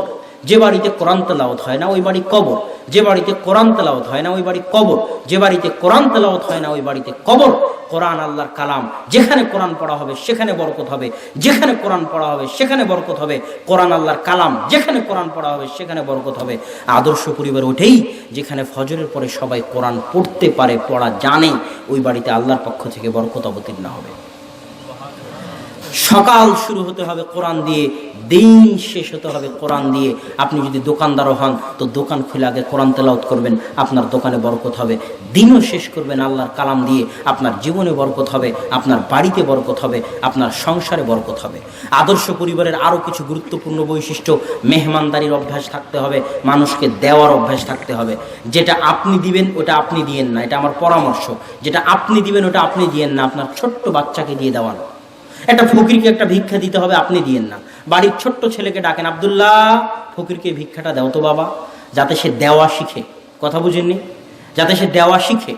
যে বাড়িতে কোরআন তেলাওয়াত হয় না ওই বাড়ি কবর। যে বাড়িতে কোরআন তেলাওয়াত হয় না ওই বাড়ি কবর। যে বাড়িতে কোরআন তেলাওয়াত হয় না ওই বাড়িতে কবর। কোরআন আল্লাহর কালাম, যেখানে কোরআন পড়া হবে সেখানে বরকত হবে, যেখানে কোরআন পড়া হবে সেখানে বরকত হবে। কোরআন আল্লাহর কালাম, যেখানে কোরআন পড়া হবে সেখানে বরকত হবে। আদর্শ পরিবার ওঠেই যেখানে ফজরের পরে সবাই কোরআন পড়তে পারে, পড়া জানে, ওই বাড়িতে আল্লাহর পক্ষ থেকে বরকত অবতীর্ণ হবে। সকাল শুরু হতে হবে কোরআন দিয়ে, দিন শেষ হতে হবে কোরআন দিয়ে। আপনি যদি দোকানদারও হন তো দোকান খুলে আগে কোরআন তেলাওয়াত করবেন, আপনার দোকানে বরকত হবে। দিনও শেষ করবেন আল্লাহর কালাম দিয়ে, আপনার জীবনে বরকত হবে, আপনার বাড়িতে বরকত হবে, আপনার সংসারে বরকত হবে। আদর্শ পরিবারের আরও কিছু গুরুত্বপূর্ণ বৈশিষ্ট্য, মেহমানদারির অভ্যাস থাকতে হবে, মানুষকে দেওয়ার অভ্যাস থাকতে হবে। যেটা আপনি দিবেন ওটা আপনি দিয়েন না, এটা আমার পরামর্শ। যেটা আপনি দিবেন ওটা আপনি দিয়েন না, আপনার ছোট্ট বাচ্চাকে দিয়ে দেওয়ান। একটা ফকিরকে একটা ভিক্ষা দিতে হবে, আপনি দিয়েন না। বাড়ির ছোট্ট ছেলেকে ডাকেন, আব্দুল্লাহ ফকিরকে ভিক্ষাটা দাও তো বাবা, যাতে সে দেওয়া শিখে। কথা বুঝেননি? যাতে সে দেওয়া শিখে।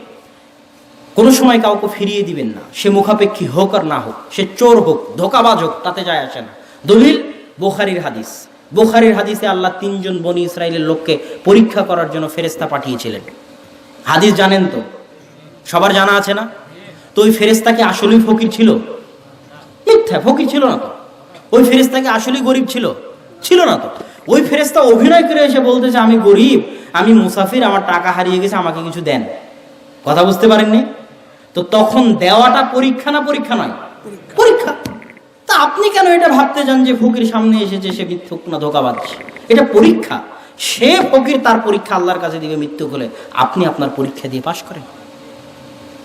কোনো সময় কাউকে ফিরিয়ে দিবেন না, সে মুখাপেক্ষী হোক আর না হোক, সে চোর হোক, ধোঁকাবাজ হোক, তাতে যায় আসে না। দলিল বুখারীর হাদিস। বুখারীর হাদিসে আল্লাহ 3 জন বনি ইসরাইলের লোককে পরীক্ষা করার জন্য ফেরেশতা পাঠিয়েছিলেন। হাদিস জানেন তো? সবার জানা আছে না? তো ওই ফেরেশতা কি আসলেই ফকির ছিল? মিথ্যা, ফকির ছিল না তো। ওই ফেরেশতা কি আসলেই গরিব ছিল? ছিল না তো। ওই ফেরেশতা অভিনয় করে এসে বলতেছে আমি গরিব, আমি মুসাফির, আমার টাকা হারিয়ে গেছে, আমাকে কিছু দেন। কথা বুঝতে পারেননি? তো তখন দেওয়াটা পরীক্ষা না পরীক্ষা নয়? পরীক্ষা। তা আপনি কেন এটা ভাবতে যান যে ফকির সামনে এসেছে সে মিথ্যুক না ধোঁকাবাজ? এটা পরীক্ষা। সে ফকির তার পরীক্ষা আল্লাহর কাছে দিবে মিথ্যুক হলে, আপনি আপনার পরীক্ষা দিয়ে পাশ করেন।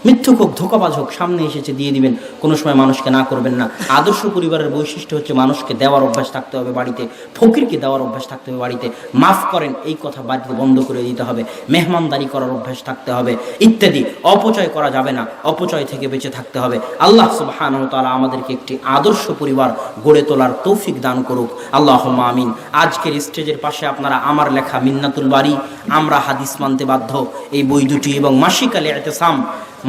মিথ্যুক হোক, ধোঁকাবাজ হোক, সামনে এসেছে দিয়ে দিবেন, কোনো সময় মানুষকে না করবেন না। আদর্শ পরিবারের বৈশিষ্ট্য হচ্ছে মানুষকে দেওয়ার অভ্যাস থাকতে হবে বাড়িতে, ফকিরকে দেওয়ার অভ্যাস থাকতে হবে বাড়িতে। মাফ করেন এই কথা বাড়িতে বন্ধ করে দিতে হবে, মেহমানদারি করার অভ্যাস থাকতে হবে ইত্যাদি। অপচয় করা যাবে না, অপচয় থেকে বেঁচে থাকতে হবে। আল্লাহ সুবহানাহু ওয়া তাআলা আমাদেরকে একটি আদর্শ পরিবার গড়ে তোলার তৌফিক দান করুক, আল্লাহুম্মা আমিন। আজকের স্টেজের পাশে আপনারা আমার লেখা মিন্নাতুল বারী, আমরা হাদিস মানতে বাধ্য, এই বই দুটি এবং মাসিক আল ইতিসাম,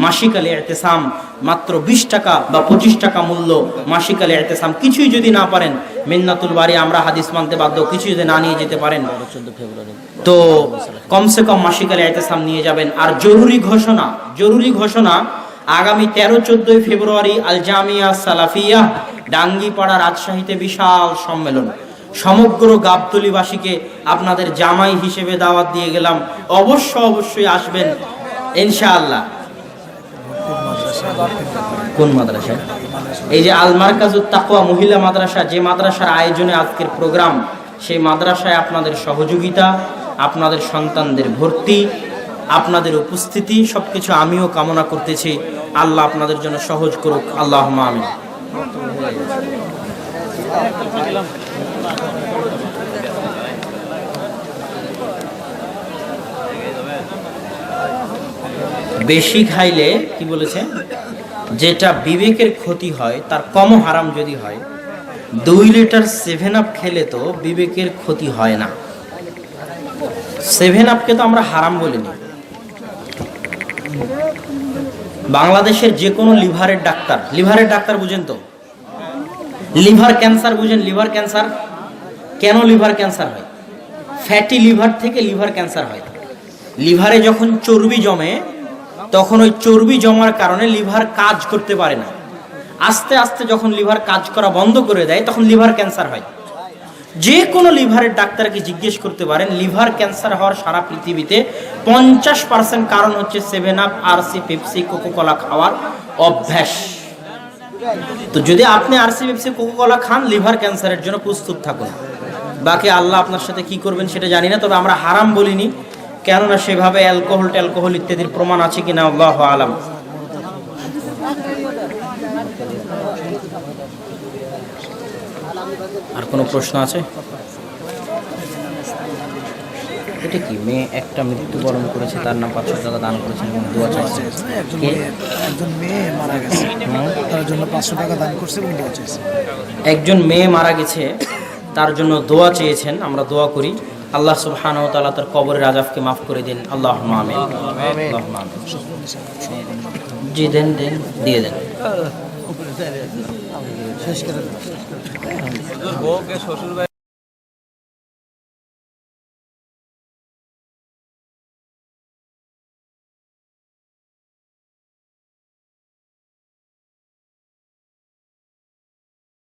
মাসিক আল ইতিসাম মাত্র 20 টাকা বা 25 টাকা মূল্য। মাসিক আল ইতিসাম কিছুই যদি না পারেন, মিন্নাতুল বারী আমরা হাদিস মানতে বাধ্য কিছু যদি না নিয়ে যেতে পারেন তো কমসে কম মাসিক আল ইতিসাম নিয়ে যাবেন। আর জরুরি ঘোষণা, আগামী 13-14 ফেব্রুয়ারি আল জামিয়া সালাফিয়া ডাঙ্গিপাড়া রাজশাহীতে বিশাল সম্মেলন। সমগ্র গাবতলীবাসীকে আপনাদের জামাই হিসেবে দাওয়াত দিয়ে গেলাম, অবশ্যই আসবেন ইনশাআল্লাহ। কোন মাদ্রাসা? এই যে আল মারকাজুত তাকওয়া মহিলা মাদ্রাসা, যে মাদ্রাসার আয়োজনে আজকের প্রোগ্রাম, সেই মাদ্রাসায় আপনাদের সহযোগিতা, আপনাদের সন্তানদের ভর্তি, আপনাদের উপস্থিতি সবকিছু আমিও কামনা করতেছি। আল্লাহ আপনাদের জন্য সহজ করুক, আল্লাহুম্মা আমিন। বেশি খাইলে কি বলেছে? যেটা বিবেকের ক্ষতি হয় তার কম হারাম যদি হয়, 2 লিটার 7 আপ খেলে তো বিবেকের ক্ষতি হয় না। 7 আপকে তো আমরা হারাম বলিনি। বাংলাদেশের যে কোনো লিভারের ডাক্তার বুঝেন তো, লিভার ক্যান্সার বুঝেন? লিভার ক্যান্সার কেন লিভার ক্যান্সার হয়? ফ্যাটি লিভার থেকে লিভার ক্যান্সার হয়। লিভারে যখন চর্বি জমে তখন ওই চর্বি জমার কারণে লিভার কাজ করতে পারে না। আস্তে আস্তে যখন লিভার কাজ করা বন্ধ করে দেয় তখন লিভার ক্যান্সার হয়। যে কোনো লিভারের ডাক্তারকে জিজ্ঞেস করতে পারেন, লিভার ক্যান্সার হওয়ার সারা পৃথিবীতে 50% কারণ হচ্ছে 7 আপ, আরসি, পেপসি, কোকোকোলা খাওয়ার অভ্যাস। তো যদি আপনি আরসি, পেপসি, কোকোকোলা খান, লিভার ক্যান্সারের জন্য প্রস্তুত থাকুন। বাকি আল্লাহ আপনার সাথে কি করবেন সেটা জানি না, তবে আমরা হারাম বলিনি, কেননা সেভাবে অ্যালকোহল ইত্যাদির প্রমাণ আছে কিনা আল্লাহু আলাম। আর কোনো প্রশ্ন আছে? এটা কি মেয়ে একটা মৃত্যুবরণ করেছে, তার নাম 500 টাকা দান করেছেন এবং দোয়া চাইছে? একজন মেয়ে মারা গেছে, তার জন্য 500 টাকা দান করছে এবং দোয়া চাইছে। একজন মেয়ে মারা গেছে, তার জন্য দোয়া চেয়েছেন, আমরা দোয়া করি আল্লাহ সুবহানাহু ওয়া তাআলা তার কবরের আযাবকে মাফ করে দিন। আল্লাহুম্মা আমিন। আল্লাহুম্মা আমিন। জি দেন দিয়ে দেন। শেষ করে